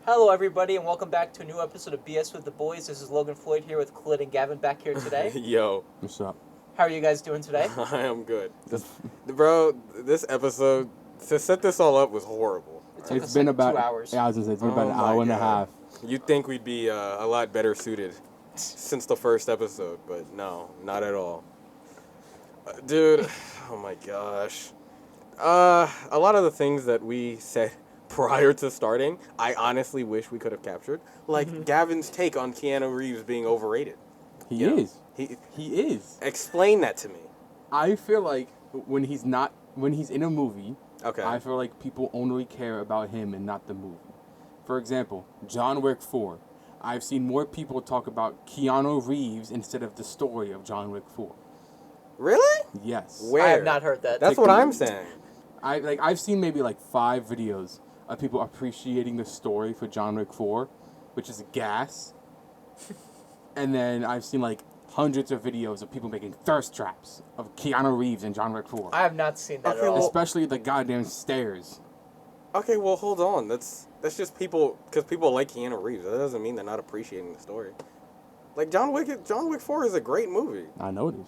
Hello, everybody, and welcome back to a new episode of BS with the Boys. This is Logan Floyd here with Khalid and Gavin back here today. Yo. What's up? How are you guys doing today? I am good. This episode, to set this all up was horrible. It's been about 2 hours. Yeah, I was gonna say it's been about an my hour and a God. half. You'd think we'd be a lot better suited since the first episode, but no, not at all. Dude, oh my gosh. A lot of the things that we said prior to starting, I honestly wish we could have captured. Like Gavin's take on Keanu Reeves being overrated. He You know, is. He He is. explain that to me. I feel like when he's in a movie, Okay. I feel like people only care about him and not the movie. For example, John Wick 4. I've seen more people talk about Keanu Reeves instead of the story of John Wick 4. Really? Yes. Where? I have not heard that. That's what I'm saying. I've seen maybe like 5 videos of people appreciating the story for John Wick 4, which is gas. And then I've seen like hundreds of videos of people making thirst traps of Keanu Reeves and John Wick 4. I have not seen that Okay, at all. well- Especially the goddamn stairs. Okay, well, hold on. That's just people, because people like Keanu Reeves. That doesn't mean they're not appreciating the story. Like, John Wick 4 is a great movie. I know it is.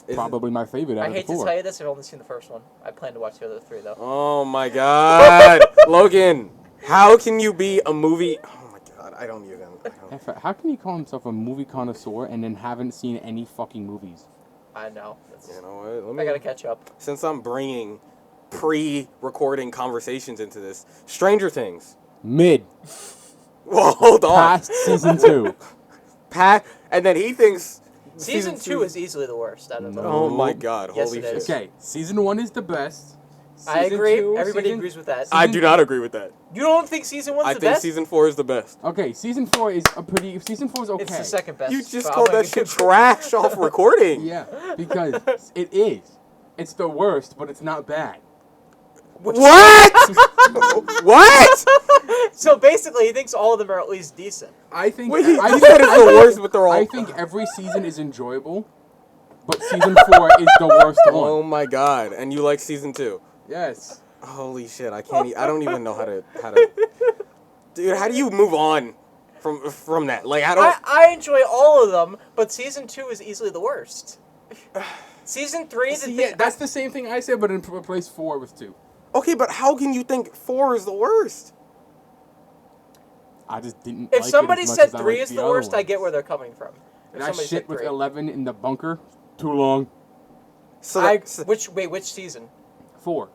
Is Probably my favorite out I of the hate to 4. tell you this, I've only seen the first one. I plan to watch the other 3, though. Oh, my God. Logan, how can you be a movie... Oh, my God. I don't... How can he call himself a movie connoisseur and then haven't seen any fucking movies? I know. You know what? I gotta catch up. Since I'm bringing pre-recording conversations into this, Stranger Things. Mid. Well, hold on. Past season 2. And then he thinks... Season 2 is easily the worst out of them. Oh, my God. Yes, Holy it shit. is. Okay, season 1 is the best. I Season agree. 2, Everybody season- agrees with that. I do not agree with that. You don't think Season 1's I the think best? season 4 is the best. Okay, season 4 is Season 4 is okay. It's the second best. You just but called I'm that gonna shit give- trash off recording. Yeah, because it is. It's the worst, but it's not bad. What? What? So basically, he thinks all of them are at least decent. I think. Wait, he I said it's the think- worst, but they're all... I think every season is enjoyable, but season 4 is the worst Oh one. my God. And you like season 2? Yes. Holy shit, I can't I don't even know how to Dude, how do you move on from that? Like, I don't... I enjoy all of them, but Season 2 is easily the worst. Season 3, That's the same thing I said, but in replace 4 with 2. Okay, but how can you think 4 is the worst? I just didn't. if like somebody it as much said as I 3 liked is the the other worst, I ones. get where they're coming from. If That somebody shit said with 3. 11 in the bunker, too long. So, Which season? 4.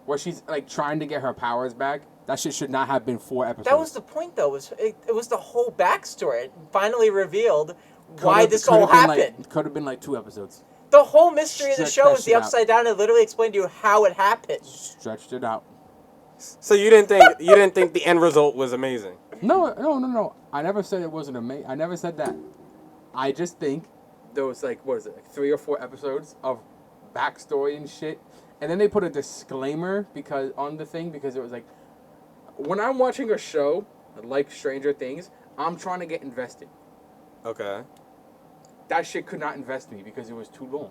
Where she's like trying to get her powers back. That shit should not have been 4 episodes. That was the point, though. It was the whole backstory. It finally revealed why this all happened. Could have been like 2 episodes. The whole mystery of the Stretch show that is the shit out. Upside Down. It literally explained to you how it happened. Stretched it out. so you didn't think the end result was amazing? No. I never said it wasn't amazing. I never said that. I just think there was like 3 or 4 episodes of backstory and shit, and then they put a disclaimer because it was like, when I'm watching a show like Stranger Things, I'm trying to get invested. Okay. That shit could not invest me because it was too long.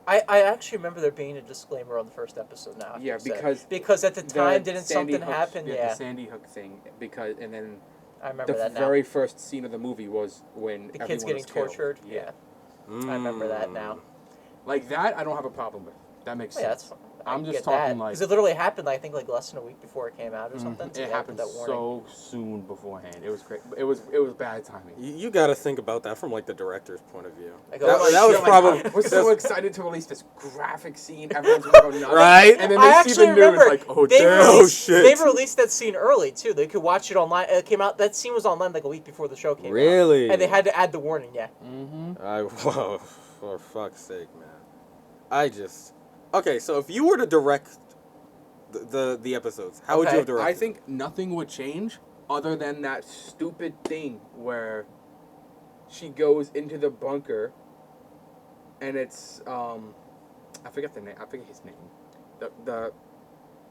I actually remember there being a disclaimer on the first episode now. Yeah, because at the time, didn't Sandy something Hook- happen? Yeah, the Sandy Hook thing. And then I remember the that now. very first scene of the movie was when The everyone kids getting was killed. tortured. Yeah. I remember that now. Like that, I don't have a problem with. That makes Oh, yeah, sense. that's fine. I'm I just get talking that. like because it literally happened. I think like less than a week before it came out or something. So it they happened put that warning. so soon beforehand. It was great. It was bad timing. You got to think about that from like the director's point of view. Like, That, oh my that was God. probably We're so excited to release this graphic scene. Everyone's gonna go nuts. Right? And then I they see actually the news remember like, oh they damn. released, shit. They released that scene early too. They could watch it online. It came out. That scene was online like a week before the show came out. Really? And they had to add the warning. Yeah. Whoa, for fuck's sake, man. Okay, so if you were to direct the episodes, how would you Okay. have directed? I think nothing would change other than that stupid thing where she goes into the bunker and it's I forget the name. I forget his name. The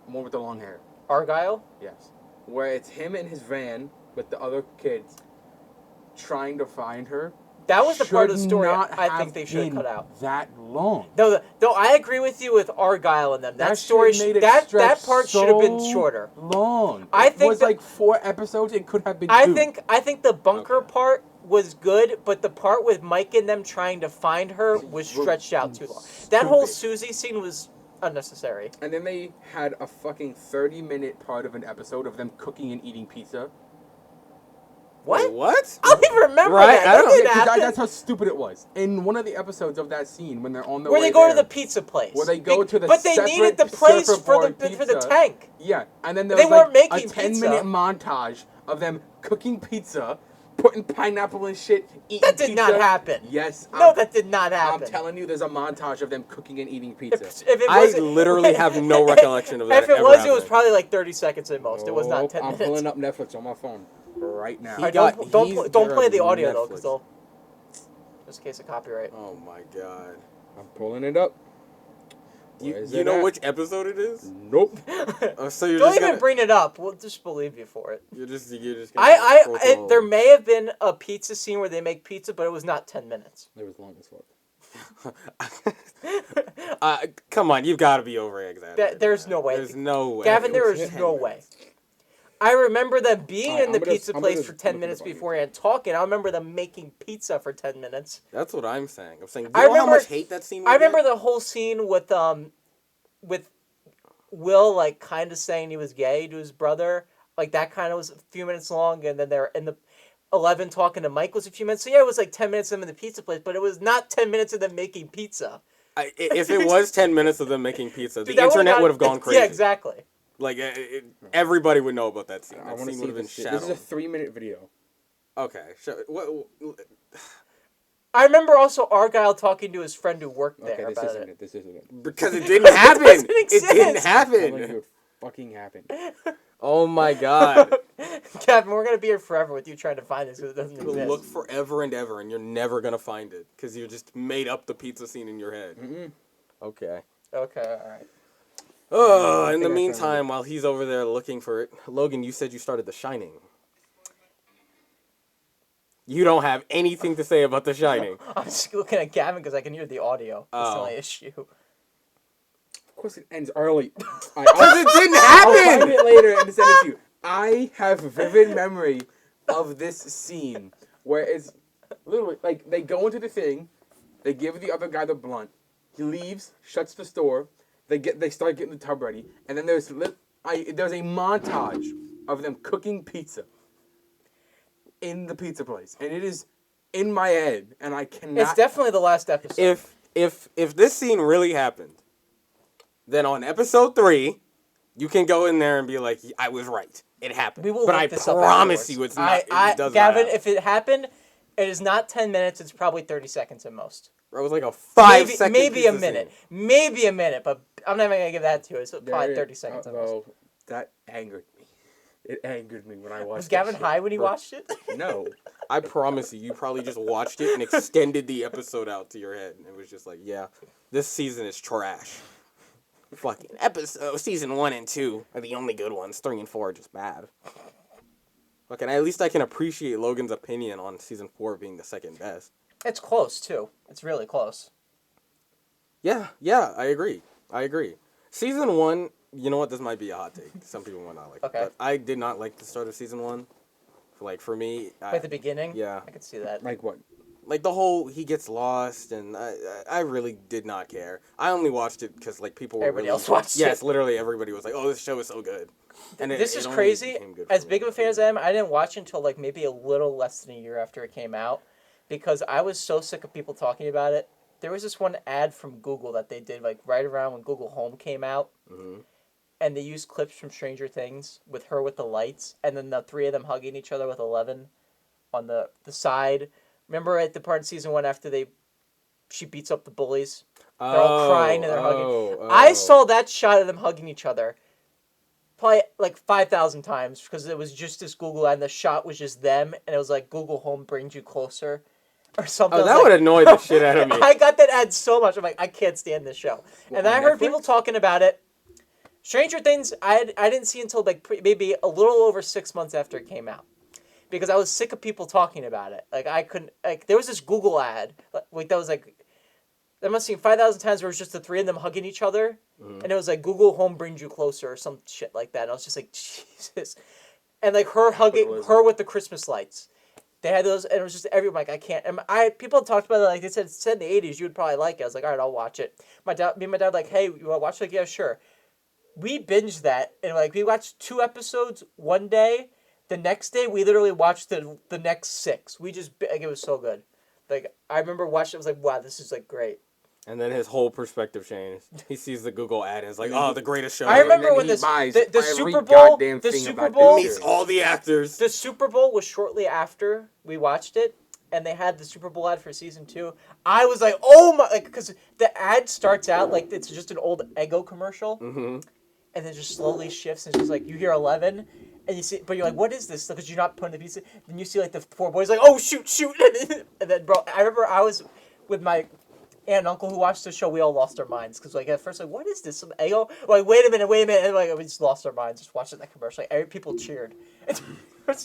one with the long hair. Argyle. Yes. Where it's him in his van with the other kids trying to find her That was the part of the should story not I have think they should have been cut out. that long. No, I agree with you with Argyle and them. That That story, shit made it that stretch part should have been so shorter. Long. I It think was that- like 4 episodes. It could have been 2. I think the bunker Okay. part was good, but the part with Mike and them trying to find her was stretched out too long. That whole Susie scene was unnecessary. And then they had a fucking 30-minute part of an episode of them cooking and eating pizza. What? Wait, what? I don't even remember Right, that. I don't- That didn't Yeah, 'cause happen. that's how stupid it was. In one of the episodes of that scene, when they're on the Where way they go to there, the pizza place. Where they go to the But they needed the separate place for surfboard the pizza. tank. Yeah, and then there They was like weren't making a 10-minute montage of them cooking pizza, putting pineapple and shit, eating That did pizza. not happen. Yes. No, that did not I'm happen. telling you, there's a montage of them cooking and eating pizza. If it I wasn't- literally have no recollection of that If it ever was, it happening. was probably like 30 seconds at most. It was not Nope, 10 I'm minutes. pulling up Netflix on my phone right now. He Alright, got- don't he's don't play the grabbed audio though, because Netflix. they'll just in case of copyright. Oh my god. I'm pulling it up. Where is You it know at? which episode it is? Nope. Oh, so you're Don't just even gonna, bring it up. We'll just believe you for it. You're just gonna scroll through There all may have been a pizza scene where they make pizza, but it was not 10 minutes. It was long as fuck. Come on, you've got to be over exaggerating. There's no way. There's no way. Gavin, there It was is 10 no minutes. way. I remember them being Alright, in the I'm gonna- pizza I'm place gonna for look 10 it minutes up on beforehand talking. I remember them making pizza for 10 minutes. That's what I'm saying. I'm saying, you I know how remember- much hate that scene would I remember get? the whole scene with Will like kind of saying he was gay to his brother. Like that kind of was a few minutes long, and then they're in the 11 talking to Mike was a few minutes. So yeah, it was like 10 minutes of them in the pizza place, but it was not 10 minutes of them making pizza. If it was 10 minutes of them making pizza, Dude, the that internet would have gone crazy. Yeah, exactly. Like, everybody would know about that scene. I That want to scene see would have been this. This is a shadowed. 3-minute video. Okay. What, I remember also Argyle talking to his friend who worked there Okay, this about isn't it. it. This isn't it. because it didn't happen. doesn't make It didn't sense. I don't think it happen. would fucking happen. Oh my god. Kevin, we're gonna be here forever with you trying to find this because it doesn't You'll exist. look forever and ever, and you're never gonna find it because you just made up the pizza scene in your head. Mm-mm. Okay. Okay, all right. Oh, in think the I found meantime, while he's over there looking for it, Logan, you said you started The Shining. You don't have anything to say about The Shining. I'm just looking at Gavin because I can hear the audio. That's the Oh. only issue. Of course, it ends early. Because it didn't I'll find happen! it later and send it to you. I have vivid memory of this scene where it's literally like they go into the thing, they give the other guy the blunt, he leaves, shuts the store, they start getting the tub ready, and then there's a montage of them cooking pizza in the pizza place, and it is in my head, and I cannot. It's definitely the last episode. If this scene really happened, then on episode 3, you can go in there and be like, I was right. It happened. We will but I look this up promise afterwards. you it's not. It does Gavin, not happen. if it happened, it is not 10 minutes. It's probably 30 seconds at most. It was like a 5-second Maybe a pizza minute. scene. Maybe a minute, but I'm not even going to give that to you. It's probably There- 30 seconds at most. well, that angered me. It angered me when I watched. Was Gavin that shit. high when he watched it? No. I promise you, you probably just watched it and extended the episode out to your head. And it was just like, yeah, this season is trash. Fucking season 1 and 2 are the only good ones. 3 and 4 are just bad. Fucking, at least I can appreciate Logan's opinion on season 4 being the second best. It's close, too. It's really close. Yeah, I agree. Season 1, you know what? This might be a hot take. Some people might not like it. Okay. But I did not like the start of season 1. Like, for me... At the beginning? Yeah. I could see that. Like what? Like, the whole he gets lost, and I really did not care. I only watched it because, like, people were Everybody really... else watched it. Yes, literally everybody was like, oh, this show is so good. And This it is only crazy. became good As for big me. of a fan as I am, I didn't watch it until like maybe a little less than a year after it came out because I was so sick of people talking about it. There was this one ad from Google that they did like right around when Google Home came out. Mm-hmm. And they used clips from Stranger Things with her with the lights and then the 3 of them hugging each other with 11 on the side. Remember at the part in season 1 after she beats up the bullies? They're all crying and they're hugging. I saw that shot of them hugging each other probably like 5,000 times because it was just this Google ad and the shot was just them and it was like Google Home brings you closer or something. Oh, that would annoy the shit out of me. I got that ad so much. I'm like, I can't stand this show. What, And then I on heard Netflix? people talking about it. Stranger Things, I didn't see until like maybe a little over 6 months after it came out. because I was sick of people talking about it. Like I couldn't like there was this Google ad like that was like I must have seen 5,000 times where it was just the three of them hugging each other, and it was like Google Home brings you closer or some shit like that. And I was just like Jesus, and like her hugging her with the Christmas lights. They had those, and it was just everyone like I can't. And people talked about it like they said in the 80s you would probably like it. I was like all right, I'll watch it. Me and my dad like, hey, you want to watch it? Like, yeah, sure. We binged that, and like we watched 2 episodes one day. The next day we literally watched the next 6. We just like it was so good. Like I remember watching it, I was like, wow, this is like great. And then his whole perspective changed. He sees the Google ad and is like, oh, the greatest show. I remember And when then he buys the every Super Bowl, goddamn the thing Super about Bowl, this Meets series. all the actors. the Super Bowl was shortly after we watched it, and they had the Super Bowl ad for season 2. I was like, oh my, like because the ad starts out like it's just an old Eggo commercial, and then just slowly shifts and it's just like you hear 11. And you see, but you're like, what is this? Because you're not putting the pieces. Then you see like the 4 boys like, oh shoot, and then bro, I remember I was with my aunt and uncle who watched the show. We all lost our minds because like at first like, what is this? Some AO? Like wait a minute, and like we just lost our minds just watching that commercial. Like people cheered.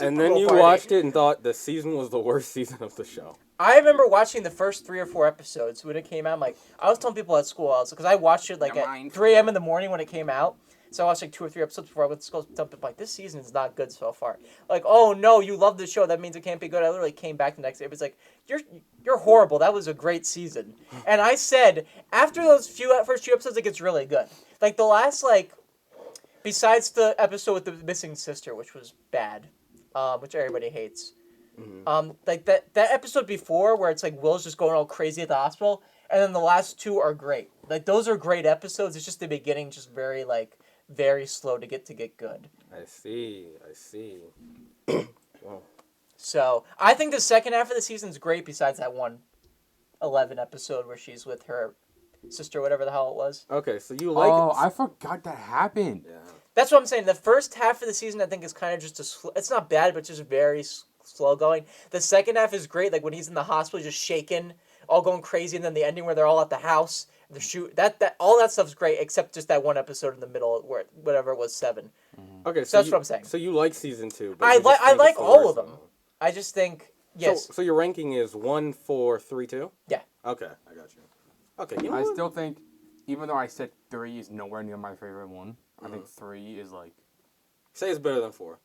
And then you watched it and thought the season was the worst season of the show. I remember watching the first 3 or 4 episodes when it came out. I'm like, I was telling people at school, because I watched it like at 3 a.m. in the morning when it came out. So I watched like 2 or 3 episodes before I went to school. Like, this season is not good so far. Like, oh no, you love the show. That means it can't be good. I literally came back the next day. It was like, you're horrible. That was a great season. And I said, after those first few episodes, it gets really good. Like the last besides the episode with the missing sister, which was bad, which everybody hates. Like that episode before where it's like Will's just going all crazy at the hospital, and then the last 2 are great. Like those are great episodes. It's just the beginning, just very slow to get good. I see. Wow. So I think the second half of the season is great. Besides that 11 episode where she's with her sister, whatever the hell it was. Okay, so you like? Oh, I forgot that happened. Yeah. That's what I'm saying. The first half of the season, I think, is kind of just it's not bad, but just very slow going. The second half is great. Like when he's in the hospital, just shaking, all going crazy, and then the ending where they're all at the house. The shoot that all that stuff's great except just that one episode in the middle where whatever it was 7. Okay, So that's what I'm saying. So you like season 2? But I you just think like it's the all worst of them. one. I just think yes. So your ranking is 1, 4, 3, 2? Yeah. Okay, I got you. Okay, you know I what? still think, even though I said 3 is nowhere near my favorite one, I think 3 is like. Say it's better than 4.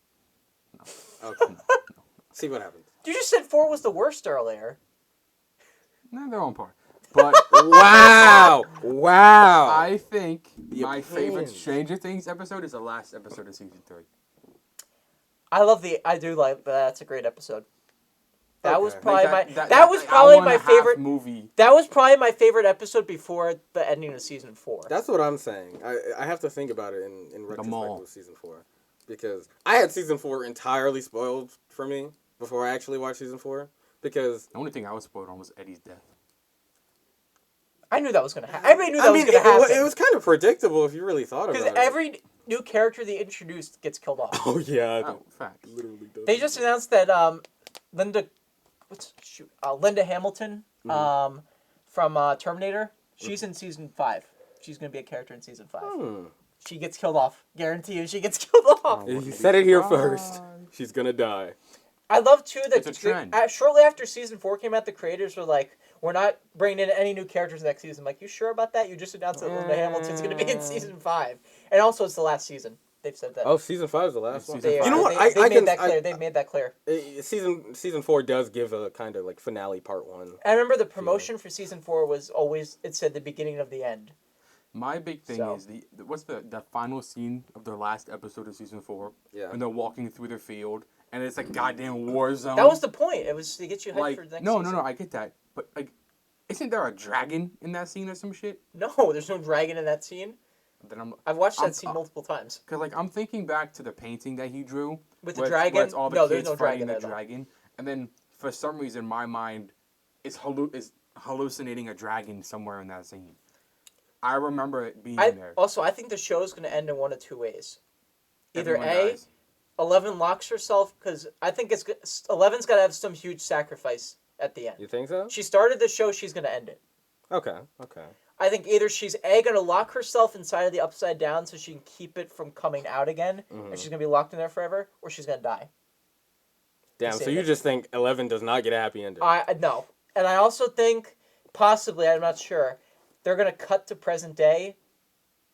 No. Okay. See what happens. You just said 4 was the worst earlier. No, they're on par. But Wow! I think The my favorite opinions. Stranger Things episode is the last episode of season 3. I do like that's a great episode. That was Okay. probably Like that was probably my hour-and-a-half favorite movie. That was probably my favorite episode before the ending of season 4. That's what I'm saying. I have to think about it in retrospect mall. with season 4. Because I had season 4 entirely spoiled for me before I actually watched season 4. Because The only thing I was spoiled on was Eddie's death. I knew that was gonna happen. Everybody knew that was gonna happen. it was kind of predictable if you really thought about Because it. every new character they introduced gets killed off. Oh yeah, Oh, fact. literally does. They just announced that Linda Hamilton from Terminator. She's in season 5. She's gonna be a character in season 5. She gets killed off. Guarantee you, she gets killed off. You said it here first. She's gonna die. I love too that It's a trend. Shortly after season 4 came out, the creators were like, "We're not bringing in any new characters next season." I'm like, you sure about that? You just announced that Linda Hamilton's gonna be in season 5, and also it's the last season. They've said that. Oh, season 5 is the last one. Season They five. You know are. what? They made that clear. They've made that clear. Season 4 does give a kind of like finale part 1. I remember the promotion for season 4 was always, it said the beginning of the end. My big thing So- is what's the final scene of their last episode of season 4? Yeah. And they're walking through their field, and it's like goddamn war zone. That was the point. It was to get you hyped like for the next no, season. I get that, but like, isn't there a dragon in that scene or some shit? No, there's no dragon in that scene. Then I've watched that I'm- scene multiple times. Cause like I'm thinking back to the painting that he drew With the where dragon? where it's all the No, there's kids no fighting dragon the there, though. dragon, and then for some reason my mind is hallucinating a dragon somewhere in that scene. I remember it being there. I think the show is going to end in one of two ways. Either Everyone A, dies. 11 locks herself, because I think 11's got to have some huge sacrifice at the end. You think so? She started the show, she's going to end it. Okay. I think either she's A, going to lock herself inside of the Upside Down so she can keep it from coming out again, and she's going to be locked in there forever, or she's going to die. Damn, so save you it. just think 11 does not get a happy ending? No, and I also think possibly, I'm not sure, they're gonna cut to present day.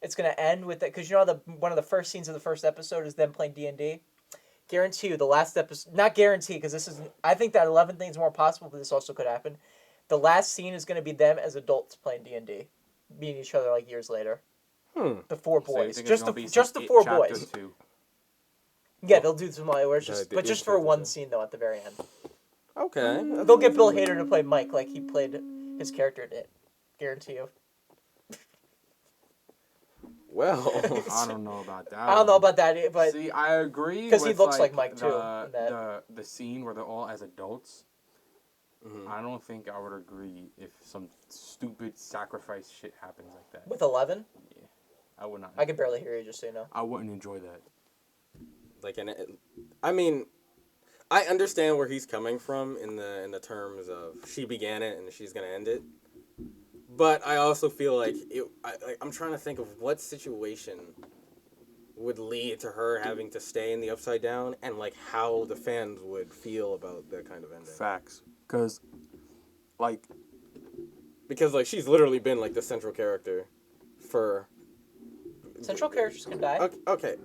It's gonna end with it because one of the first scenes of the first episode is them playing D&D. Guarantee you, the last episode, not guarantee because this is, I think that 11 thing is more possible, but this also could happen. The last scene is gonna be them as adults playing D&D, meeting each other like years later. The four So you boys, think just it's the gonna be just the some four chapter boys. 2? Yeah, they'll do some where it's The but just for intro, one yeah. scene though at the very end. Okay. They'll get Bill Hader to play Mike like he played his character in it. Guarantee you. Well, I don't know about that. I don't know about that, but See, I agree 'Cause he with, looks like Mike, too, in The scene where they're all as adults. Mhm. I don't think I would agree if some stupid sacrifice shit happens like that. with 11, I would not. I can barely hear you. Just so you know. I wouldn't enjoy that. like, I mean, I understand where he's coming from in the terms of she began it and she's gonna end it. But I also feel like I'm trying to think of what situation would lead to her having to stay in the Upside Down and like how the fans would feel about that kind of ending. Facts. Because, like, Because like she's literally been like the central character for. Central characters can die. Okay.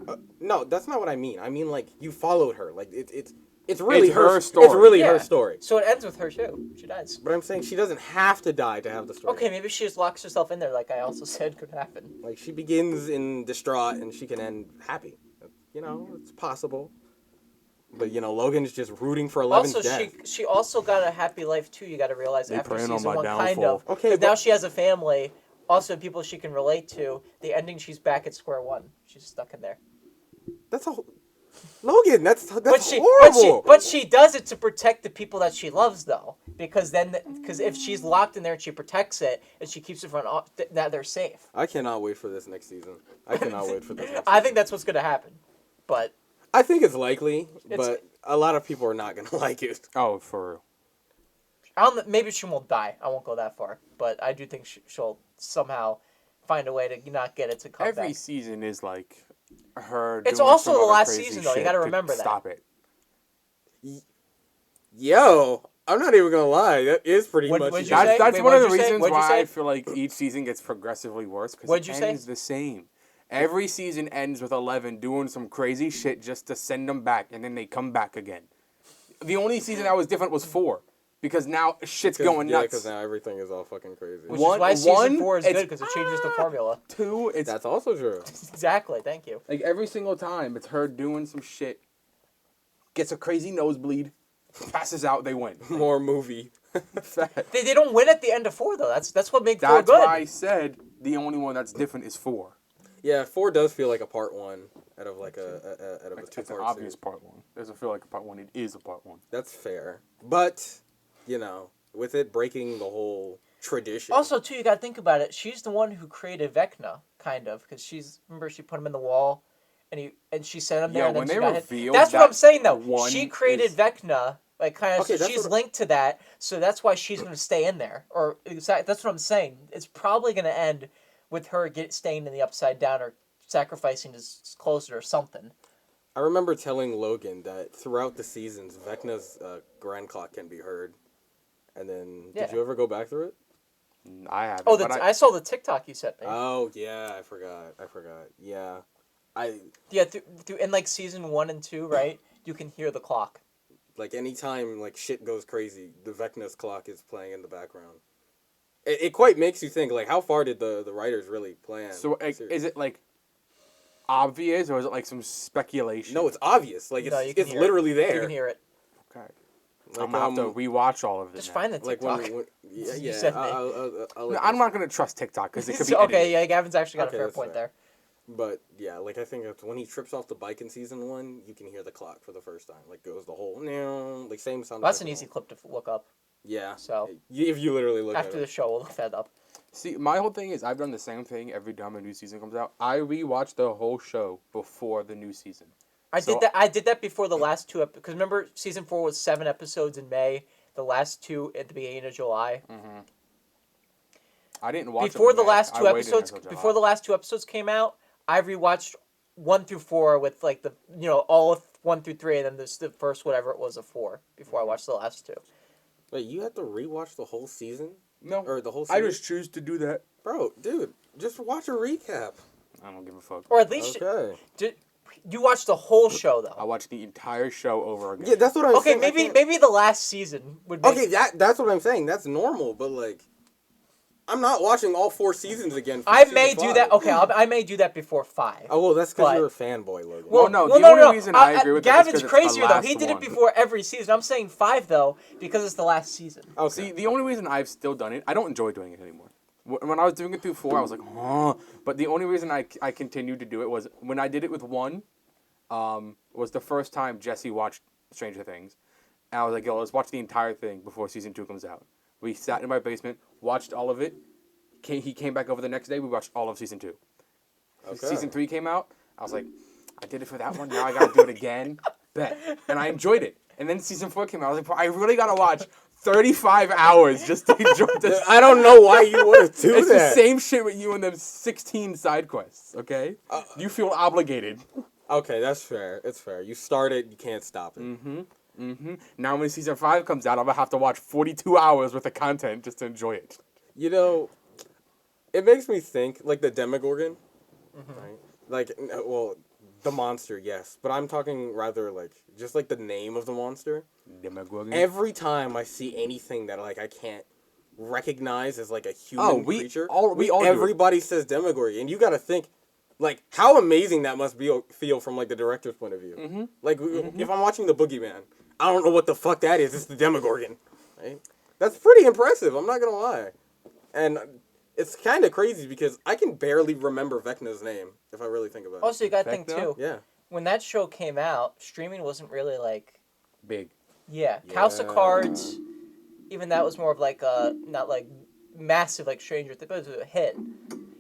No, that's not what I mean. I mean like you followed her. Like it's really It's her her story. It's really Yeah. her story. So it ends with her too. She dies. But I'm saying she doesn't have to die to have the story. Okay, maybe she just locks herself in there, like I also said could happen. Like she begins in distraught and she can end happy. You know, it's possible. But you know, Logan's just rooting for 11's Also, death. she also got a happy life too. You got to realize They after preying on season my 1, kind downfall. of. Okay, 'Cause but- now she has a family. Also, people she can relate to. The ending, she's back at square one. She's stuck in there. That's Logan. That's But horrible. but she does it to protect the people that she loves, though. Because if she's locked in there and she protects it and she keeps it from that they're safe. I cannot wait for this next season. I cannot wait for this next I season. think that's what's gonna happen. But I think it's likely, It's- but a lot of people are not gonna like it. oh, for real. maybe she won't die. I won't go that far. But I do think she'll somehow find a way to not get it to come Every back. season is like her. It's doing also some the other last crazy season, though. You shit gotta to remember that. Stop it. Yo, I'm not even gonna lie. That is pretty What- much. what'd you That's say? that's Wait, one of the what'd you say? reasons What'd you why say? I feel like each season gets progressively worse because What'd it you say? ends the same. Every season ends with 11 doing some crazy shit just to send them back, and then they come back again. The only season that was different was 4, because now shit's going Yeah, nuts. because now everything is all fucking crazy. Which One- is why season one, 4 is it's- good because it changes the formula. 2, it's That's also true. Exactly. Thank you. like every single time it's her doing some shit, gets a crazy nosebleed, passes out, they win. More movie. Fact. They don't win at the end of 4 though. That's what makes 4 That's good. why I said the only one that's different is 4. Yeah, 4 does feel like a part 1 out of like out of a It's an 2-part obvious series. part 1. It doesn't feel like a part 1. It is a part 1. That's fair, but you know, with it breaking the whole tradition. Also, too, you got to think about it. She's the one who created Vecna, kind of, because remember she put him in the wall, and she sent him there. Yo, and then when she they got hit. revealed That's what that I'm saying though. one She created is- Vecna, like kind of. Okay, so that's she's what- linked to that, so that's why she's going to stay in there. Or that's what I'm saying. It's probably going to end with her staying in the Upside Down or sacrificing to close it or something. I remember telling Logan that throughout the seasons, Vecna's grand clock can be heard. And then, Yeah. did you ever go back through it? I haven't. Oh, but I saw the TikTok you sent me. Oh yeah, I forgot. Yeah, Yeah, through in like season 1 and 2, right? You can hear the clock. like anytime like shit goes crazy, the Vecna's clock is playing in the background. It quite makes you think like how far did the writers really plan? So the series? is it like obvious or is it like some speculation? No, it's obvious. Like No, you it's can it's hear literally it. there. You can hear it. Okay. Like, I'm gonna have to rewatch all of it. Just now. find the like TikTok. when yeah, You yeah. sent me. I'll No, let I'm you- not gonna trust TikTok because it could be So, okay, edited. yeah, Gavin's actually got Okay, a fair that's point fair. there. But yeah, like I think it's when he trips off the bike in season 1, you can hear the clock for the first time. Like goes the whole like same sound. Well, that's an effect easy and clip to look up. all. Yeah. So- if you literally look After at the it. show, we'll look that up. See, my whole thing is I've done the same thing every time a new season comes out. I rewatch the whole show before the new season. I So- did that before the last 2 because remember season 4 was 7 episodes in May. The last 2 at the beginning of July. I didn't watch Before it the in May. last I 2 waited episodes, until before the July. last 2 episodes came out, I rewatched 1 through 4 with like the all 1 through 3, and then there's the first whatever it was of 4 before I watched the last 2. Wait, you have to rewatch the whole season? No. Or the whole I series? just choose to do that. Bro, dude, just watch a recap. I don't give a fuck. Or at least Okay. you watched the whole show I though. watched the entire show over again. Yeah, that's what I'm Okay, saying. maybe the last season would be Okay, that's what I'm saying. That's normal, but like, I'm not watching all 4 seasons again. For I season may do 5. that. Okay, I may do that before 5. Oh well, that's because But- you're a fanboy, Logan. Well, no, the only reason I agree with that is 'cause Gavin's it's the crazier though. He last did one. it before every season. I'm saying 5 though because it's the last season. okay. See, the only reason I've still done it, I don't enjoy doing it anymore. When I was doing it through 4, I was like, oh. But the only reason I continued to do it was when I did it with 1, was the first time Jesse watched Stranger Things. And I was like, yo, let's watch the entire thing before season 2 comes out. We sat in my basement, watched all of it. He came back over the next day, we watched all of season 2. Okay. Season 3 came out, I was like, I did it for that one, now I gotta do it again. Bet. And I enjoyed it. And then season 4 came out, I was like, bro, I really gotta watch 35 hours just to enjoy this. I don't know why you would do It's that. the same shit with you and them 16 side quests, okay? You feel obligated. Okay, that's fair. It's fair. You start it, you can't stop it. Now when season 5 comes out, I'm gonna have to watch 42 hours worth of content just to enjoy it. You know, it makes me think, like the Demogorgon, right? Like, well, the monster, yes. But I'm talking rather like, just like the name of the monster. Demogorgon. Every time I see anything that, like, I can't recognize as, like, a human creature, we all do it. everybody says Demogorgon. And you gotta think, like, how amazing that must feel from, like, the director's point of view. Like, if I'm watching The Boogeyman, I don't know what the fuck that is. It's the Demogorgon, right? That's pretty impressive, I'm not gonna lie. And it's kind of crazy because I can barely remember Vecna's name, if I really think about it. Also, you got to think Vecna? too. Yeah. When that show came out, streaming wasn't really like. Big. Yeah, House of Yeah. Cards. Even that was more of like a not like massive like Stranger Things, but it was a hit.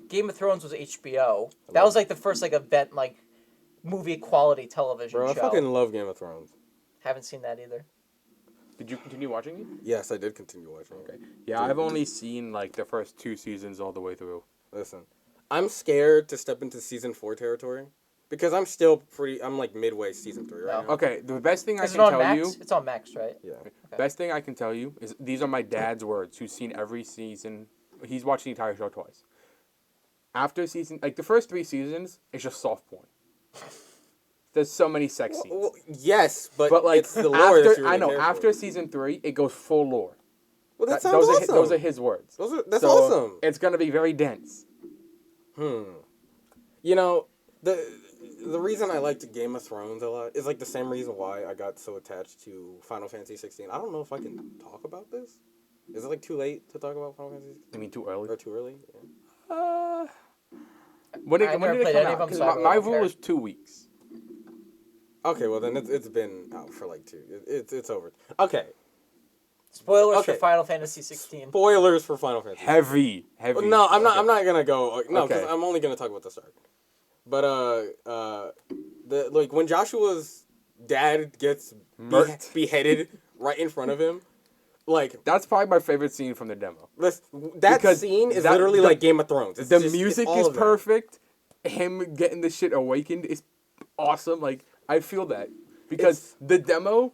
Game of Thrones was HBO. That was like the first like event like movie quality television Bro, I show. fucking love Game of Thrones. Haven't seen that either. Did you continue watching it? Yes, I did continue watching it. Okay. Yeah, I've only seen like the first 2 seasons all the way through. Listen, I'm scared to step into season 4 territory because I'm still I'm like midway season 3 right No. now. Okay, the best thing I Is it can on tell Max? you, It's on Max, right? Yeah. best thing I can tell you is these are my dad's words, who's seen every season. He's watched the entire show twice. After season, like the first 3 seasons, it's just soft porn. There's so many sex scenes. Well, yes, but But like it's the lore that after, you really I know care after for. season 3, it goes full lore. Well, that That- sounds those awesome. Are, those are his words. That's So, awesome. It's gonna be very dense. You know, the reason I liked Game of Thrones a lot is like the same reason why I got so attached to Final Fantasy 16. I don't know if I can talk about this. Is it like too late to talk about Final Fantasy 16? I mean, too early. Or too early? Yeah. When I've never did it played come any of out? them, 'Cause so I really my don't rule care. is 2 weeks. Okay, well then it's been out for like 2. It's over. Okay, Spoilers Okay. for Final Fantasy 16. spoilers for Final Fantasy. Heavy. No, I'm not. Okay. I'm not gonna go. No, because Okay. I'm only gonna talk about the start. But the like when Joshua's dad gets Murked. beheaded right in front of him, like That's probably my favorite scene from the demo. that Because scene is that- literally the- like Game of Thrones. It's The just- music it's all is of that. perfect. Him getting the shit awakened is awesome. Like, I feel that. Because the demo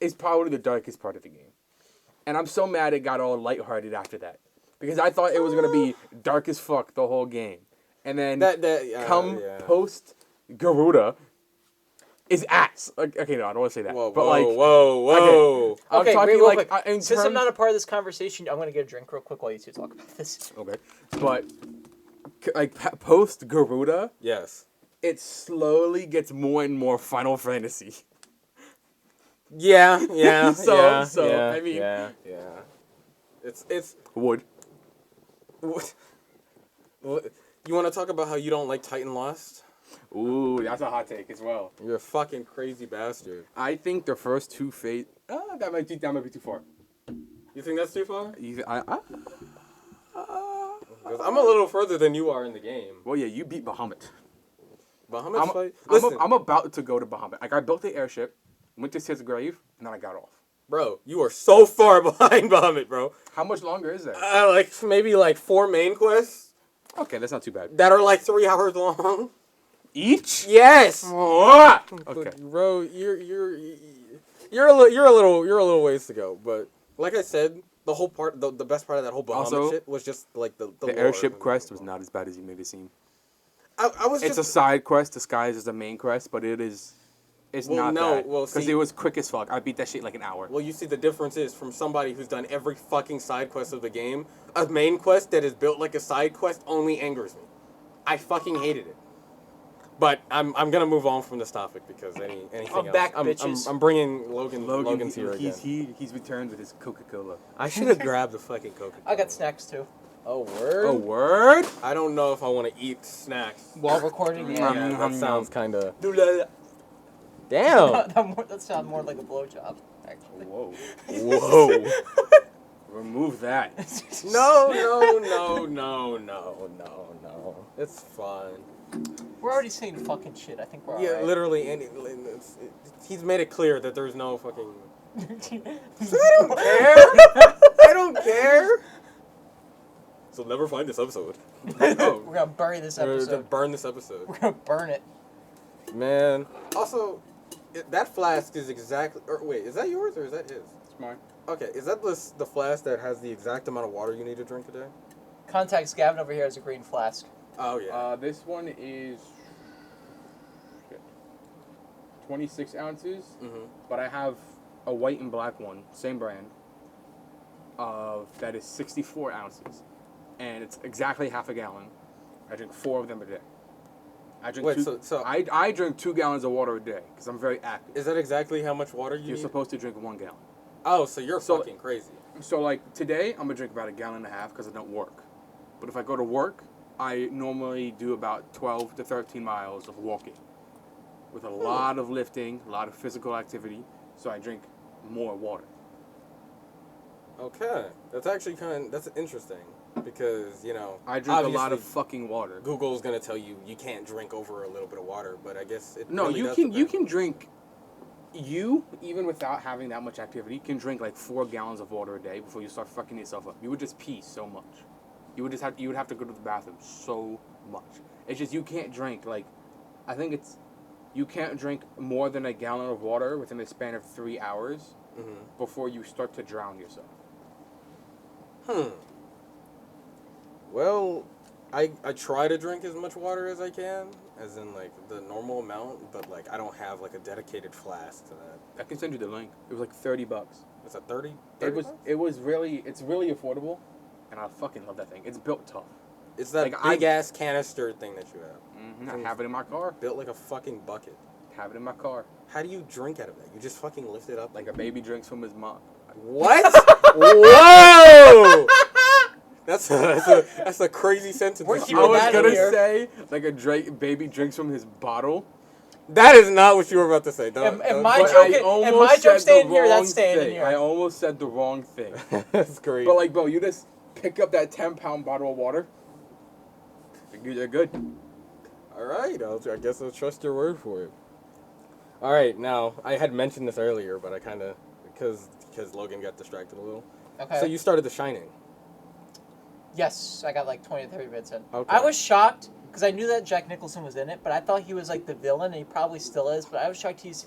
is probably the darkest part of the game. And I'm so mad it got all lighthearted after that. Because I thought it was going to be dark as fuck the whole game. And then come yeah. post Garuda is ass. Like, okay, no, I don't want to say that. Whoa, but whoa, like, whoa. I'm Okay, talking wait, real like quick. in Since I'm terms- not a part of this conversation, I'm gonna get a drink real quick while you two talk about this. Okay. But like post Garuda, Yes. it slowly gets more and more Final Fantasy. Yeah. So- yeah, I mean- yeah. It's. Would. What? You want to talk about how you don't like Titan Lost? Ooh, that's a hot take as well. You're a fucking crazy bastard. I think the first 2 phase. That might be too far. You think that's too far? 'Cause I'm a little further than you are in the game. Well, yeah, you beat Bahamut. Bahamut's fight. Listen, I'm about to go to Bahamut. Like, I built the airship, went to his grave, and then I got off. bro, you are so far behind Bahamut, bro. How much longer is that? Like maybe like 4 main quests Okay, that's not too bad. that are like 3 hours long. Each? Yes. Oh, okay. Bro, you're a little ways to go, but like I said, the whole part, the best part of that whole Bahamut Also, shit was just like the The lore airship of quest the was game. not as bad as you made it seem. I was It's just a side quest disguised as a main quest, but it's Well, not no, that. well, Because see- it was quick as fuck. I beat that shit in like an hour. Well, you see, the difference is from somebody who's done every fucking side quest of the game, a main quest that is built like a side quest only angers me. I fucking hated it. But I'm gonna move on from this topic because anything I'm else. back, bitches. I'm bringing Logan's here again. He's returned with his Coca-Cola. I should have grabbed the fucking Coca. I got snacks too. Oh word. Oh, word? I don't know if I want to eat snacks. While recording, Yeah, yeah. that sounds kind of. that, Damn. that sounds more like a blowjob, actually. Whoa. Whoa. Remove that. No. It's fine. We're already saying fucking shit. I think we're Yeah, alright. literally, and he's made it clear that there's no fucking. I don't care. So never find this episode. We're gonna bury this We're episode. gonna burn this episode. We're gonna burn it. Man. Also, that flask is exactly. Or wait, is that yours or is that his? It's mine. Okay, is that the flask that has the exact amount of water you need to drink a day? Contacts Gavin over here has a green flask. Oh yeah. This one is 26 ounces, but I have a white and black one, same brand, that is 64 ounces. And it's exactly half a gallon. I drink 4 of them a day. I drink Wait, two, so I drink 2 gallons of water a day because I'm very active. is that exactly how much water you You're need? supposed to drink 1 gallon. Oh, so you're So- fucking crazy. So like today, I'm gonna drink about 1.5 gallons because I don't work. But if I go to work, I normally do about 12 to 13 miles of walking, with a lot of lifting, a lot of physical activity. So I drink more water. Okay, that's actually that's interesting because I drink a lot of obviously fucking water. Google's gonna tell you can't drink over a little bit of water, but I guess it No, really you does can depend. drink. You even without having that much activity can drink like 4 gallons of water a day before you start fucking yourself up. You would just pee so much. You would have to go to the bathroom so much. It's just you can't drink I think you can't drink more than 1 gallon of water within a span of 3 hours before you start to drown yourself. Well, I try to drink as much water as I can, as in like the normal amount, but like I don't have like a dedicated flask to that. I can send you the link. It was like $30. It's a 30? It's really affordable, and I fucking love that thing. It's built tough. It's that like, big ass canister thing that you have. I have it in my car. Built like a fucking bucket. Have it in my car. How do you drink out of that? You just fucking lift it up Like a baby drinks from his mom. What? Whoa! That's a crazy sentence. We're to keeping I was that gonna here. say like a baby drinks from his bottle. That is not what you were about to say. If my But joke, I if almost my said joke the staying here, wrong that's staying in thing. here. I almost said the wrong thing. That's great. But like, bro, you just pick up that 10-pound bottle of water. You're good. All right, I guess I'll trust your word for it. All right, now I had mentioned this earlier, but I kind of because Logan got distracted a little. Okay. So you started The Shining. Yes, I got like 20 to 30 minutes in. Okay. I was shocked because I knew that Jack Nicholson was in it, but I thought he was like the villain, and he probably still is. But I was shocked he's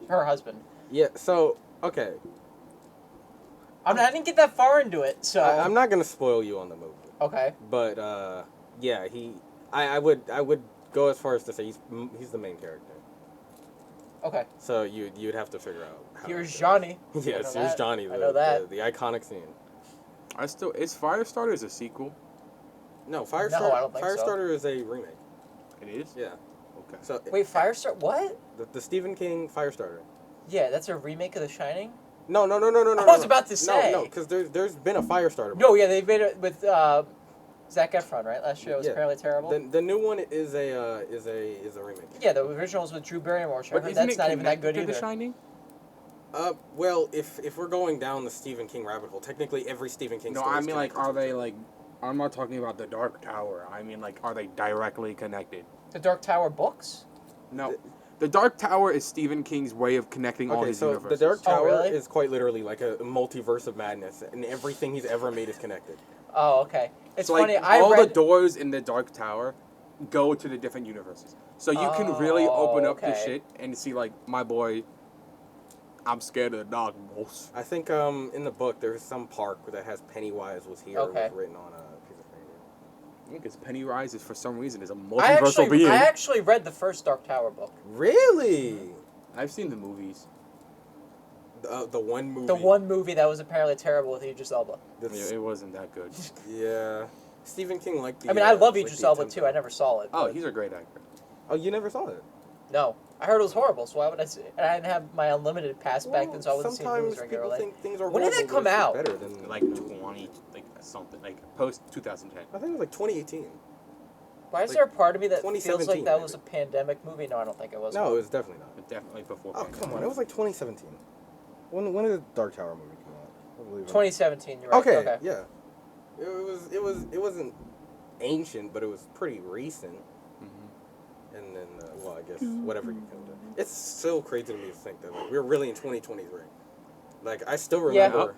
her husband. Yeah. So okay, I didn't get that far into it, so I'm not gonna spoil you on the movie, okay. but yeah, I would go as far as to say he's the main character. Okay. So you'd have to figure out. How Here's to do it. Johnny. Yes, I know here's that. Johnny. I know that. The iconic scene. Is Firestarter a sequel? No, Firestarter. No, I don't think so. Firestarter is a remake. It is. Yeah. Okay. So Wait, Firestar? What? the Stephen King Firestarter. Yeah, that's a remake of The Shining. No. I was about to say. No, because there's been a Firestarter. No, yeah, they made it with Zac Efron, right? Last year it was Yeah. apparently terrible. The new one is a remake. Yeah, the original was with Drew Barrymore. So I But heard isn't that's it not even that good connected to either. The Shining? Well, if we're going down the Stephen King rabbit hole, technically every Stephen King. No, story I is mean like, connected are to they each other. like? I'm not talking about the Dark Tower. I mean like, are they directly connected? The Dark Tower books? No. The Dark Tower is Stephen King's way of connecting all Okay, his so universes. the Dark Oh, Tower really? is quite literally like a multiverse of madness, and everything he's ever made is connected. Oh, okay. It's So, funny. like, I all read. the doors in the Dark Tower go to the different universes. So you can really open up the okay. shit and see, like, my boy, I'm scared of the dog, boss. I think in the book there's some park that has Pennywise was here Okay. was written on a piece of paper. Because Pennywise is, for some reason, is a multiversal being. I actually read the first Dark Tower book. Really? I've seen the movies. The one movie. The one movie that was apparently terrible with Idris Elba. It wasn't that good. Yeah. Stephen King liked the. I mean, I love like Idris the Elba attempt too. I never saw it. Oh, but- he's a great actor. Oh, you never saw it? No, I heard it was horrible. So why would I see it? And I didn't have my unlimited pass back then, so I wasn't seeing movies sometimes people regularly. think things are When did horrible, it come but it's out? Better than Like 20, like something, like post 2010. I think it was like 2018. Why is like there a part of me that feels 2017 like that was a maybe. pandemic movie? No, I don't think it was. No, it was definitely not. But definitely before. Oh, come on. It was like 2017. When did the Dark Tower movie come out? I believe it. 2017. You're right. Okay, yeah. It wasn't ancient, but it was pretty recent. Mm-hmm. And then, well, I guess whatever you can do. It's still crazy to me to think that like, we're really in 2023. Like I still remember.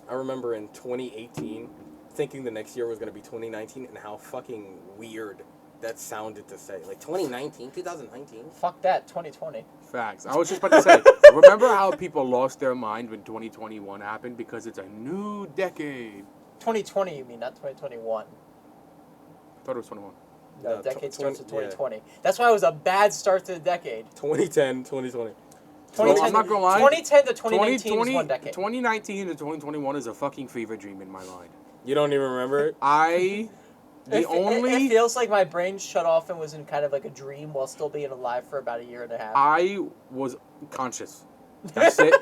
I remember in 2018 thinking the next year was going to be 2019 and how fucking weird that sounded to say. Like 2019, 2019. Fuck that. 2020. Facts. I was just about to say, remember how people lost their mind when 2021 happened because it's a new decade? 2020, you mean, not 2021. I thought it was 21. No, No, the decade starts in 20 yeah. 2020. That's why it was a bad start to the decade. 2010, 2020. Well, I'm not gonna lie. 2010 to 2019 is one decade. 2019 to 2021 is a fucking fever dream in my mind. You don't even remember it? It feels like my brain shut off and was in kind of like a dream while still being alive for about a year and a half. I was conscious. That's it.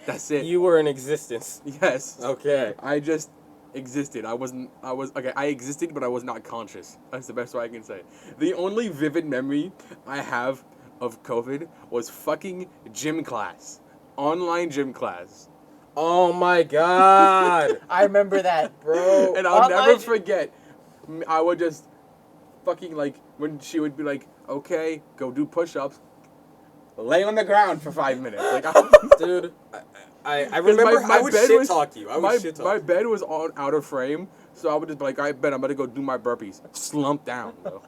That's it. You were in existence. Yes. Okay. I just existed. I existed, but I was not conscious. That's the best way I can say. The only vivid memory I have of COVID was fucking gym class. Online gym class. Oh my god. I remember that, bro. And I'll never forget. I would just fucking like, when she would be like, okay, go do push-ups. Lay on the ground for 5 minutes. Like, Dude, I remember I would shit talk you. My bed was out of frame, so I would just be like, I bet I'm gonna go do my burpees. Slump down, though.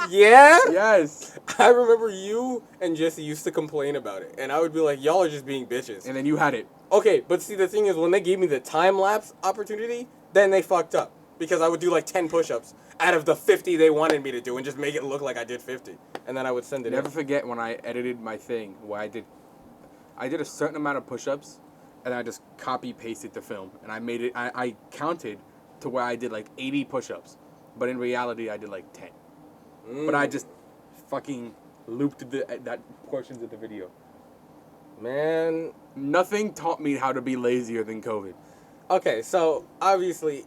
Yeah? Yes. I remember you and Jesse used to complain about it, and I would be like, y'all are just being bitches. And then you had it. Okay, but see, the thing is, when they gave me the time-lapse opportunity, then they fucked up. Because I would do like 10 push-ups out of the 50 they wanted me to do and just make it look like I did 50. And then I would send it Never in. forget when I edited my thing where I did a certain amount of push-ups and I just copy-pasted the film. And I made it, I counted to where I did like 80 push-ups. But in reality, I did like 10. But I just fucking looped that portions of the video. Man. Nothing taught me how to be lazier than COVID. Okay, so obviously,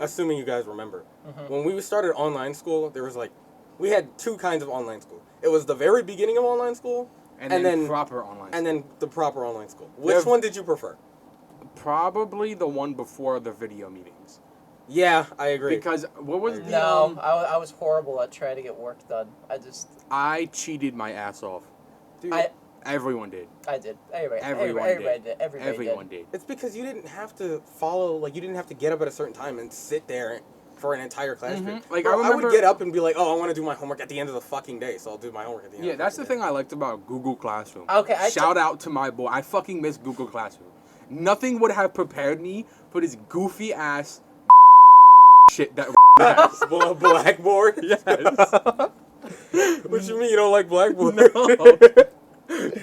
assuming you guys remember, when we started online school, there was like, we had two kinds of online school. It was the very beginning of online school, and then proper online school. And then the proper online school. Which one did you prefer? Probably the one before the video meetings. Yeah, I agree. Because what was the No, I was horrible at trying to get work done. I cheated my ass off. Dude, everyone did. I did. Everyone did. It's because you didn't have to follow, like, you didn't have to get up at a certain time and sit there for an entire class period. Like, Bro, I remember, would get up and be like, oh, I want to do my homework at the end of the fucking day, so I'll do my homework at the end of the that's the fucking thing I liked about Google Classroom. Okay, Shout out to my boy. I fucking miss Google Classroom. Nothing would have prepared me for this goofy ass shit that has. Blackboard? Yes. What you mean you don't like Blackboard? No.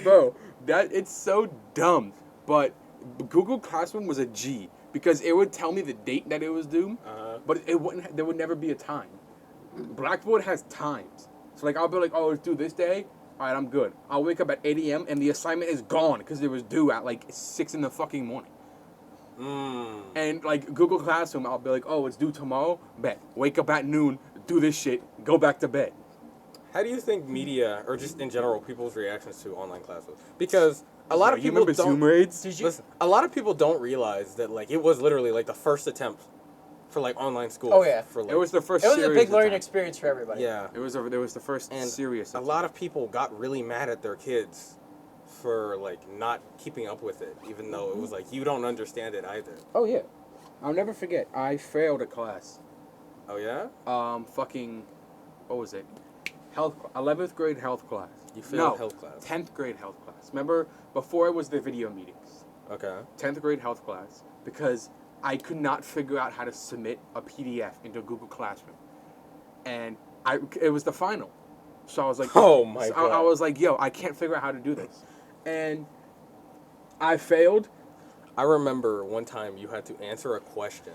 Bro, it's so dumb. But Google Classroom was a G because it would tell me the date that it was due, but there would never be a time. Blackboard has times. So like I'll be like, oh, it's due this day. All right, I'm good. I'll wake up at 8 a.m. and the assignment is gone because it was due at like 6 in the fucking morning. And like Google Classroom, I'll be like, oh, it's due tomorrow. Bet. Wake up at noon, do this shit, go back to bed. How do you think media, or just in general, people's reactions to online classes? Because a lot of people remember don't. Zoom raids? Listen, a lot of people don't realize that like it was literally like the first attempt for like online school. Oh, yeah. For, like, It was the first. It was a serious big learning attempt. experience for everybody. Yeah. It was the first And serious. a lot of people got really mad at their kids for like not keeping up with it, even though it was like you don't understand it either. Oh yeah, I'll never forget. I failed a class Oh yeah. Fucking, what was it? 11th grade health class. You failed health class. 10th grade health class. Remember, before it was the video meetings. Okay. 10th grade health class, because I could not figure out how to submit a PDF into Google Classroom. And it was the final. So I was like, Oh my God. I was like, yo, I can't figure out how to do this. And I failed. I remember one time you had to answer a question,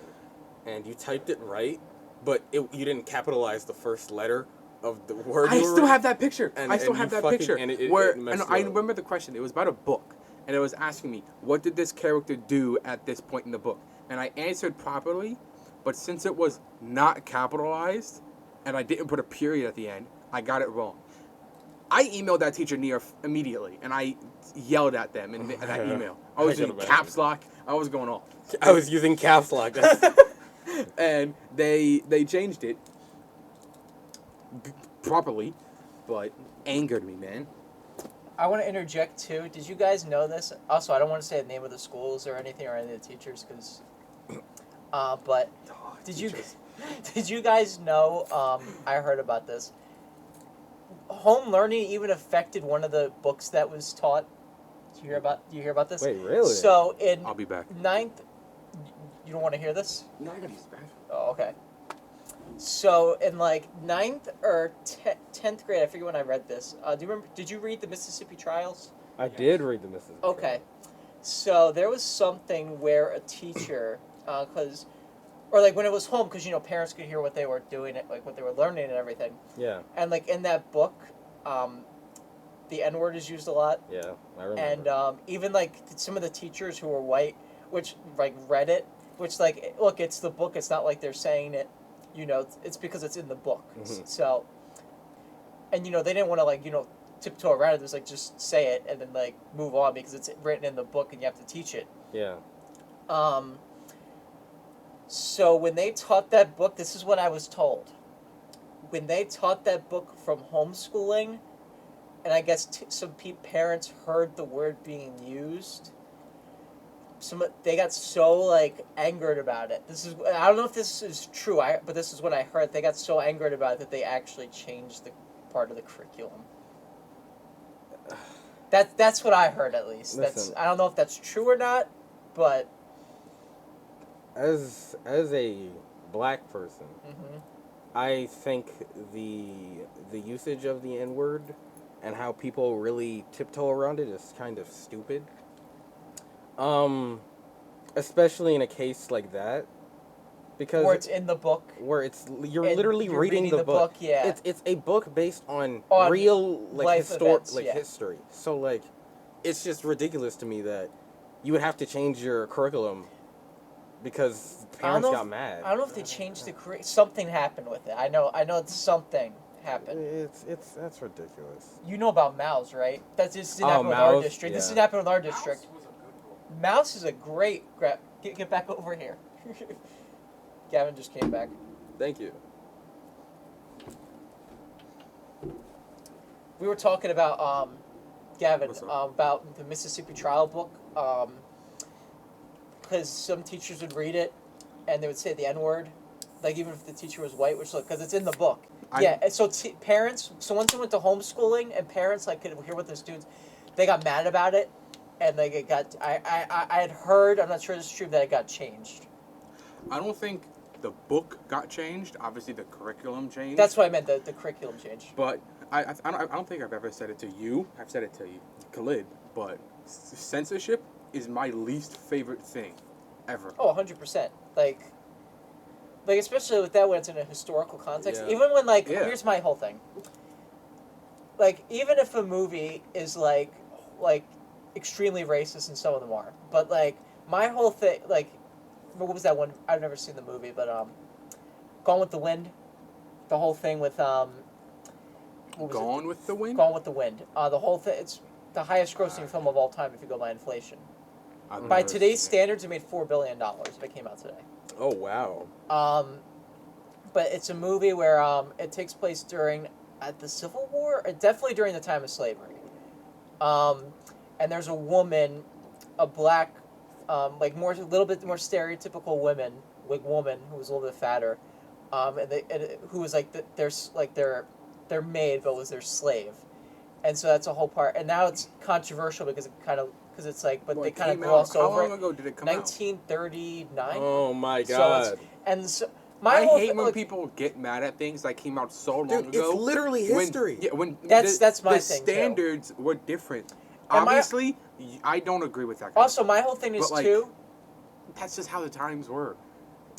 and you typed it right, but you didn't capitalize the first letter of the word. I still have that picture. And I still you have that fucking- picture. and it messed I you up. remember the question. It was about a book, and it was asking me, what did this character do at this point in the book? And I answered properly, but since it was not capitalized, and I didn't put a period at the end, I got it wrong. I emailed that teacher immediately, and I yelled at them in that email. I was can in imagine. caps lock. I was going off. I was using caps lock. And they changed it properly, but angered me, man. I want to interject too. Did you guys know this? Also, I don't want to say the name of the schools or anything or any of the teachers, because. But did you guys know? I heard about this. Home learning even affected one of the books that was taught. Do you hear about this? Wait, really? So in I'll be back. 9th, you don't want to hear this? No, I gotta use the bathroom. Oh, okay. So in like 9th or 10th grade, I forget when I read this. Do you remember? Did you read the Mississippi Trials? I did read the Mississippi. Okay. So there was something where a teacher, or like when it was home, because parents could hear what they were doing, like what they were learning and everything. Yeah. And like in that book, the N word is used a lot. Yeah, I remember. And even like some of the teachers who were white, which like read it, which like look, it's the book. It's not like they're saying it, it's because it's in the book. Mhm. So, and they didn't want to like tiptoe around it. It was like just say it and then like move on because it's written in the book and you have to teach it. Yeah. So when they taught that book, this is what I was told. When they taught that book from homeschooling, and I guess some parents heard the word being used, they got so like angered about it. I don't know if this is true, but this is what I heard. They got so angered about it that they actually changed the part of the curriculum. That's what I heard, at least. Listen. I don't know if that's true or not, but As a black person, mhm. I think the usage of the N-word and how people really tiptoe around it is kind of stupid. Especially in a case like that, because Where it's in the book. where you're And literally you're reading the book. yeah. It's a book based on real life events, yeah. history. So like, it's just ridiculous to me that you would have to change your curriculum because parents got mad. I don't know if they changed the curriculum. Something happened with it. I know something happened. That's ridiculous. You know about Mouse, right? This didn't Oh, happen with our Mouse, district. This yeah. didn't happen with our district. Was a good book. Mouse is a great get back over here. Gavin just came back. Thank you. We were talking about Gavin, What's up? about the Mississippi Trial book, because some teachers would read it, and they would say the N word, like even if the teacher was white, which because it's in the book. And so parents. So once I went to homeschooling, and parents like could hear what the students, they got mad about it, and like it got. I had heard. I'm not sure this is true that it got changed. I don't think the book got changed. Obviously, the curriculum changed. That's what I meant. The curriculum changed. But I don't think I've ever said it to you. I've said it to you, Khalid. But censorship is my least favorite thing, ever. Oh, 100%. Like especially with that when it's in a historical context. Yeah. Even when Yeah. here's my whole thing. Like even if a movie is like extremely racist, and some of them are, but like my whole thing, like what was that one? I've never seen the movie, but Gone with the Wind, the whole thing with what was it? Gone with the Wind? Gone with the Wind. The whole thing. It's the highest grossing film of all time if you go by inflation. I've By never today's seen it. standards, it made $4 billion if it came out today. Oh wow. But it's a movie where it takes place during the Civil War, or definitely during the time of slavery. And there's a woman, a black, a little bit more stereotypical woman who was a little bit fatter, who was like their maid, but was their slave, and so that's a whole part. And now it's controversial because it's like, but Well, they it kind of came out- gloss How over long it. ago did it come out? 1939. Oh my So god. it's, and so my I whole hate thing, when like, people get mad at things that came out so long Dude, ago. it's literally history. When That's my the thing, too. standards were different. And Obviously, I don't agree with that. Kind also of my whole thing is But, like, too. that's just how the times were,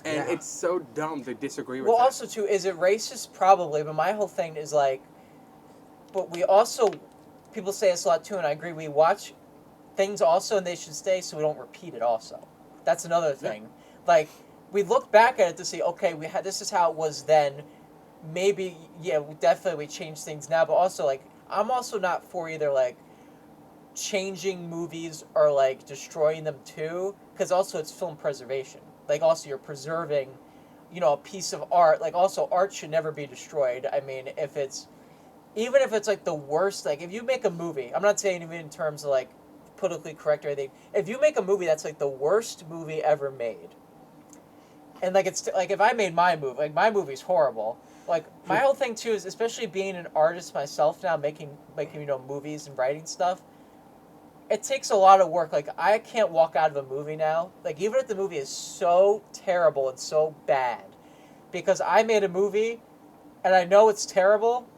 and Yeah. it's so dumb to disagree with Well, that. also too, is it racist? Probably, but my whole thing is like, but we also, people say this a lot too, and I agree. We watch things also, and they should stay so we don't repeat it. Also, that's another thing. Like, we look back at it to see, okay, this is how it was then. Maybe, yeah, we change things now, but also like, I'm also not for either like changing movies or like destroying them too, because also it's film preservation. Like, also you're preserving, a piece of art. Like, also art should never be destroyed. I mean, even if it's like the worst, like if you make a movie, I'm not saying even in terms of like politically correct or anything. If you make a movie that's like the worst movie ever made, and like it's like if I made my movie, like my movie's horrible. Like, my whole thing too is, especially being an artist myself now, making movies and writing stuff. It takes a lot of work. Like, I can't walk out of a movie now. Like, even if the movie is so terrible and so bad, because I made a movie, and I know it's terrible,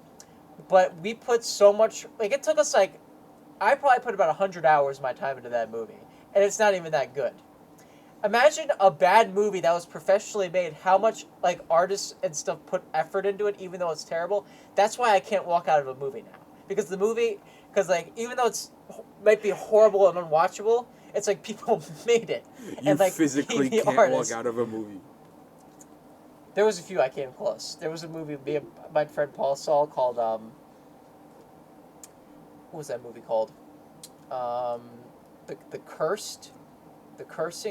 but we put so much. Like, it took us like, I probably put about 100 hours of my time into that movie, and it's not even that good. Imagine a bad movie that was professionally made, how much like artists and stuff put effort into it, even though it's terrible. That's why I can't walk out of a movie now. Because like, even though it's might be horrible and unwatchable, it's like people made it. You and like physically the can't artists, walk out of a movie. There was a few I came close. There was a movie me and my friend Paul saw called what was that movie called? The Cursed. The Cursed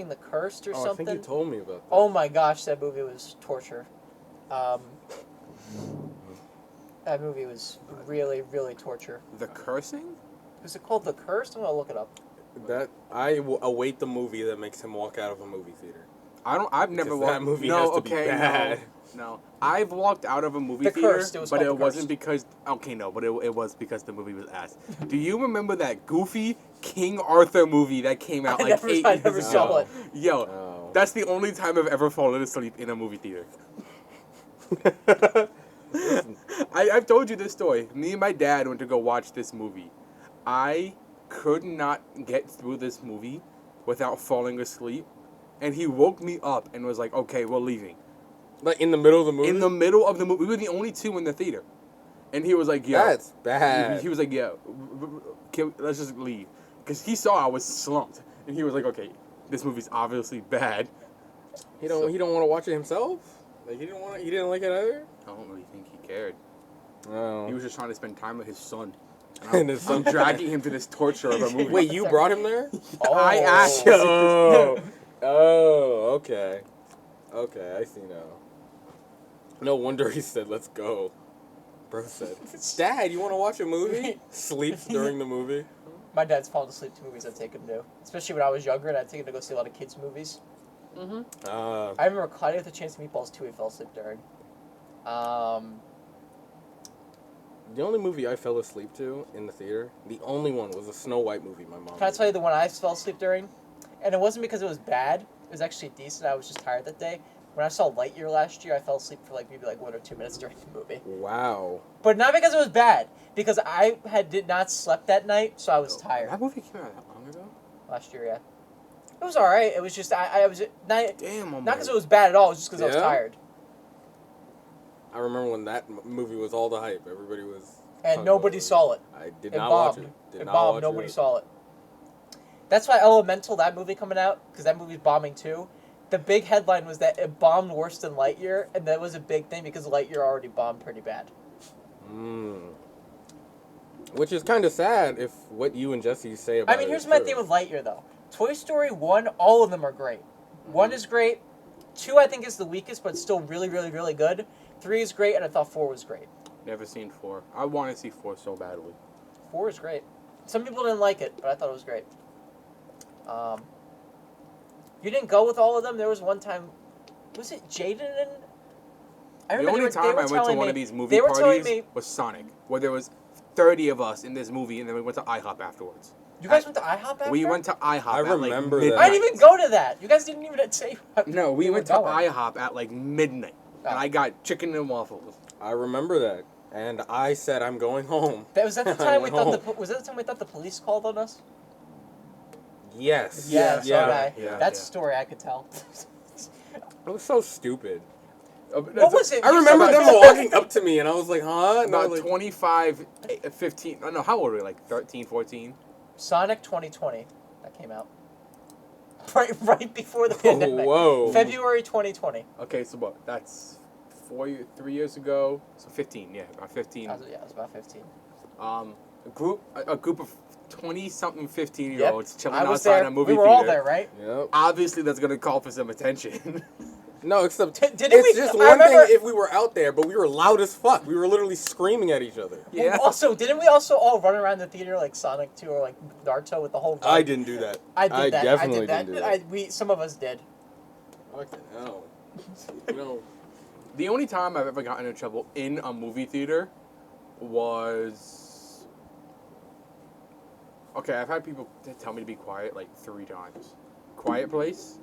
or Oh, something. I think you told me about that. Oh my gosh, that movie was torture. That movie was really, really torture. The cursing? Was it called The Cursed? I'm gonna look it up. That I await the movie that makes him walk out of a movie theater. I've never Because walked. that movie no, has to be okay, bad. No. I've walked out of a movie The theater, Cursed, it was but called it The wasn't Cursed. because. Okay, no, but it was because the movie was ass. Do you remember that goofy King Arthur movie that came out like 8 I years never ago? saw it. Yo, Oh. that's the only time I've ever fallen asleep in a movie theater. I've told you this story. Me and my dad went to go watch this movie. I could not get through this movie without falling asleep, and he woke me up and was like, "Okay, we're leaving." Like in the middle of the movie? In the middle of the movie, we were the only two in the theater, and he was like, "Yo," That's bad. He was like, "Yeah, let's just leave," because he saw I was slumped, and he was like, "Okay, this movie's obviously bad." He don't want to watch it himself? Like he didn't like it either? I don't really think he cared. Oh. He was just trying to spend time with his son. And his son- I'm dragging him to this torture of a movie. Wait, you brought him there? I asked him. Oh. Oh, okay. Okay, I see now. No wonder he said, "Let's go." Bro said, "Dad, you want to watch a movie?" Sleep during the movie. My dad's fallen asleep to movies I'd take him to. Especially when I was younger and I'd take him to go see a lot of kids' movies. I remember Khalid with a Chance of Meatballs 2 he fell asleep during. The only movie I fell asleep to in the theater, the only one was a Snow White movie my mom. Can I tell you the one I fell asleep during? And it wasn't because it was bad. It was actually decent. I was just tired that day. When I saw Lightyear last year, I fell asleep for maybe 1 or 2 minutes during the movie. Wow. But not because it was bad. Because I did not slept that night, so I was tired. That movie came out that long ago? Last year, yeah. It was alright. It was just, I was, not Damn, I'm because it was bad at all, it was just because I was Yeah? tired. I remember when that movie was all the hype. Everybody was. And talking nobody about it. saw it. I did It not bombed. watch it. Did It not bombed. watch Nobody it. saw it. That's why Elemental, that movie coming out, because that movie's bombing too. The big headline was that it bombed worse than Lightyear, and that was a big thing because Lightyear already bombed pretty bad. Which is kind of sad if what you and Jesse say about I mean, it here's is my true. thing with Lightyear, though. Toy Story 1, all of them are great. 1 is great. 2, I think, is the weakest, but still really, really, really good. 3 is great, and I thought 4 was great. Never seen 4. I want to see 4 so badly. 4 is great. Some people didn't like it, but I thought it was great. You didn't go with all of them? There was one time... Was it Jaden I The remember only time I went to telling one me- of these movie they were telling parties me- was Sonic, where there was 30 of us in this movie, and then we went to IHOP afterwards. You guys went to IHOP after? We went to IHOP I at like remember midnight. that. I didn't even go to that. You guys didn't even say. No, we you went were to going. IHOP at like midnight, and Oh. I got chicken and waffles. I remember that, and I said I'm going home. Was that the I time we went thought home. was that the time we thought the police called on us? Yes. Yeah, Yeah, okay. yeah, That's yeah. a story I could tell. It was so stupid. What was it? I remember them walking up to me, and I was like, huh? And I About was like, 25, 15, no, how old were we, like 13, 14? Sonic 2020 that came out. Right before the pandemic. whoa. February 2020. Okay, so what, that's 3 years ago, so 15, yeah, about 15. I was about 15. A group of 20-something 15-year-olds chilling I was outside there. a movie We were theater. all there, right? Yep. Obviously, that's going to call for some attention. No, except Didn't it's we- just I one remember- thing if we were out there, but we were loud as fuck. We were literally screaming at each other. Yeah. Well, also, didn't we also all run around the theater like Sonic 2 or like Naruto with the whole? I didn't do that. I did that. definitely I did didn't that. do that. Some of us did. Fucking hell. You know, The only time I've ever gotten in trouble in a movie theater was... Okay, I've had people tell me to be quiet like 3 times. Quiet Place,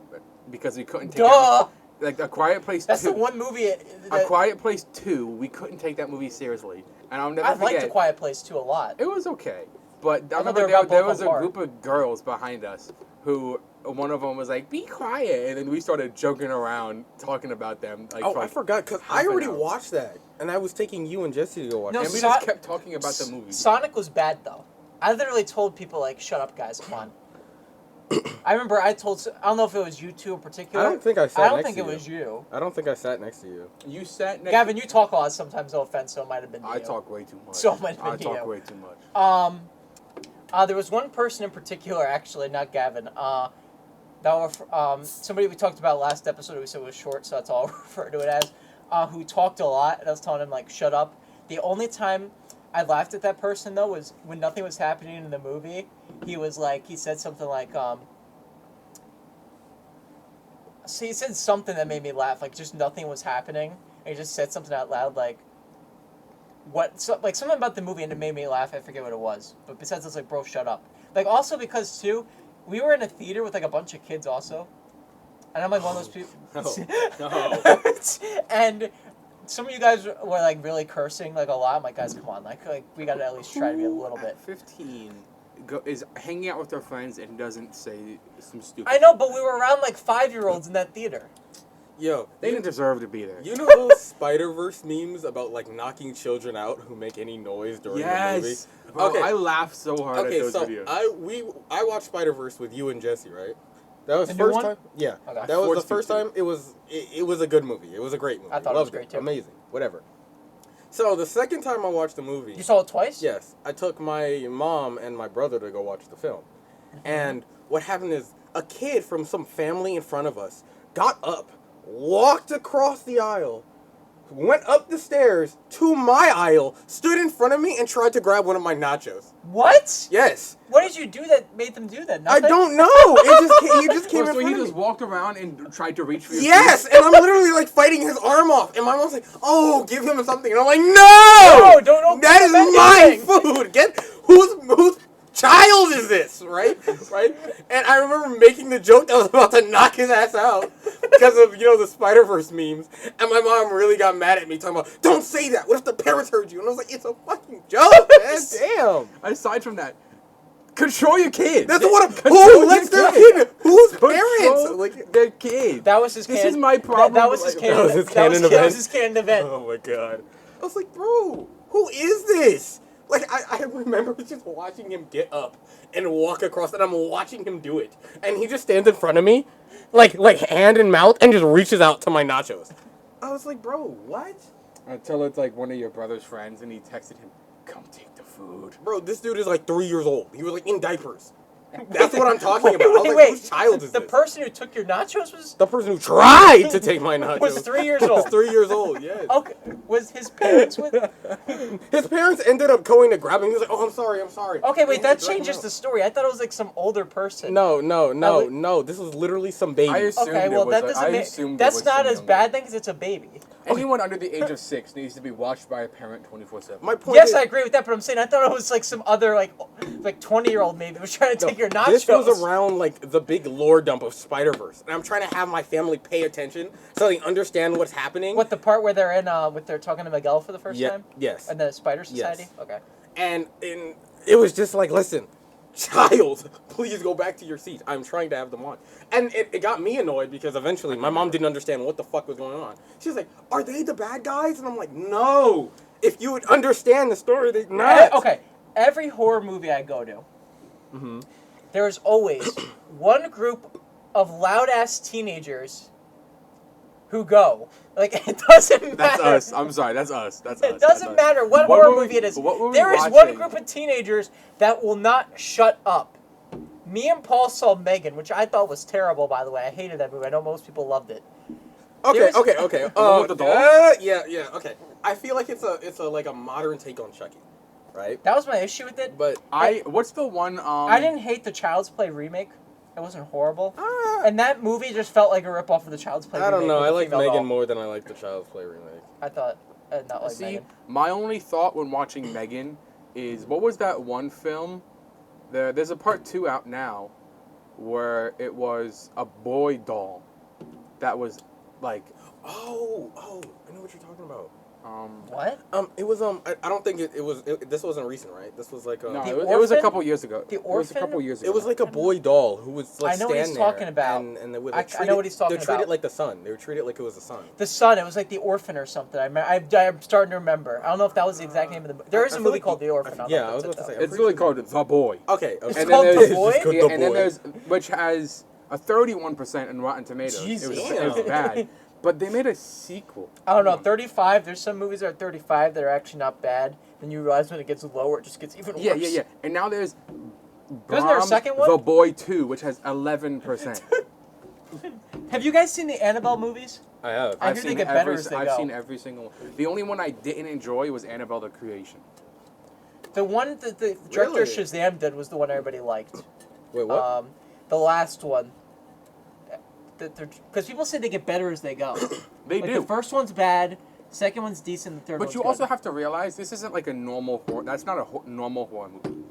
because we couldn't take Duh. like A Quiet Place That's 2. the one movie. A Quiet Place 2, we couldn't take that movie seriously. And I'll never I forget. liked A Quiet Place 2 a lot. It was okay. But I I thought remember they were about there both was a apart. group of girls behind us who one of them was like, be quiet. And then we started joking around, talking about them. Like, oh, for I like forgot, because half I an already hour. watched that, and I was taking you and Jesse to go watch No, it. And we So- just kept talking about the movie. Sonic was bad though. I literally told people like, "Shut up, guys, come on." I remember I told. I don't know if it was you two in particular. I don't think I sat I don't next think to it you. was you. I don't think I sat next to you. You sat next Gavin, you talk a lot sometimes. No offense, so it might have been. I you. talk way too much. So it might have I been talk you. way too much. There was one person in particular, actually, not Gavin. That were somebody we talked about last episode. We said was short, so that's all I'll refer to it as. Who talked a lot, and I was telling him like, "Shut up." The only time I laughed at that person though was when nothing was happening in the movie. He was like, he said something like, So he said something that made me laugh, like just nothing was happening. And he just said something out loud, like, like something about the movie, and it made me laugh. I forget what it was, but besides, it's like, bro, shut up. Like also because too, we were in a theater with like a bunch of kids also, and I'm like one of those people. No. And some of you guys were like really cursing like a lot. I'm like, guys, come on, like we gotta at least try to be a little bit. At 15 is hanging out with their friends and doesn't say some stupid. I know, but we were around like 5-year-olds in that theater. Yo, They didn't deserve to be there. you know those Spider-Verse memes about like knocking children out who make any noise during the movie? Yes. Bro, Okay. I laughed so hard Okay, at those so videos. I watched Spider-Verse with you and Jesse, right? That was The the new first one? time. Yeah, Okay. that was Forced the you first to. time. It was a good movie. It was a great movie. I thought it was Loved great, too. Amazing. Whatever. So the second time I watched the movie, You saw it twice? yes, I took my mom and my brother to go watch the film, and what happened is a kid from some family in front of us got up, walked across the aisle, went up the stairs to my aisle, stood in front of me, and tried to grab one of my nachos. What? Yes. What did you do that made them do that? I Nothing? don't know. He just came in So front he of me. just walked around and tried to reach for your Yes, and I'm literally like fighting his arm off, and my mom's like, "Oh, give him something," and I'm like, "No, No, don't that give is him my anything." food. Get whose child is this, right? Right?" And I remember making the joke that I was about to knock his ass out because of the Spider-Verse memes, and my mom really got mad at me talking about, "Don't say that. What if the parents heard you?" And I was like, "It's a fucking joke, man. Damn." Aside from that, control your kids. That's what. Control Who your lets their kids. kid? Whose Control parents? Like, their kids. That was his This canon. is my problem That was with, his like- canon. That was his That canon That event? was his canon event. oh my god. I was like, bro, who is this? Like, I remember just watching him get up and walk across, and I'm watching him do it. And he just stands in front of me, like hand in mouth, and just reaches out to my nachos. I was like, bro, what? Until it's like one of your brother's friends and he texted him, "Come take the food." Bro, this dude is like 3 years old. He was like in diapers. That's what I'm talking about. I was like, Wait, whose child is the this? person who took your nachos was The person who tried to take my nachos was 3 years was old. 3 years old, yes. Okay, was his parents with? His parents ended up going to grab him. He was like, "Oh, I'm sorry, I'm sorry." Okay, wait, And that he dragged him changes out. the story. I thought it was like some older person. No. This was literally some baby. I assumed Okay, it well was that a- doesn't I make. assumed it That's was not some as young bad lady. then because it's a baby. Anyone under the age of 6 needs to be watched by a parent 24/7. My point Yes, is, I agree with that, but I'm saying I thought it was like some other like 20-year-old maybe was trying to take your nachos. this was around like the big lore dump of Spider-Verse, and I'm trying to have my family pay attention so they understand what's happening. What, the part where they're in with they're talking to Miguel for the first time? Yes. And the Spider Society? Yes. Okay. And it was just like, listen, child, please go back to your seat. I'm trying to have them on. And it got me annoyed because eventually my mom didn't understand what the fuck was going on. She was like, are they the bad guys? And I'm like, no. If you would understand the story, they're not. Okay. Every horror movie I go to, there's always one group of loud-ass teenagers who go. Like, it doesn't matter. That's us. I'm sorry. That's us. That's us. It doesn't matter what What horror were we- movie it is. what were we There is one watching? group of teenagers that will not shut up. Me and Paul saw Megan, which I thought was terrible, by the way. I hated that movie. I know most people loved it. Okay. There's- The one with the doll? Yeah. Okay. I feel like it's a like a modern take on Chucky, right? That was my issue with it. But What's the one? I didn't hate the Child's Play remake. It wasn't horrible. uh, And that movie just felt like a ripoff of the Child's Play I remake. don't know. with I the like female Megan doll. more than I like the Child's Play remake. I thought, not like See, Megan. my only thought when watching Megan is, what was that one film? There's a part 2 out now, where it was a boy doll, that was like, Oh, I know what you're talking about. What? It was I don't think it was. This wasn't recent, right? This was like no, The it was a Orphan? couple years ago. The It was a Orphan? couple years ago. It was like a boy doll who was like I know what he's stand there, talking about. and they would I like treat know it- what he's talking They treat about. it like the son. They would treat it like it was the son. The Son. It was like The Orphan or something. I'm starting to remember. I don't know if that was the exact name of the movie. There is I a feel movie like called The Orphan. I'll yeah, look I was this about to up. say. It's really called The Boy. Okay. It's And called then The there's- Boy? It's called Yeah, The and then Boy. there's, which has a 31% in Rotten Tomatoes. Jesus. It was bad. But they made a sequel. I don't know. 35. There's some movies that are 35 that are actually not bad. Then you realize when it gets lower, it just gets even worse. Yeah. And now there's Wasn't there a Brahms' second one? The Boy 2, which has 11%. Have you guys seen the Annabelle movies? I have. I hear they get better as they I've go. seen every single one. The only one I didn't enjoy was Annabelle the Creation. The one that the director of Really? Shazam did was the one everybody liked. Wait, what? The last one. Because people say they get better as they go. They Like, do. the first one's bad, second one's decent, the third one's But you good. also have to realize this isn't like a normal horror. That's not a normal horror movie.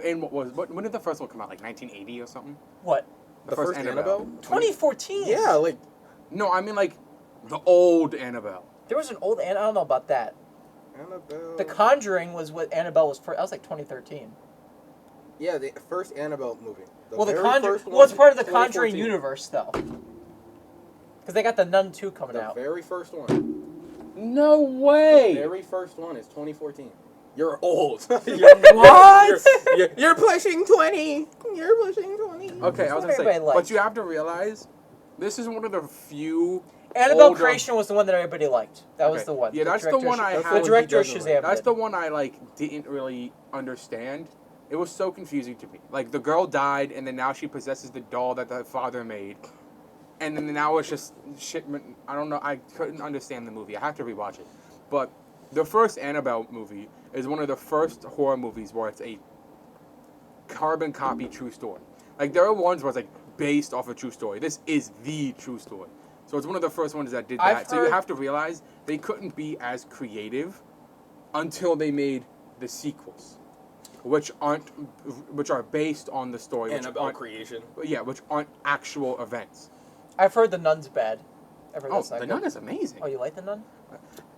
And when did the first one come out? Like 1980 or something? What? the first Annabelle? 2014. Yeah, like No, I mean like the old Annabelle. There was an old I don't know about that. Annabelle. The Conjuring was what Annabelle was for. That was like 2013. Yeah, the first Annabelle movie. Well, the very Conjuring. first Well, it's one, part of the Conjuring 2014. universe, though. Because they got the Nun 2 coming The out. very first one. No The way. very first one is 2014. You're old. What? You're pushing 20. You're pushing 20. Okay, I What was gonna say, everybody likes. but you have to realize, this is one of the few. Annabelle older- Creation was the one that everybody liked. That was Okay. the one. Yeah, that's the director one of I Sh- had- The director of He doesn't Shazam. like. That's did. the one I like didn't really understand. It was so confusing to me. Like the girl died, and then now she possesses the doll that the father made, and then now it's just shit. I don't know. I couldn't understand the movie. I have to rewatch it. But the first Annabelle movie is one of the first horror movies where it's a carbon copy true story. Like there are ones where it's like based off a true story. This is the true story. So it's one of the first ones that did that. I've So you heard- have to realize they couldn't be as creative until they made the sequels, which are based on the story. Which Annabelle aren't, creation. yeah, which aren't actual events. I've heard the Nun's bad. I've heard Oh, that's not The good. Nun is amazing. Oh, you like the Nun?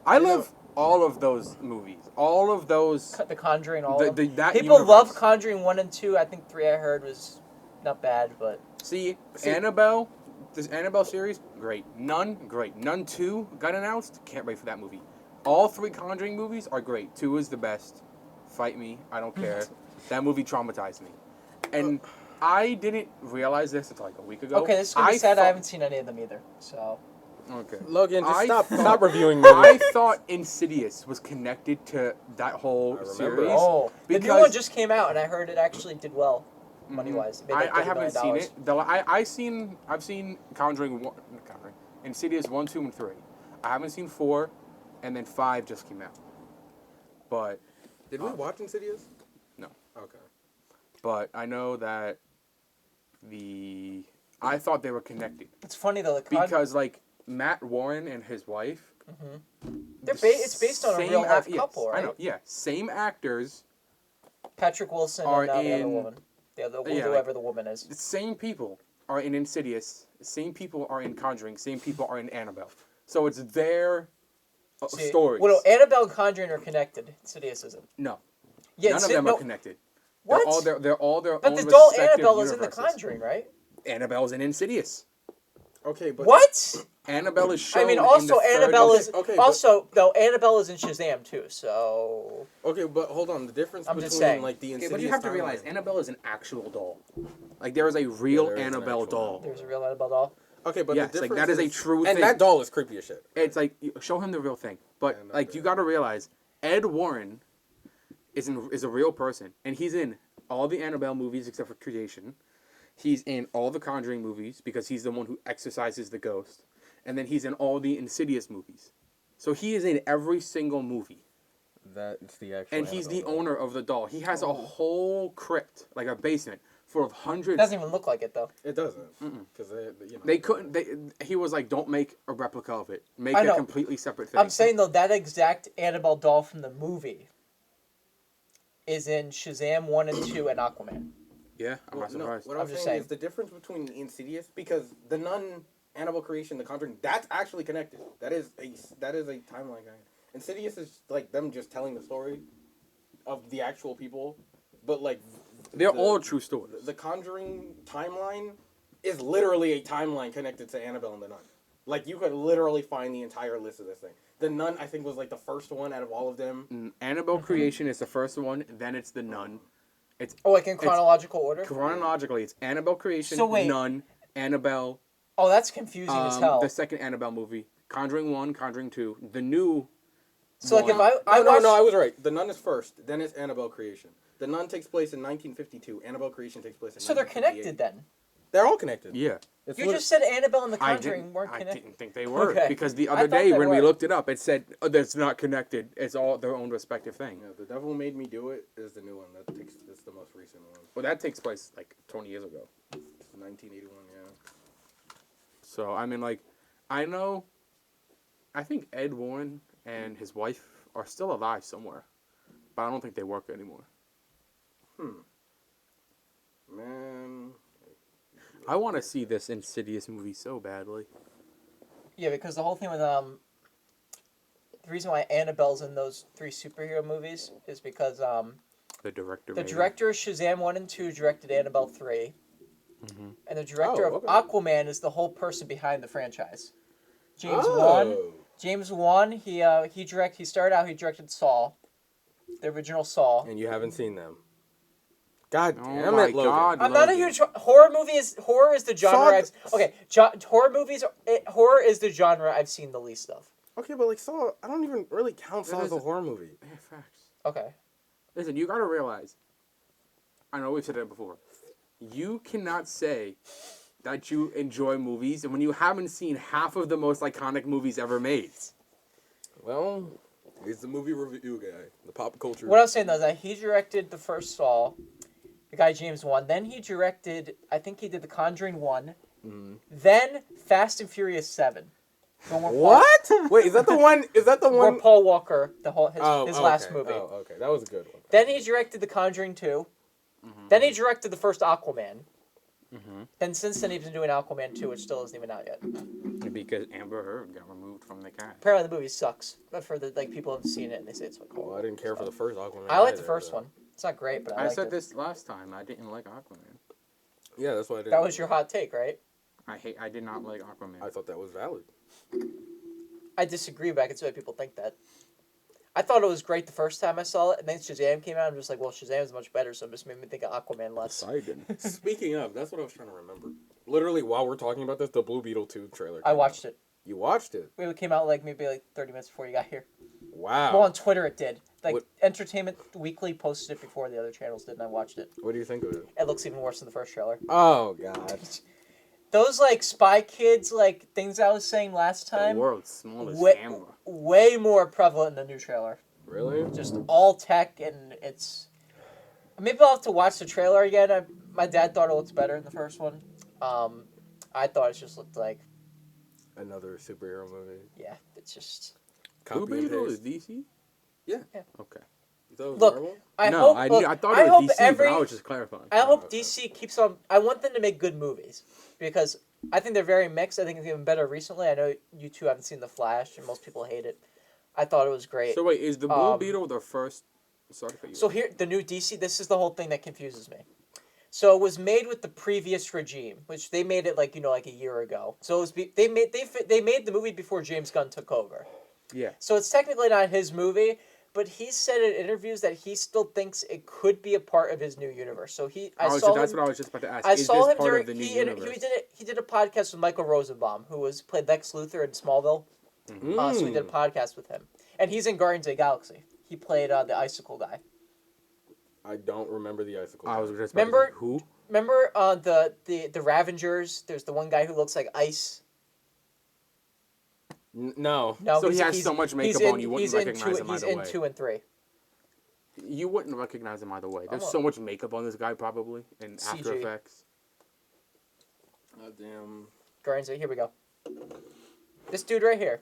I love all of those movies. All of those. The Conjuring, all The- of them. that People universe. love Conjuring 1 and 2. I think 3 I heard was not bad, but... See, Annabelle, this Annabelle series, great. Nun, great. Nun 2 got announced. Can't wait for that movie. All 3 Conjuring movies are great. 2 is the best. Fight me. I don't care. That movie traumatized me. And I didn't realize this until like a week ago. Okay, this is going to be sad. I thought- haven't seen any of them either, so... Okay. Logan, just I stop thought- stop reviewing I movies. thought Insidious was connected to that whole I remember. series. Oh, the new because- one just came out, and I heard it actually did well, money-wise. It made like I $30 haven't seen million. it. I've seen Conjuring 1, Insidious 1, 2, and 3. I haven't seen 4, and then 5 just came out. But Did we watch Insidious? no. Okay. But I know that I thought they were connected It's funny, though. because like Matt Warren and his wife It's based on a Same real life yes, couple, right? I know. Yeah, same actors. Patrick Wilson Are and the other in- woman. yeah, Whoever the woman is. The same people are in Insidious. Same people are in Conjuring. Same people are in Annabelle. So it's their stories. Well, no, Annabelle and Conjuring are connected. Insidious isn't. No, Yeah, none of them are connected. What? They're all their But own the doll respective Annabelle is in the universes. Conjuring, right? Annabelle's in Insidious. Okay, but What? Annabelle is shown I mean, in also the third. Annabelle is okay, also though Annabelle is in Shazam too. So okay, but hold on. The difference I'm between just saying. like the Okay, Insidious but you have to timeline- realize Annabelle is an actual doll. Like there is a real there is an Annabelle actual doll. there's a real Annabelle doll. Okay, but Yes, the like, difference that is a true and thing. that doll is creepy as shit. It's like show him the real thing. But Yeah, no, like you yeah. got to realize Ed Warren is a real person, and he's in all the Annabelle movies except for Creation. He's in all the Conjuring movies because he's the one who exorcises the ghost, and then he's in all the Insidious movies. So he is in every single movie, That's the actual. and he's the Annabelle doll. owner of the doll. He has a whole crypt, like a basement, full of It hundreds. doesn't even look like it though. It doesn't, because They couldn't. He was like, "Don't make a replica of it. Make I a know. completely separate thing." I'm saying though that exact Annabelle doll from the movie is in Shazam 1 and 2 and Aquaman. Yeah, I'm not surprised. What I'm I'm just saying saying. is the difference between Insidious, because the Nun, Annabelle Creation, The Conjuring, that's actually connected. That is a timeline guy. Insidious is like them just telling the story of the actual people, but like They're the- all true stories. The Conjuring timeline is literally a timeline connected to Annabelle and the Nun. Like you could literally find the entire list of this thing. The Nun, I think, was like the first one out of all of them. Annabelle Creation is the first one, then it's the Nun. Oh, like in chronological order? Chronologically, it's Annabelle Creation, So wait. Nun, Annabelle, Oh, that's confusing as hell. the second Annabelle movie, Conjuring 1, Conjuring 2, the new So like if one. I watched, No, I was right. The Nun is first, then it's Annabelle Creation. The Nun takes place in 1952. Annabelle Creation takes place in so they're 1958. connected then. They're all connected. Yeah. It's You just said Annabelle and the Conjuring weren't I connected. didn't think they were. Okay. Because the I other thought day they when we were. looked it up, it said that's not connected. It's all their own respective thing. Yeah, The Devil Made Me Do It is the new one. That's the most recent one. Well, that takes place like 20 years ago. It's 1981, yeah. So, I mean, like, I think Ed Warren and his wife are still alive somewhere. But I don't think they work anymore. Man. I want to see this Insidious movie so badly. Yeah, because the whole thing with the reason why Annabelle's in those 3 superhero movies is because The director. the made it. director of Shazam 1 and 2 directed Annabelle 3. Mm-hmm. And the director Oh, of okay. Aquaman is the whole person behind the franchise. James Oh. Wan, he directed Saw. The original Saw. And you haven't seen them. God Oh damn my it, Logan. God. I'm not a Logan. huge horror is the genre Saw- horror is the genre I've seen the least of. Okay, but like Saw, I don't even really count Saw That as a is- horror movie. Yeah, facts. Okay. Listen, you gotta realize. I know we've said that before. You cannot say that you enjoy movies when you haven't seen half of the most iconic movies ever made. Well, he's the movie review guy, the pop culture. What I was saying though is that he directed the first Saw, the guy James Wan. Then he directed, I think he did The Conjuring 1. Mm-hmm. Then Fast and Furious 7. The one where What? Wait, is that the one? Is that the Where one? Paul Walker, his last okay. movie. Oh, okay, that was a good one. Then he directed The Conjuring 2. Then he directed the first Aquaman. Then since then he's been doing Aquaman 2, which still isn't even out yet. Because Amber Heard got removed from the cast. Apparently the movie sucks. But for the people have seen it and they say it's like Well, I didn't care for the first Aquaman. I like the either, first though. one. It's not great, but I I liked said it. this last time. I didn't like Aquaman. Yeah, that's why I didn't. That was your hot take, right? I did not like Aquaman. I thought that was valid. I disagree, but I can see why people think that. I thought it was great the first time I saw it, and then Shazam came out, and I'm just like, well, Shazam is much better, so it just made me think of Aquaman less. Poseidon. Speaking of, that's what I was trying to remember. Literally, while we're talking about this, the Blue Beetle 2 trailer. I watched it. You watched it? It came out maybe 30 minutes before you got here. Wow. Well, on Twitter it did. What- Entertainment Weekly posted it before the other channels did, and I watched it. What do you think of it? It looks even worse than the first trailer. Oh, God. Those Spy Kids things I was saying last The time, world's smallest way, camera. way more prevalent in the new trailer. Really? Just all tech, and it's. Maybe I'll have to watch the trailer again. My dad thought it looked better in the first one. I thought it just looked like, Another superhero movie. yeah, it's just. copy Blue and Beetle paste. is DC? Yeah. Okay. You thought it was Look, Marvel? I no, hope. I Look, thought I it hope was DC, every. but I was just clarifying. I hope DC keeps on. I want them to make good movies because I think they're very mixed. I think it's even better recently. I know you two haven't seen The Flash, and most people hate it. I thought it was great. So wait, is the Blue Beetle the first? Sorry to cut you So off. here, the new DC. This is the whole thing that confuses me. So it was made with the previous regime, which they made it like a year ago. So it was they made the movie before James Gunn took over. Yeah. So it's technically not his movie, but he said in interviews that he still thinks it could be a part of his new universe. So That's what I was just about to ask. I is saw this him part during of the new he universe? did a podcast with Michael Rosenbaum, who played Lex Luthor in Smallville. So we did a podcast with him, and he's in Guardians of the Galaxy. He played the icicle guy. I don't remember the icicle. I was just about Remember to say, who? Remember the Ravengers? There's the one guy who looks like ice. No. No, So he has he's- so much he's makeup in- on, you wouldn't he's in recognize two- him He's either in way. 2 and 3. You wouldn't recognize him either way. There's I'm a- so much makeup on this guy probably in CG. After Effects. Oh, damn. Guardians. Here we go. This dude right here.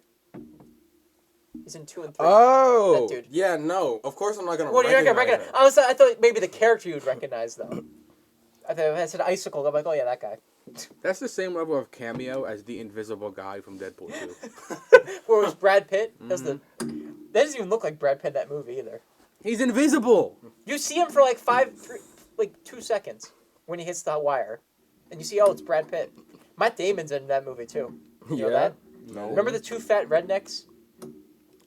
He's in 2 and 3. Oh. That dude. Yeah, no. Of course I'm not going to Well, you're not recognize gonna recognize. him. I thought maybe the character you'd recognize though. I thought I said icicle. I'm like, oh yeah, that guy. That's the same level of cameo as the invisible guy from Deadpool 2. Where it was Brad Pitt? That doesn't even look like Brad Pitt in that movie either. He's invisible! You see him for like 2 seconds when he hits the wire, and you see, oh, it's Brad Pitt. Matt Damon's in that movie too. You know that? No. Remember the 2 fat rednecks?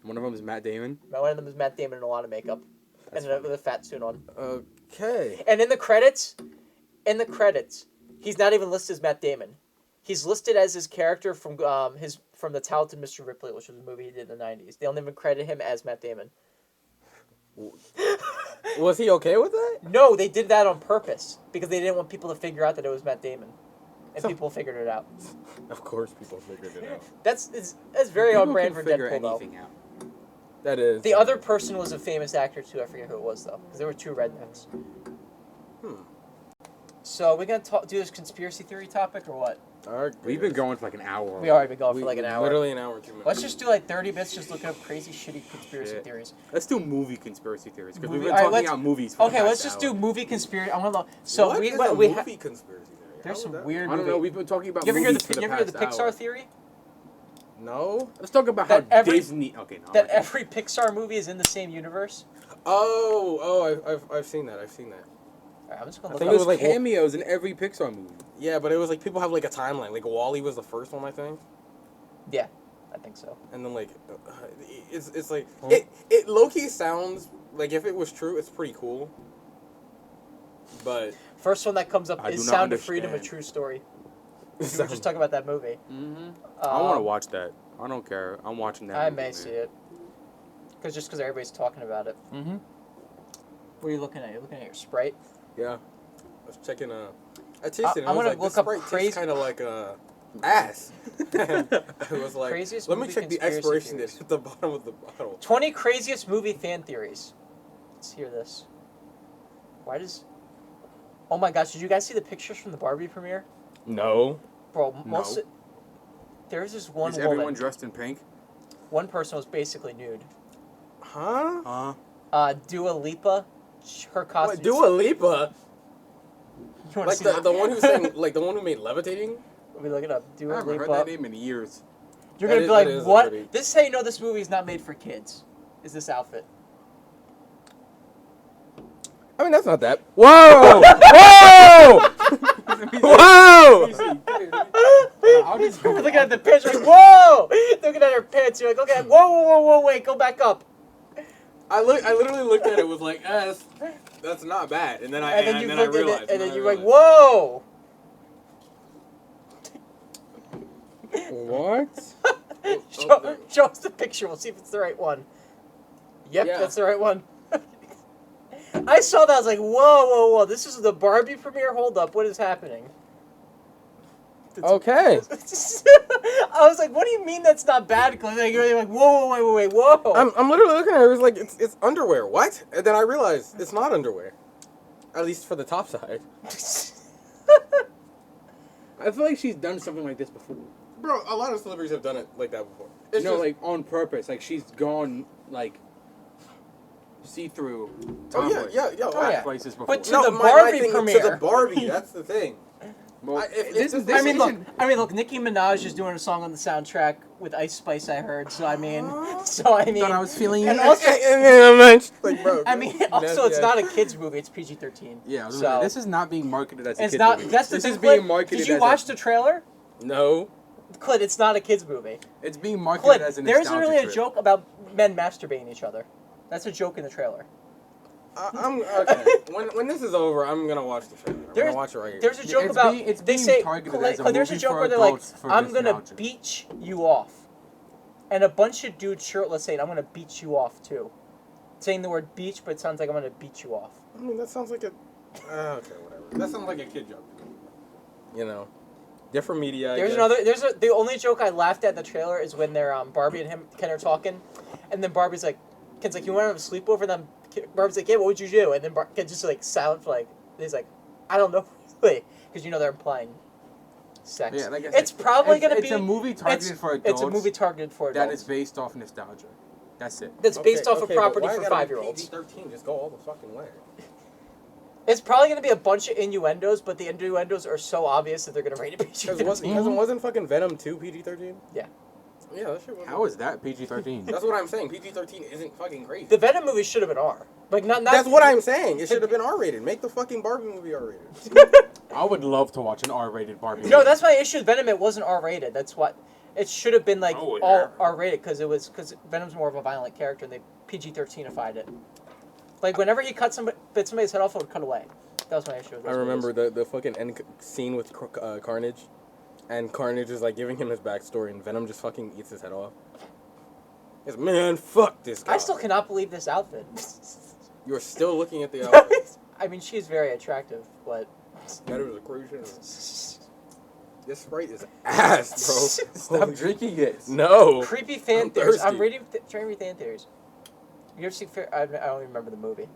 One of them is Matt Damon. One of them is Matt Damon in a lot of makeup, and with a fat suit on. Okay. And in the credits, he's not even listed as Matt Damon. He's listed as his character from the Talented Mr. Ripley, which was a movie he did in the 90s. They don't even credit him as Matt Damon. Was he okay with that? No, they did that on purpose because they didn't want people to figure out that it was Matt Damon, and people figured it out. Of course people figured it out. That's very on brand for figure Deadpool, though. anything out. That is. The other person was a famous actor too. I forget who it was though, because there were 2 rednecks. So we're gonna do this conspiracy theory topic or what? We've been going for like an hour. We already been going for like an hour. Literally an hour and 2 minutes. Let's just do like 30 minutes, just looking up crazy, shitty conspiracy Shit. theories. Let's do movie conspiracy theories because we've Movie- been alright, talking let's- about movies. For the Okay, let's past just hour. do movie conspiracy. I want to know. So What we is a we movie conspiracy theory? there's How some would that- weird. I don't movie. know. We've been talking about You ever hear movies the for you the ever hear the past hour. Pixar theory? No. Let's talk about That how every- Disney. Okay, no. That every Pixar movie is in the same universe. I've seen that. I've seen that. Alright, I'm just gonna I look think up. it was like cameos in every Pixar movie. Yeah, but it was like people have like a timeline. Like Wall-E was the first one, I think, Yeah, I think so. and then like it's like it low-key sounds like if it was true, it's pretty cool. But First one that comes up I is do not Sound of Freedom, a understand. true story. We were just talking about that movie. Mm-hmm. I want to Um, watch that. I don't care. I'm watching that. I movie, may man. see it. Because everybody's talking about it. Mm-hmm. What are you looking at? You're looking at your Sprite? yeah, I was checking. I tasted it. I'm I was gonna like, look this up Sprite crazy- tastes kind of like ass. And I was like, Craziest let me movie check the conspiracy expiration theories. date at the bottom of the bottle. 20 craziest movie fan theories. Let's hear this. Why does... Oh my gosh, did you guys see the pictures from the Barbie premiere? No. Bro, No. there's this one Is woman. everyone dressed in pink? One person was basically nude. Huh? Dua Lipa, her costume... What, Dua Lipa? You wanna Like see the one who sang, like the one who made Levitating? Let me look it up. I Dua haven't heard Lipa. that name in years. You're That gonna is- be like, that is a what? pretty- This is how you know this movie is not made for kids. Is this outfit? I mean, that's not that. Whoa! Whoa! Whoa! I'll just You're looking at the picture, like, whoa! Looking at her pants, you're like, okay, whoa, wait, go back up. I literally looked at it, was like, that's not bad, and then I And then you I looked at realized, it, and then I you're like, realized. whoa! What? Show us the picture, we'll see if it's the right one. Yep, Yeah. that's the right one. I saw that, I was like, whoa, this is the Barbie premiere? Hold up, what is happening? Okay. I was like, what do you mean that's not bad? Like, you're like, whoa. I'm literally looking at it. It was like it's underwear. What? And then I realized it's not underwear. At least for the top side. I feel like she's done something like this before. Bro, a lot of celebrities have done it like that before. It's No, just, like on purpose. Like she's gone like see-through. oh yeah. Oh, yeah. Places before. But to the Barbie to premiere. the Barbie, that's the thing. Well, If this I mean, isn't- look. Nicki Minaj is doing a song on the soundtrack with Ice Spice. I heard. So I mean, Thought I was feeling you. and also, like, bro, I mean, also, it's not a kids movie. It's PG-13. Yeah, I was so gonna say, this is not being marketed as a it's kids not. movie. That's the This thing. is being Clint, marketed. did you as watch a, the trailer? No. Clint, it's not a kids movie. It's being marketed Clint, as a there's nostalgia literally a trip. joke about men masturbating each other. That's a joke in the trailer. I'm okay. when this is over, I'm gonna watch the trailer. I'm gonna watch it right here. There's a joke It's about it's they being say targeted like, as a there's a movie joke for where they're like, adults for I'm gonna nostalgia. beach you off, and a bunch of dudes shirtless saying I'm gonna beat you off too, saying the word beach, but it sounds like I'm gonna beat you off. I mean, that sounds like a. Okay, whatever. That sounds like a kid joke. You know, different media. The only joke I laughed at in the trailer is when they're Barbie and Ken are talking, and then Barbie's like, Ken's like, you want to have a sleepover? And then Barbie's like, yeah, what would you do? And then Ken just like silent for like, he's like, I don't know, because they're implying sex. Yeah, like I said, it's probably gonna be. It's a movie targeted for adults. It's a movie targeted for adults. that is based off nostalgia. That's it. That's based off a property for 5-year-olds. PG-13, just go all the fucking way. It's probably gonna be a bunch of innuendos, but the innuendos are so obvious that they're gonna rate it PG-13. Because wasn't fucking Venom 2 PG-13? Yeah. Yeah, that shit was. How is that PG-13? That's what I'm saying. PG-13 isn't fucking crazy. The Venom movie should have been R. Like not. That's what I'm saying. It should have been R-rated. Make the fucking Barbie movie R-rated. I would love to watch an R-rated Barbie. No, movie. that's my issue with Venom. It wasn't R-rated. That's what. It should have been like Oh, all yeah. R-rated because Venom's more of a violent character and they PG-13ified it. Like whenever he bit somebody's head off, it would cut away. That was my issue with those I remember movies. the fucking end scene with Carnage, and Carnage is like giving him his backstory, and Venom just fucking eats his head off. He's like, man, fuck this guy. I still cannot believe this outfit. You're still looking at the outfit. I mean, she's very attractive, but That was a crazy. This Sprite is ass, bro. Stop Holy drinking it. No. creepy fan I'm theories. thirsty. I'm trying to read fan theories. You ever see? I don't even remember the movie.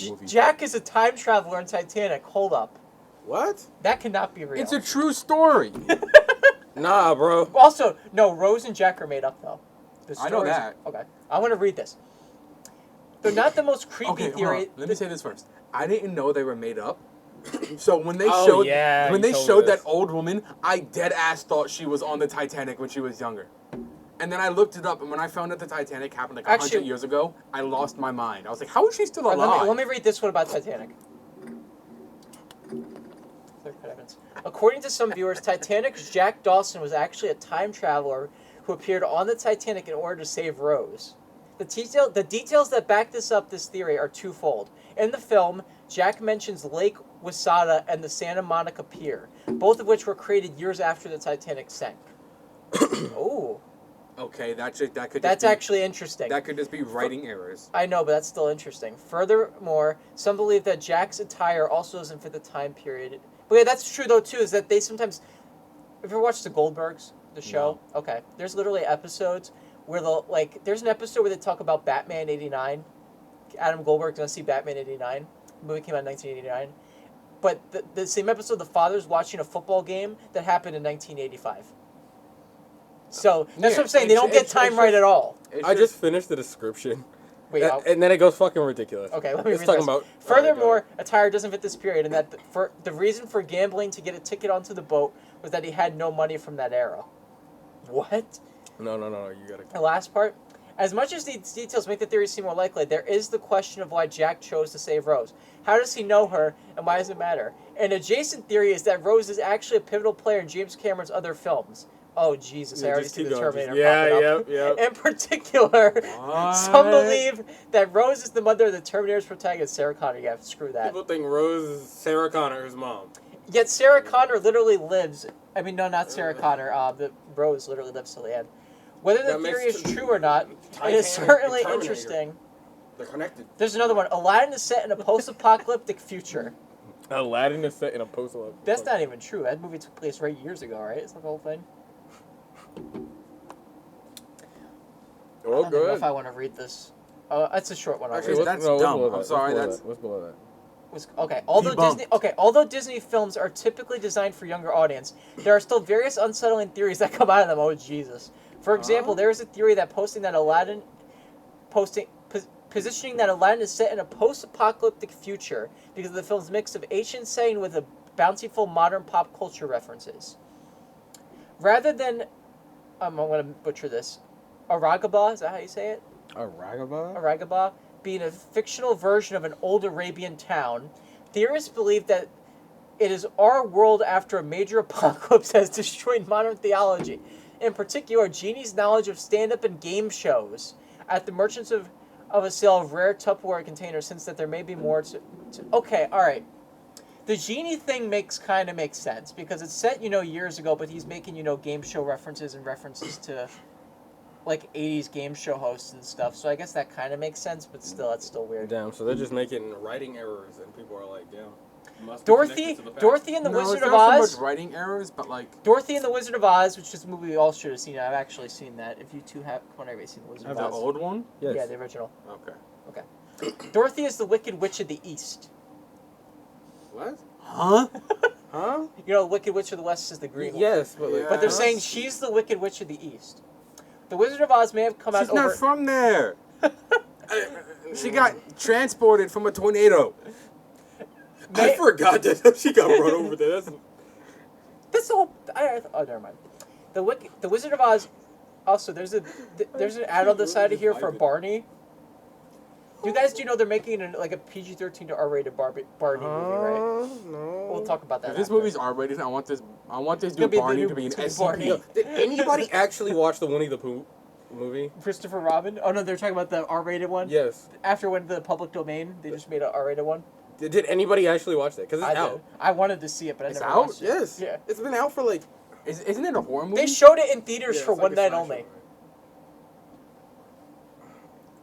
movie? Jack is a time traveler in Titanic. Hold up, What? that cannot be real. It's a true story. Nah, bro. Also, no, Rose and Jack are made up though. The I know stories- that. Okay, I want to read this. They're not the most creepy Okay, hold theory. on. Let me say this first. I didn't know they were made up. So when they Oh, showed yeah, when you they told showed me that this. old woman, I dead ass thought she was on the Titanic when she was younger. And then I looked it up, and when I found out the Titanic happened like 100 Actually- years ago, I lost my mind. I was like, how is she still All right, alive? let me read this one about Titanic. Clear-cut evidence. According to some viewers, Titanic's Jack Dawson was actually a time traveler who appeared on the Titanic in order to save Rose. The details that back this theory are twofold. In the film, Jack mentions Lake Wasada and the Santa Monica Pier, both of which were created years after the Titanic sank. Oh, Okay, that could that's just be, actually interesting. that could just be writing errors. I know, but that's still interesting. Furthermore, some believe that Jack's attire also doesn't fit the time period. But yeah, that's true though too. Is that they sometimes, have you ever watched the Goldbergs, the show? No. Okay, there's literally episodes where there's an episode where they talk about Batman '89. Adam Goldberg's gonna see Batman '89. The movie came out in 1989. But the same episode, the father's watching a football game that happened in 1985. So that's Yeah, what I'm saying. They don't get time right at all. It's I just finished the description. Wait, And then it goes fucking ridiculous. okay, let me It's read talking this. about. Furthermore, attire doesn't fit this period, and that the reason for gambling to get a ticket onto the boat was that he had no money from that era. What? No, you gotta. The last part. As much as these details make the theory seem more likely, there is the question of why Jack chose to save Rose. How does he know her, and why does it matter? An adjacent theory is that Rose is actually a pivotal player in James Cameron's other films. Oh, Jesus, I already Just see keep the going, Terminator yeah, popping yep. up. In particular, some What? believe that Rose is the mother of the Terminator's protagonist, Sarah Connor. Yeah, screw that. People think Rose is Sarah Connor's mom. Yet Sarah Connor literally lives. I mean, no, not Sarah Connor. The Rose literally lives till the end. Whether the That theory makes is true or not, it Titanic is certainly and Terminator. interesting. They're connected. There's another one. Aladdin is set in a post-apocalyptic future. Aladdin is set in a post. That's not even true. That movie took place right years ago, right? It's not the whole thing. I Oh, don't know good. if I want to read this. It's a short one. I'll Actually, read. That's what's dumb. below I'm that? sorry, What's below that's- that? What's below that? was okay. Although Disney films are typically designed for younger audience, there are still various unsettling theories that come out of them. Oh Jesus! For example, there is a theory that positioning that Aladdin is set in a post-apocalyptic future because of the film's mix of ancient setting with a bountiful modern pop culture references. Rather than, I'm going to butcher this, Aragaba, is that how you say it? Aragaba, being a fictional version of an old Arabian town, theorists believe that it is our world after a major apocalypse has destroyed modern theology. In particular, Genie's knowledge of stand-up and game shows at the merchants of a sale of rare Tupperware containers, since that there may be more to okay, alright. The Genie thing makes sense, because it's set, years ago, but he's making, game show references and references to, like, 80s game show hosts and stuff, so I guess that kind of makes sense, but still, that's still weird. Damn, so they're just making writing errors, and people are like, damn. Dorothy and the Wizard of Oz. Oz. So much writing errors, but like Dorothy and the Wizard of Oz, which is a movie we all should have seen. I've actually seen that. If you two haven't seen the Wizard of Oz. The old one? Yes. Yeah, the original. Okay. Dorothy is the Wicked Witch of the East. What? Huh? Huh? The Wicked Witch of the West is the green one. Yes, but like, But they're saying she's the Wicked Witch of the East. The Wizard of Oz may have come out She's over... not from there. She got transported from a tornado. I forgot that she got run over there. That's the whole... never mind. The Wizard of Oz... Also, there's an ad on the side of here for Barney. Do you know they're making a PG-13 to R-rated Barney movie, right? No. We'll talk about that. If this movie's R-rated, I want this new be the Barney new to be an Barney. SCP. Did anybody actually watch the Winnie the Pooh movie? Christopher Robin? Oh, no, they're talking about the R-rated one? Yes. After it went to the public domain, they just made an R-rated one? Did anybody actually watch that? Because it's out. I wanted to see it, but I It's never out? watched it. Yes. Yeah. It's been out for like... Isn't it a horror movie? They showed it in theaters for it's one like a night slasher only. movie.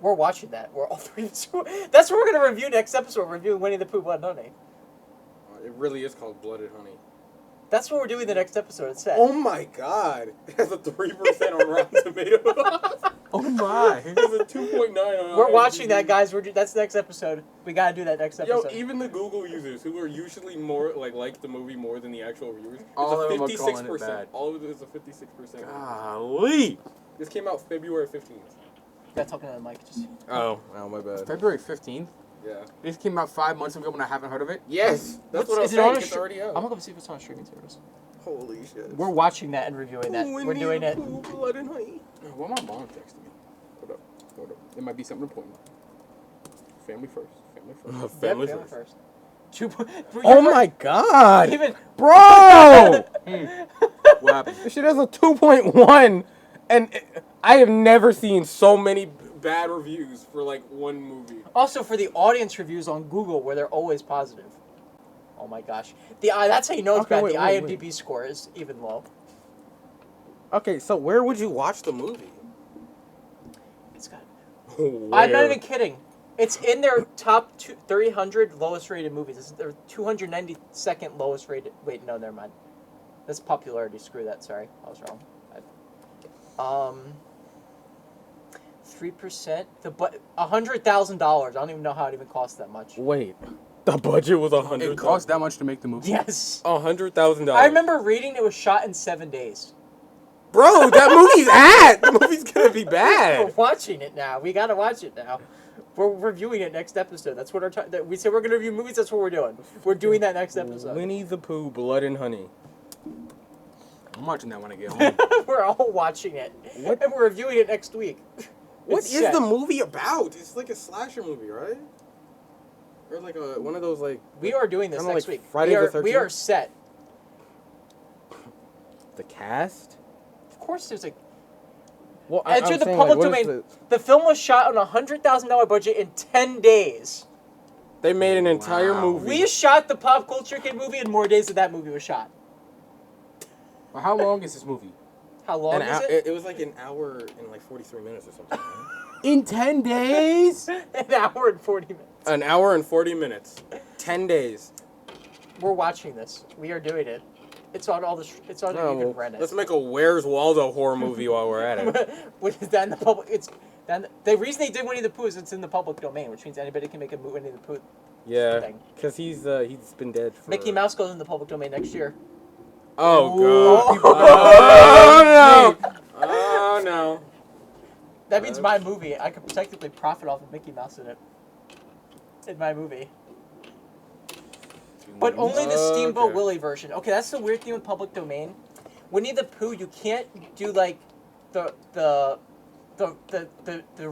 We're watching that. We're all three. That's what we're going to review next episode. We're reviewing Winnie the Pooh, Blood and Honey. It really is called Blood and Honey. That's what we're doing the next episode. It's set. Oh my god. It has a 3% on Rotten Tomatoes. Oh my. It has a 2.9 on We're IMDb. watching that, guys. That's the next episode. We got to do that next Yo, episode. even the Google users, who are usually more like the movie more than the actual reviewers, All it's of a them are calling it 56%. bad. All of it is a 56%. Golly. This came out February 15th. Yeah, talking to the mic. Just... Oh, my bad. February 15th? Yeah. This came out 5 months ago when I haven't heard of it? Yes, that's what I was is it on saying. a It's already out. I'm going to go see if it's on a streaming service. Holy shit. We're watching that and reviewing that. Winnie We're doing the it. Pooh, Blood and Honey. What my mom texted me? Hold up. It might be something important. Family first. Family Yep, first. Oh my god! Even Bro! What happened? This shit has a 2.1, and I have never seen so many bad reviews for like one movie. Also for the audience reviews on Google, where they're always positive. Oh my gosh, that's how you know it's Okay, bad. wait, The wait. IMDb score is even low. Okay, so where would you watch the movie? It's got. Where? I'm not even kidding. It's in their top 300 lowest rated movies. It's their 292nd lowest rated. Wait, no, never mind. That's popularity. Screw that. Sorry, I was wrong. 3%. $100,000. I don't even know how it even cost that much. Wait, the budget was $100,000. It cost that much to make the movie? Yes. $100,000. I remember reading it was shot in 7 days. Bro, that movie's the movie's gonna be We're bad. watching it now. We gotta watch it now. We're reviewing it next episode. That's what we said we're gonna review movies. That's what we're doing. We're doing that next episode. Winnie the Pooh, Blood and Honey. I'm watching that when I get home. We're all watching it, What? and we're reviewing it next week. What It's is set. the movie about? It's like a slasher movie, right? Or like one of those like. We are doing this Kinda next like week. Friday the We 13th? are set. The cast. Of course, there's a. Well, Enter the public domain. The film was shot on a $100,000 budget in 10 days. They made an entire Wow. movie. We shot the Pop Culture Kid movie in more days than that movie was shot. Well, how long is this movie? How long is it? It was like an hour and like 43 minutes or something. Right? In 10 days? An hour and 40 minutes. An hour and 40 minutes. 10 days. We're watching this. We are doing it. It's on all the. It's on No, even well, Reddit. let's make a Where's Waldo horror movie while we're at it. Which is that in the public? It's then the reason they did Winnie the Pooh is it's in the public domain, which means anybody can make a Winnie the Pooh Yeah, thing. because he's been dead for... Mickey Mouse goes in the public domain next year. Oh, Ooh, God. Oh, no. Oh, no. That means my movie. I could technically profit off of Mickey Mouse in it. In my movie. But only the Steamboat Okay. Willie version. Okay, that's the weird thing with public domain. Winnie the Pooh, you can't do like the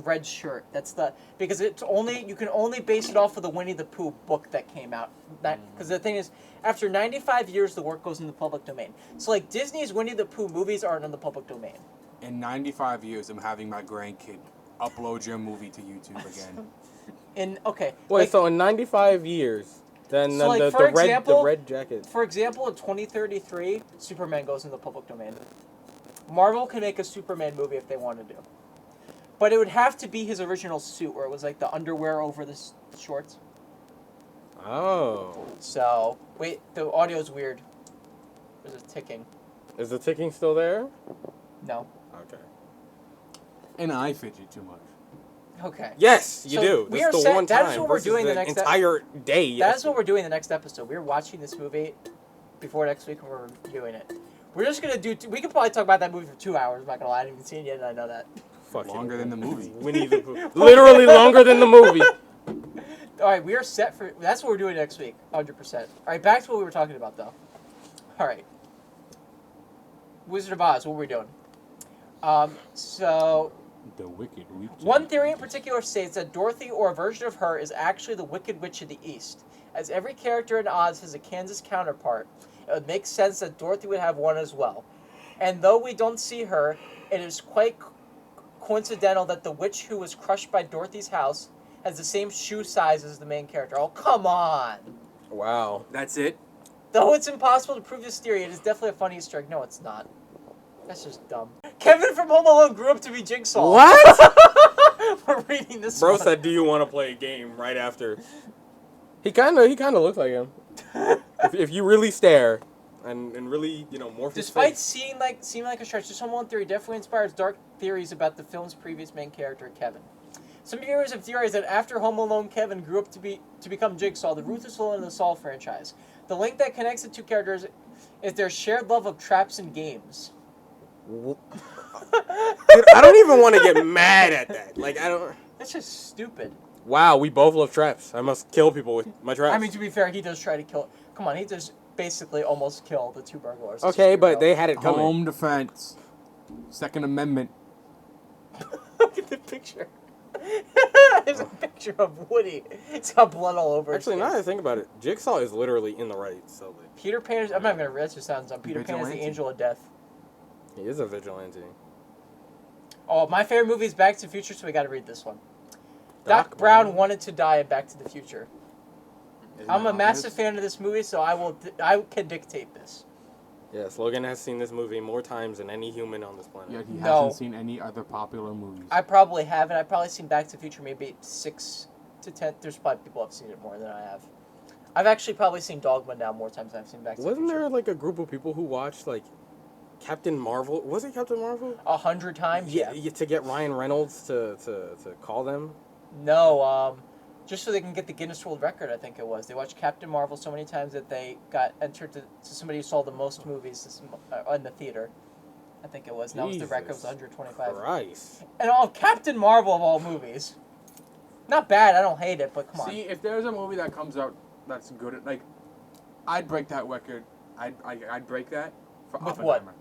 red shirt. That's the because it's only you can only base it off of the Winnie the Pooh book that came out. Because the thing is, after 95 years, the work goes in the public domain. So like Disney's Winnie the Pooh movies aren't in the public domain. In 95 years, I'm having my grandkid upload your movie to YouTube again. Okay. Wait, like, so in 95 years, then So, like, the for red example- the red jacket. For example, in 2033, Superman goes in the public domain. Marvel can make a Superman movie if they wanted to. But it would have to be his original suit, where it was like the underwear over the shorts. Oh. So, wait, the audio's weird. There's a ticking. Is the ticking still there? No. Okay. And I fidget too much. Okay. Yes, you So do. we This are is the set- one that time is what we're versus doing the the next entire day. That's what we're doing the next episode. We're watching this movie before next week, and we're doing it. We're just gonna do. We could probably talk about that movie for 2 hours. I'm not gonna lie, I haven't even seen it yet, and I know that. Fuck Longer than the movie. Winnie the Pooh. Literally longer than the movie. All right, we are set for. That's what we're doing next week, 100%. All right, back to what we were talking about, though. All right, Wizard of Oz. What were we doing? So The Wicked Witch. one theory in particular states that Dorothy, or a version of her, is actually the Wicked Witch of the East. As every character in Oz has a Kansas counterpart, it would make sense that Dorothy would have one as well. And though we don't see her, it is quite coincidental that the witch who was crushed by Dorothy's house has the same shoe size as the main character. Oh, come on! Wow. That's it? Though it's impossible to prove this theory, it is definitely a funny Easter egg. No, it's not. That's just dumb. Kevin from Home Alone grew up to be Jigsaw. What? We're reading this Bro one. said, "Do you want to play a game?" Right after. He kind of looks like him. if you really stare, and really morph his Despite face. seeming like a stretch, this Home Alone theory definitely inspires dark theories about the film's previous main character, Kevin. Some viewers have theorized that after Home Alone, Kevin grew up to become Jigsaw, the ruthless villain of the Saw franchise. The link that connects the two characters is their shared love of traps and games. Dude, I don't even want to get mad at that. Like, I don't. That's just stupid. Wow, we both love traps. I must kill people with my traps. I mean, to be fair, he does try to kill. Come on, he does basically almost kill the two burglars. okay, but they had it coming. Home defense. Second Amendment. Look at the picture. There's a picture of Woody. It's got blood all over. Actually, his now that I face. think about it, Jigsaw is literally in the right. So like, Peter Pan is. I'm not gonna. That just sounds dumb. Peter Pan is the Vigilante. angel of death. he is a vigilante. Oh, my favorite movie is Back to the Future, so we got to read this one. Doc Brown wanted to die in Back to the Future. I'm a massive fan of this movie, so I can dictate this. Yes, Logan has seen this movie more times than any human on this planet. Yet he No. hasn't seen any other popular movies. I probably haven't. I've probably seen Back to the Future maybe 6 to 10. There's probably people have seen it more than I have. I've actually probably seen Dogma now more times than I've seen Back to the Wasn't Future. there like a group of people who watched like Captain Marvel? Was it Captain Marvel? 100 times? Yeah. To get Ryan Reynolds to call them. No, just so they can get the Guinness World Record, I think it was. They watched Captain Marvel so many times that they got entered to somebody who saw the most movies in the theater. I think it was. And that was the record. It was 125. Christ. And all Captain Marvel of all movies. Not bad. I don't hate it, but come on. See, if there's a movie that comes out that's good, like, I'd break that record. I'd break that for With what? Oppenheimer.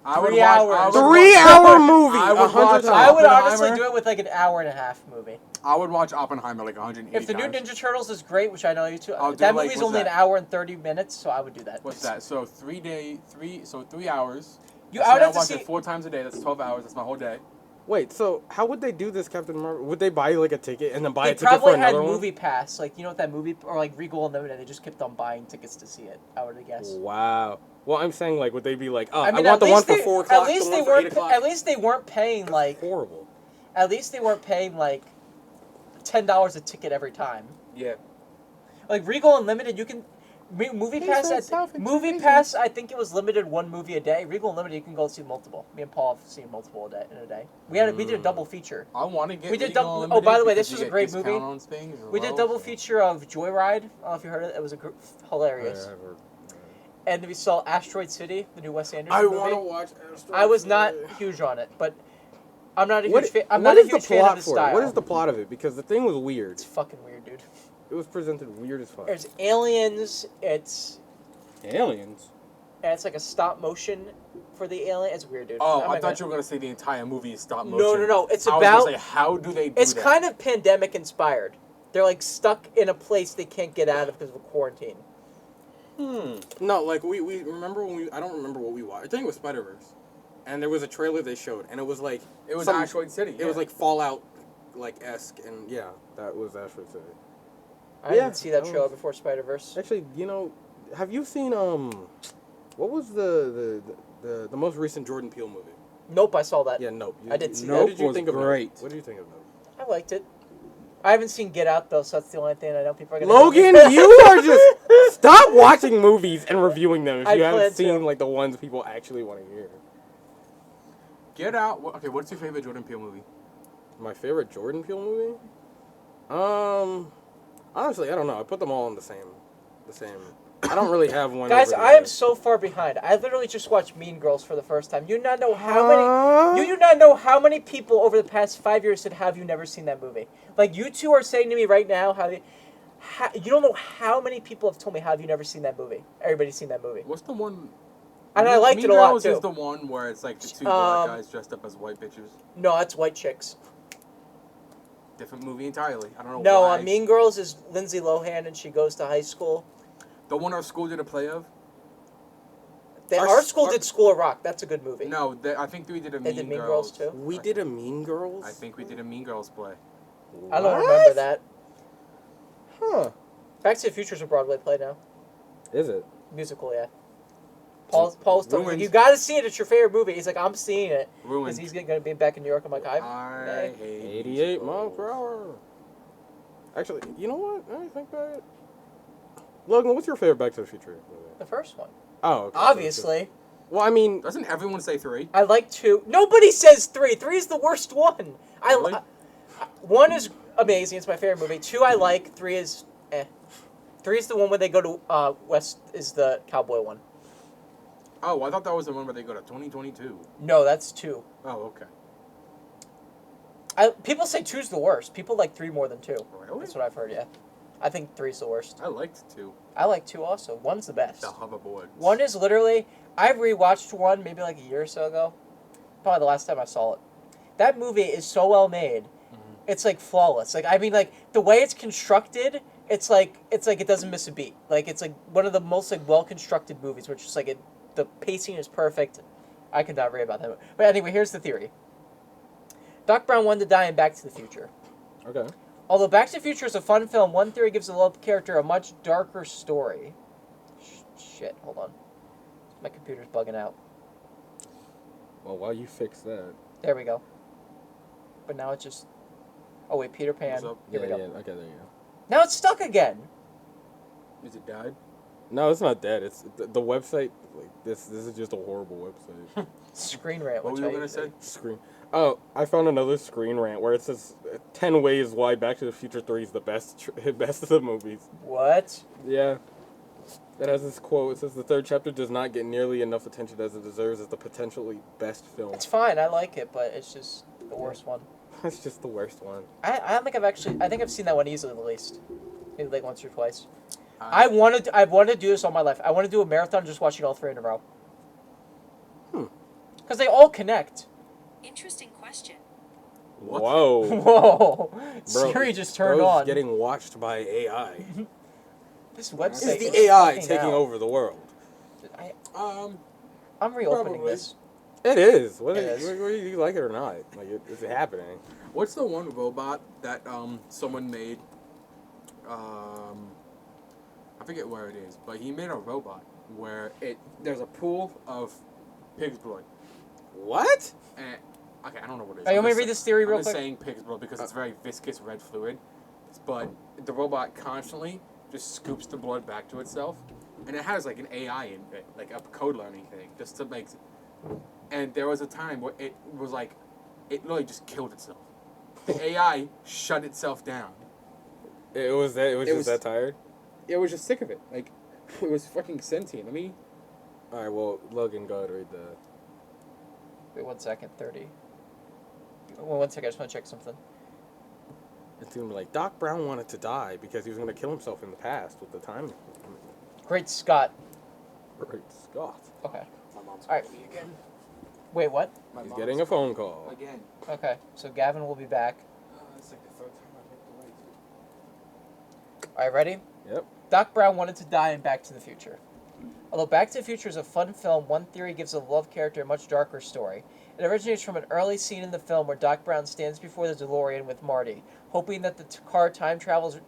I would 3 watch- hours. I would 3 watch- hour movie. I would 100 watch- times. I would honestly Oppenheimer? do it with like an hour and a half movie. I would watch Oppenheimer like 180 If the new times. Ninja Turtles is great, which I know you too, I'll do, that like, movie's what's only that? an hour and 30 minutes, so I would do that. What's that? So 3 hours. You, So I would have to watch see. it 4 times a day. That's 12 hours. That's my whole day. Wait, so how would they do this, Captain Marvel? Would they buy like a ticket and then buy They a ticket for probably had another Movie Pass, like you know what that movie, or like Regal Unlimited. They just kept on buying tickets to see it. I would guess. one? Wow. Well, I'm saying like, would they be like, oh, I, mean, want the at one least for they- 4 o'clock, At least the they one for 8 weren't. o'clock. At least they weren't paying like. Horrible. At least they weren't paying like $10 a ticket every time. Yeah. Like Regal Unlimited, you can. Movie He's Pass, from I South Movie Indonesia. Pass, I think it was limited one movie a day. Regal Unlimited, you can go see multiple. Me and Paul have seen multiple in a day. We did a double feature. I want to get. We did Regal double. Oh, Unlimited by the way, because this you was a get great discount movie. on things as We did well, double so- feature of Joyride. I don't know if you heard it. It was hilarious. I've heard. And we saw Asteroid City, the new Wes Anderson I movie. want to watch. Asteroid I was not City. huge on it, but I'm not a What- huge fan. I'm what not a is the huge fan of plot his for it? style. What is the plot of it? Because the thing was weird. It's fucking weird, dude. It was presented weird as fuck. There's aliens. It's Aliens. like a stop motion for the alien. It's weird, dude. Oh, I'm I not thought you were gonna say the entire movie is stop motion. No. It's I was gonna about. say, how do they do It's that? kind of pandemic inspired. They're like stuck in a place they can't get out of because of quarantine. No, like we remember when we. I don't remember what we watched. I think it was Spider-Verse, and there was a trailer they showed, and it was like It was some- Asteroid City. It was like Fallout, like esque, and yeah, that was Asteroid City. I Yeah, didn't see that that trailer was- before Spider-Verse. Actually, have you seen what was the most recent Jordan Peele movie? Nope, I saw that. Yeah, Nope. I did see What that. did you Nope think was of Nope? great. What did you think of Nope? I liked it. I haven't seen Get Out though, so that's the only thing I know people are gonna. Logan, you are just stop watching movies and reviewing them if I you plan haven't seen to. like the ones people actually want to hear. Get Out. Okay, what's your favorite Jordan Peele movie? My favorite Jordan Peele movie? Honestly, I don't know. I put them all in the same. I don't really have one. Guys, over the I am other. so far behind. I literally just watched Mean Girls for the first time. You do not know how many. You do not know how many people over the past 5 years said, "Have you never seen that movie?" Like you two are saying to me right now, you don't know how many people have told me, "Have you never seen that movie?" Everybody's seen that movie, What's the one? and I liked Mean it a lot Girls too. is the one where it's like the two black guys dressed up as white bitches. No, that's White Chicks. Different movie entirely. I don't know No, why. Mean Girls is Lindsay Lohan, and she goes to high school. The one our school did a play of? Our school did School of Rock. That's a good movie. No, I think we did a They Mean did Mean Girls. Girls, too? We did a Mean Girls. I think we did a Mean Girls play. I don't What? remember that. Huh? Back to the Future's a Broadway play now. Is it? Musical, yeah. Paul's telling me, Ruined. you gotta see it. It's your favorite movie. He's like, I'm seeing it because Ruined. he's gonna be back in New York. I'm like, I hate 88 miles per hour. Actually, you know what? I think that. Logan, what's your favorite Back to the Future movie? the first one. Oh, okay. Obviously, Well, I mean, Doesn't everyone say 3? I like 2. Nobody says 3. 3 is the worst one. Really? 1 is amazing. It's my favorite movie. 2 I like. 3 is 3 is the one where they go to West. Is the cowboy one. Oh, I thought that was the one where they go to 2022. No, that's 2. Oh, okay. People say 2's the worst. People like 3 more than 2. Really? That's what I've heard. Yeah, I think 3's the worst. I liked 2. I like 2 also. 1's the best. The hoverboard. 1 is literally. I rewatched 1 maybe like a year or so ago. Probably the last time I saw it. That movie is so well made. Mm-hmm. It's like flawless. Like I mean, like the way it's constructed. It's like it doesn't miss a beat. Like it's like one of the most like well constructed movies, which is like the pacing is perfect. I could not rave about that. But anyway, here's the theory. Doc Brown wanted to die in Back to the Future. okay. Although Back to the Future is a fun film, one theory gives the love character a much darker story. Shit, hold on. My computer's bugging out. Well, while you fix that. There we go. But now it's just... Oh wait, Peter Pan. What's up? Here we go. Yeah. Okay, there you go. Now it's stuck again. Is it died? No, it's not dead. It's the website. Like this is just a horrible website. Screen rant. What which were you I gonna usually- say? Screen. Oh, I found another screen rant where it says 10 ways why Back to the Future 3 is the best best of the movies. What? Yeah. It has this quote. It says the third chapter does not get nearly enough attention as it deserves as the potentially best film. It's fine. I like it, but it's just the worst one. It's just the worst one. I don't think I think I've seen that one easily the least. Maybe like once or twice. I've wanted to do this all my life. I want to do a marathon just watching all 3 in a row. Because they all connect. Interesting question. What? Whoa. Whoa! Bro, Siri just turned bro's on. getting watched by AI. This It's website the is AI fucking taking out. over the world. I'm reopening Probably. this. It is. Whether It is. whether you like it or not, like it's happening. What's the one robot that someone made? I forget where it is, but he made a robot where there's a pool of pig's blood. What? And okay, I don't know what it is. Hey, you I'm want me to just read this theory I'm real just quick? saying pig's blood because it's very viscous red fluid. But the robot constantly just scoops the blood back to itself, and it has like an AI in it, like a code learning thing, just to make. And there was a time where it was like, it literally just killed itself. The AI shut itself down. It was that tired. It was just sick of it. Like, it was fucking sentient. All right, well, Logan, go ahead and read the. Wait 1 second, 30. Well, 1 second, I just want to check something. It's gonna be like Doc Brown wanted to die because he was gonna kill himself in the past with the time. Great Scott. Great Scott. Okay. My mom's All right. calling me again. Wait, what? My He's mom's getting a phone call. again. Okay, so Gavin will be back. It's like the third time I've hit the light. All right, ready? Yep. Doc Brown wanted to die in Back to the Future. Although Back to the Future is a fun film, one theory gives the love character a much darker story. It originates from an early scene in the film where Doc Brown stands before the DeLorean with Marty, hoping that the car time travels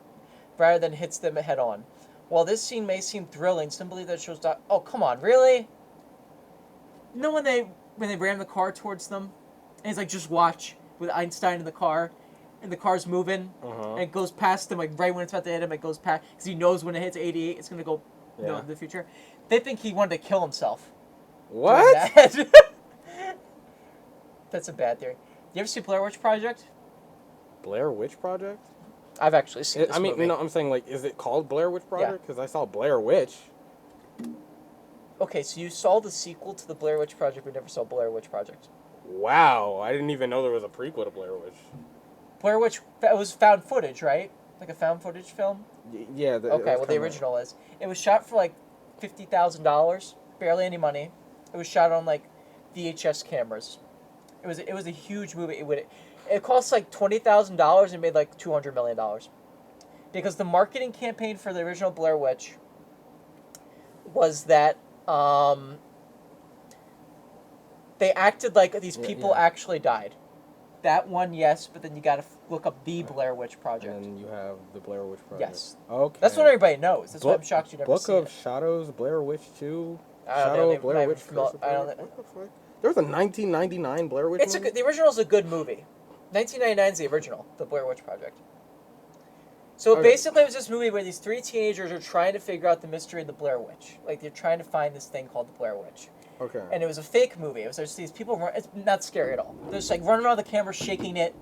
rather than hits them head on. While this scene may seem thrilling, simply that shows Doc... Oh, come on, really? You know when they ram the car towards them? And he's like, just watch, with Einstein in the car, and the car's moving, and it goes past them, like right when it's about to hit him, it goes past, because he knows when it hits 88, it's going to go in the future. They think he wanted to kill himself. What? That. That's a bad theory. You ever see Blair Witch Project? Blair Witch Project? I've actually seen this movie. I'm saying, like, is it called Blair Witch Project? Because I saw Blair Witch. Okay, so you saw the sequel to the Blair Witch Project, but never saw Blair Witch Project. Wow, I didn't even know there was a prequel to Blair Witch. Blair Witch, it was found footage, right? Like a found footage film? Yeah. Okay, well, the original is. It was shot for, like, $50,000, barely any money. It was shot on, like, VHS cameras. It was a huge movie. It cost, like, $20,000 and made, like, $200 million. Because the marketing campaign for the original Blair Witch was that they acted like these people actually died. That one, yes, but then you gotta look up the Blair Witch Project. And then you have the Blair Witch Project. Yes. Okay. That's what everybody knows. That's why I'm shocked you never Book seen of it. Shadows, Blair Witch 2. I don't know, Shadow, they- Blair they- Witch. I don't know. What the fuck? There was a 1999 Blair Witch movie? The original's a good movie. 1999 is the original, the Blair Witch Project. So basically it was this movie where these three teenagers are trying to figure out the mystery of the Blair Witch. Like, they're trying to find this thing called the Blair Witch. Okay. And it was a fake movie. It was just these people it's not scary at all. They're just like running around the camera shaking it.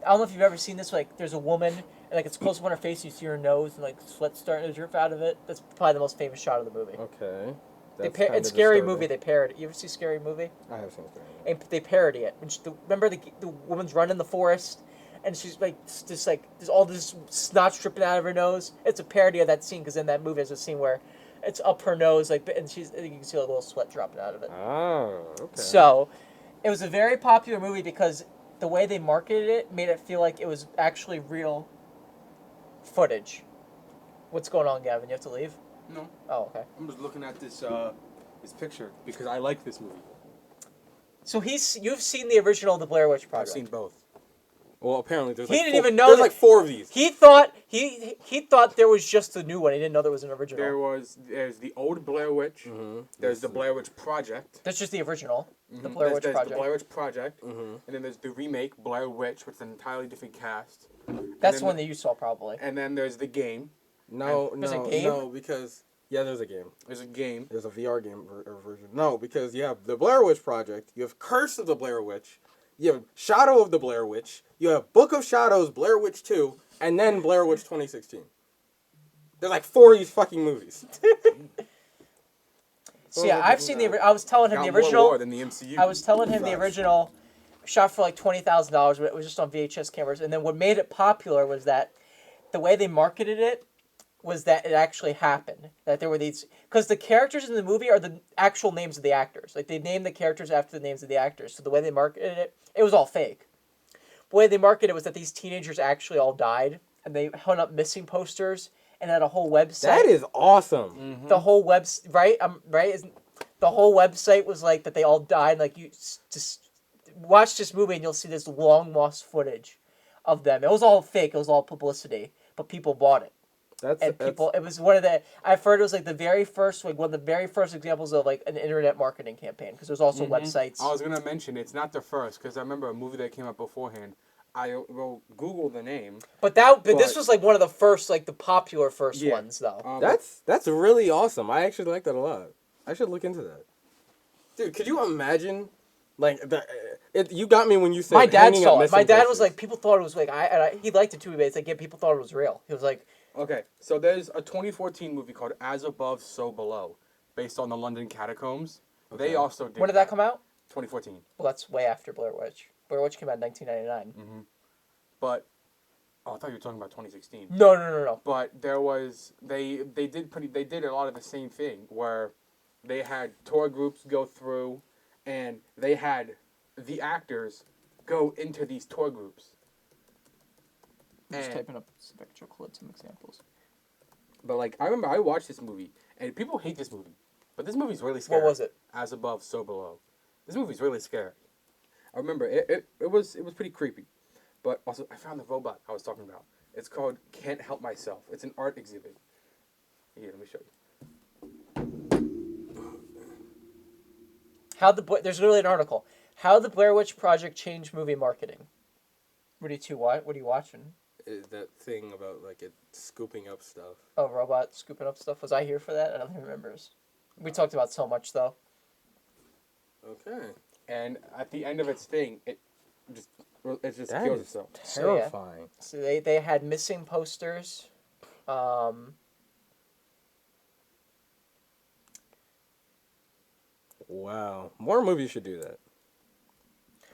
I don't know if you've ever seen this, like there's a woman and like it's close up on her face, you see her nose and like sweat starting to drip out of it. That's probably the most famous shot of the movie. Okay. It's Scary Movie, they parody. You ever see Scary Movie? I have seen Scary Movie. And they parody it. Remember the woman's running in the forest and she's like just like there's all this snot dripping out of her nose. It's a parody of that scene because in that movie there's a scene where it's up her nose like and you can see a little sweat dropping out of it. Oh, okay. So, it was a very popular movie because the way they marketed it made it feel like it was actually real footage. What's going on, Gavin? You have to leave? No. Oh, okay. I'm just looking at this picture because I like this movie. So you've seen the original The Blair Witch Project. I've seen both. Well, apparently there's He like didn't four, even know there's that- like 4 of these. He thought he thought there was just a new one. He didn't know there was an original. There's the old Blair Witch. Mm-hmm. There's the Blair Witch Project. That's just the original. The Blair Witch There's Project. the Blair Witch Project. Mm-hmm. And then there's the remake Blair Witch, which is an entirely different cast. That's the one that you saw probably. And then there's the game. There's a game? No, because there's a game. There's a game. There's a VR game version. No, because you have the Blair Witch Project, you have Curse of the Blair Witch, you have Shadow of the Blair Witch, you have Book of Shadows, Blair Witch 2, and then Blair Witch 2016. There's like 4 of these fucking movies. So yeah, I've seen I was telling him Got the more original. lore than the MCU. I was telling him the original shot for like $20,000, but it was just on VHS cameras. And then what made it popular was that the way they marketed it was that it actually happened. That there were these... Because the characters in the movie are the actual names of the actors. Like, they named the characters after the names of the actors. So the way they marketed it, it was all fake. The way they marketed it was that these teenagers actually all died. And they hung up missing posters and had a whole website. That is awesome. Mm-hmm. The whole right? The whole website was like that they all died. Like, you just watch this movie and you'll see this long lost footage of them. It was all fake. It was all publicity, but people bought it. It was one of the. I've heard it was like the very first, like one of the very first examples of like an internet marketing campaign because there's also websites. I was gonna mention it's not the first because I remember a movie that came out beforehand. I will Google the name. But this was like one of the first, like the popular first ones, though. That's really awesome. I actually like that a lot. I should look into that. Dude, could you imagine? Like, you got me when you said My dad hanging up saw it. missing My dad was posters. like, people thought it was like, he liked it too, but it's like, yeah, people thought it was real. He was like, Okay, so there's a 2014 movie called As Above, So Below, based on the London catacombs. Okay. They also did. when did that come out? 2014. Well, that's way after Blair Witch. Blair Witch came out in 1999. Mm-hmm. But I thought you were talking about 2016. No. But there was they did a lot of the same thing where they had tour groups go through, and they had the actors go into these tour groups. I'm just And- typing up spectral some examples. But like I remember I watched this movie, and people hate this movie, but this movie's really scary. What was it? As Above, So Below. This movie's really scary. I remember it was pretty creepy, but also I found the robot I was talking about. It's called Can't Help Myself. It's an art exhibit. Here, let me show you. There's literally an article. How the Blair Witch Project changed movie marketing. What are you watching? That thing about like it scooping up stuff. Oh, robot scooping up stuff. Was I here for that? I don't even remember. We talked about so much though. Okay. And at the end of its thing, it just That kills is itself. terrifying. So they had missing posters. Wow. More movies should do that.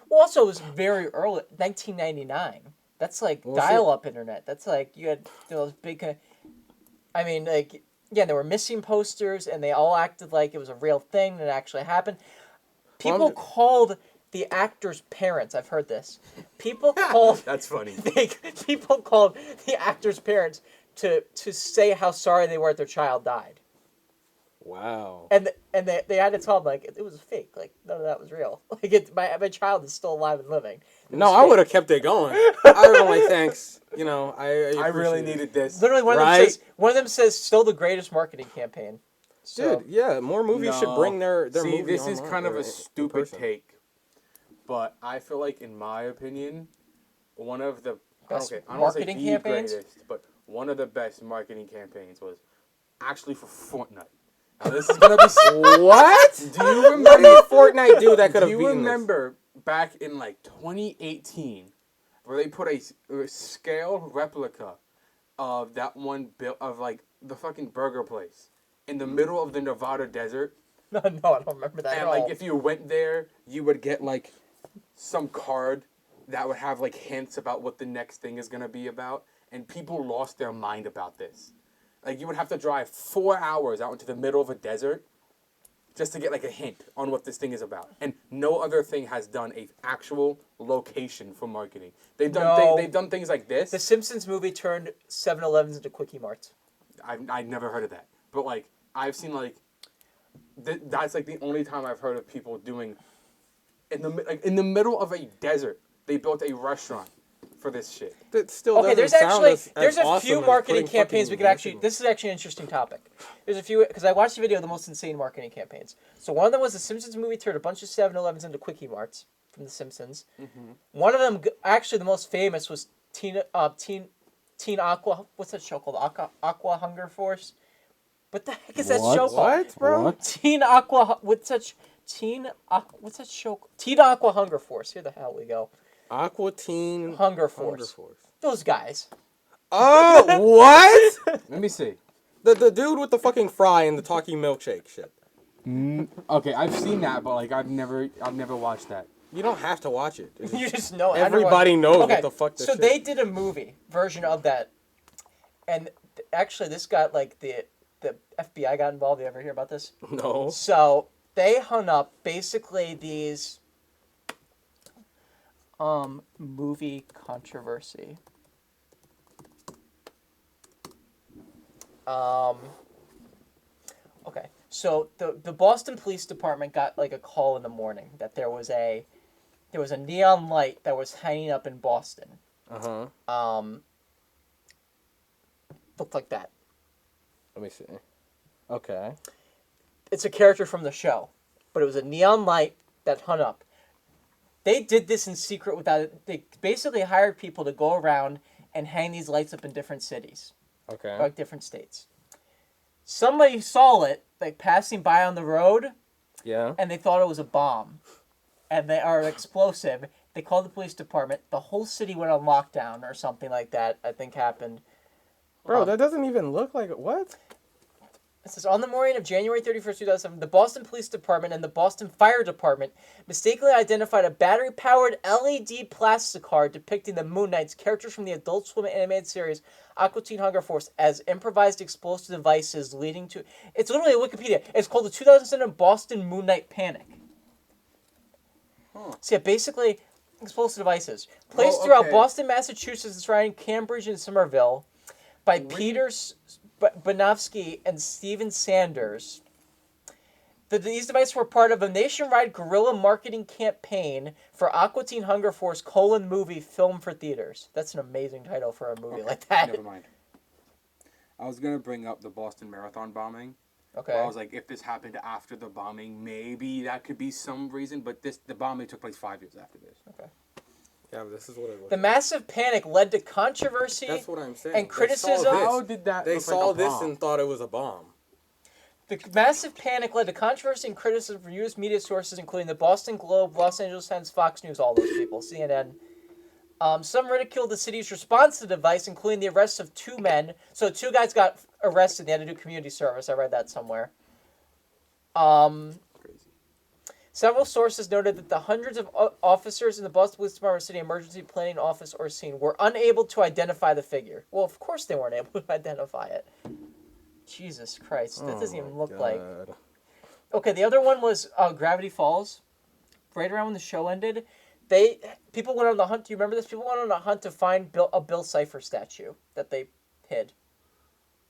Well, also it was very early, 1999. That's like Well, see- dial-up internet. That's like you had those big. I mean, like yeah, there were missing posters, and they all acted like it was a real thing that actually happened. People called the actors' parents. I've heard this. People called. That's funny. People called the actors' parents to say how sorry they were that their child died. Wow. And they had to tell them like it was fake, like none of that was real. Like my child is still alive and living. No, I would have kept it going. I would have been like, thanks. You know, I really appreciate it. needed this. Literally, Right? one of them says still the greatest marketing campaign. So, Dude, yeah, more movies should bring their See, movie this is online, kind of or a in stupid person. take, but I feel like, in my opinion, one of the Best I don't wanna say marketing the campaigns? greatest, but one of the best marketing campaigns was actually for Fortnite. Now this is gonna be What? Do you What remember? did Fortnite do that could Do have you beaten remember back in like 2018, where they put a scale replica of that one of like the fucking burger place in the middle of the Nevada desert? no, I don't remember that at And all. like if you went there, you would get like some card that would have like hints about what the next thing is gonna be about, and people lost their mind about this. Like you would have to drive 4 hours out into the middle of a desert just to get like a hint on what this thing is about. And no other thing has done a actual location for marketing. They've done No. they've done things like this. The Simpsons movie turned 7-Elevens into Quickie Marts. I've never heard of that, but like I've seen like that's like the only time I've heard of people doing in the middle of a desert. They built a restaurant for this shit. That still Okay, doesn't there's sound actually as there's a awesome few as marketing putting campaigns we fucking could actually. missing- This is actually an interesting topic. There's a few because I watched the video of the most insane marketing campaigns. So one of them was the Simpsons movie turned a bunch of 7-Elevens into Quickie Marts from the Simpsons. Mm-hmm. One of them, actually the most famous, was Teen Aqua. What's that show called? Aqua Hunger Force. What the heck is that What? show called? What, bro? What? Teen Aqua with such what's that show? Teen Aqua Hunger Force. Here the hell we go. Aqua Teen Hunger Force. Those guys. Oh, what? Let me see. The dude with the fucking fry and the talking milkshake shit. Okay, I've seen that, but like I've never watched that. You don't have to watch it. It's You just- just know. Everybody knows Okay, what the fuck this so shit they is. did a movie version of that, and actually this got like the FBI got involved. You ever hear about this? No. So they hung up basically these movie controversy. Okay, so the Boston Police Department got like a call in the morning that there was a neon light that was hanging up in Boston. Uh-huh. Looked like that. Let me see. Okay. It's a character from the show, but it was a neon light that hung up. They did this in secret without. They basically hired people to go around and hang these lights up in different cities, Okay. or like different states. Somebody saw it, like passing by on the road, Yeah. and they thought it was a bomb, and they are explosive. They called the police department. The whole city went on lockdown or something like that. I think happened. Bro, that doesn't even look like what? It says, on the morning of January 31st, 2007, the Boston Police Department and the Boston Fire Department mistakenly identified a battery-powered LED plastic card depicting the Moon Knights, characters from the Adult Swim animated series Aqua Teen Hunger Force, as improvised explosive devices leading to... It's literally a Wikipedia. It's called the 2007 Boston Moon Knight Panic. So yeah, basically, explosive devices. Placed throughout okay. Boston, Massachusetts, and surrounding Cambridge and Somerville by Peter Banofsky and Steven Sanders. These devices were part of a nationwide guerrilla marketing campaign for Aqua Teen Hunger Force : movie film for theaters. That's an amazing title for a movie like that. Never mind. I was gonna bring up the Boston Marathon bombing. Okay. Well, I was like, if this happened after the bombing, maybe that could be some reason. But the bombing took place 5 years after this. Okay. Yeah, but this is what it looks The massive panic led to controversy. That's what I'm saying. and They saw criticism- this. How did that? They look saw like a this bomb? and thought it was a bomb. The massive panic led to controversy and criticism from U.S. media sources, including the Boston Globe, Los Angeles Times, Fox News, all those people, CNN. Some ridiculed the city's response to the device, including the arrest of 2 men. So 2 guys got arrested. They had to do community service. I read that somewhere. Crazy. Several sources noted that the hundreds of officers in the Boston Police Department City Emergency Planning Office or scene were unable to identify the figure. Well, of course they weren't able to identify it. Jesus Christ, that doesn't even look like... Okay, the other one was Gravity Falls. Right around when the show ended, people went on the hunt. Do you remember this? People went on a hunt to find a Bill Cipher statue that they hid.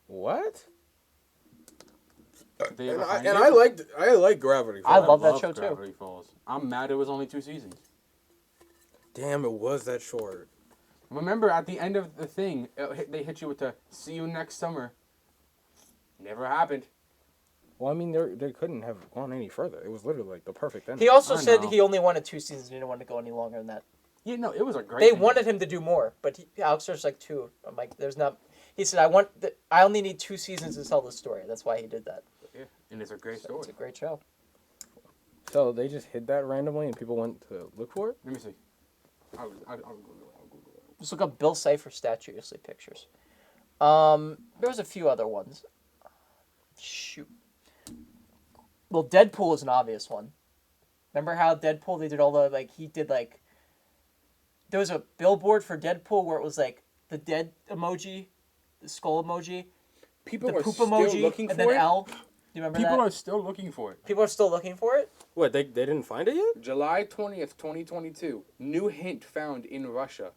What? They And ever find I it? like Gravity I Falls. love that show, too. Gravity Falls. I'm mad it was only 2 seasons. Damn, it was that short. Remember, at the end of the thing, they hit you with the "See you next summer." Never happened. Well, I mean, they couldn't have gone any further. It was literally like the perfect ending. He also I said know. he only wanted 2 seasons. He didn't want to go any longer than that. Yeah, no, it was a great. They ending. wanted him to do more, but Alex was like 2. I'm like, there's not. He said, I only need 2 seasons to tell the story. That's why he did that. Yeah, and it's a great So story. it's a great show. So they just hid that randomly and people went to look for it? Let me see. I'll Google it. Just look up Bill Cipher statue. You'll see pictures. There was a few other ones. Shoot. Well, Deadpool is an obvious one. Remember how Deadpool, they did all the, there was a billboard for Deadpool where it was like the dead emoji, the skull emoji, People the are poop still emoji, looking and for then it. L. Do you remember People that? are still looking for it. People are still looking for it? What, they didn't find it yet? July 20th, 2022. New hint found in Russia.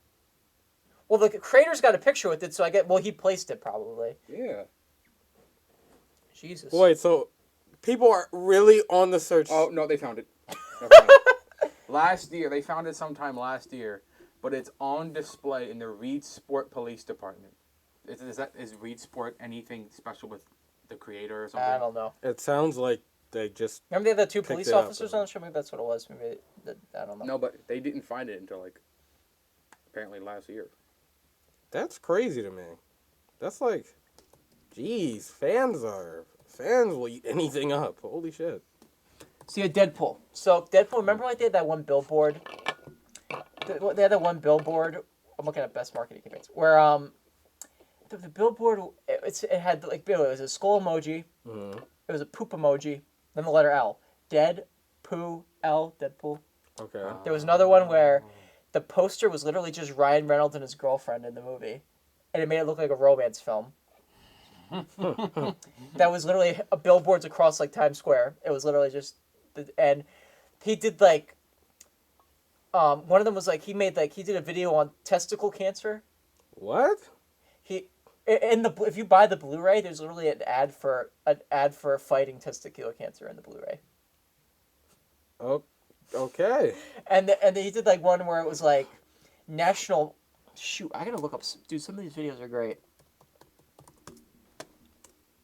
Well, the creator's got a picture with it, so he placed it probably. Yeah. Jesus. Wait, so people are really on the search. Oh no, they found it. Never mind. Last year, they found it sometime last year, but it's on display in the Reed Sport Police Department. Is Reed Sport anything special with the creator or something? I don't know. It sounds like they just... Remember they had the 2 Picked police it up, officers though. on the show? Maybe that's what it was. Maybe I don't know. No, but they didn't find it until apparently last year. That's crazy to me. That's like... Jeez, fans will eat anything up. Holy shit. So you had Deadpool. So Deadpool, remember they had that one billboard? They had that one billboard. I'm looking at best marketing campaigns. Where the billboard, it had it was a skull emoji. Mm-hmm. It was a poop emoji. Then the letter L. Dead, poo, L, Deadpool. Okay. There was another one where the poster was literally just Ryan Reynolds and his girlfriend in the movie. And it made it look like a romance film. That was literally billboards across Times Square. It was literally just... And he did one of them was he did a video on testicle cancer. What? If you buy the Blu-ray, there's literally an ad for fighting testicular cancer in the Blu-ray. Oh, okay. And then he did one where it was national. Shoot, I gotta look up. Dude, some of these videos are great.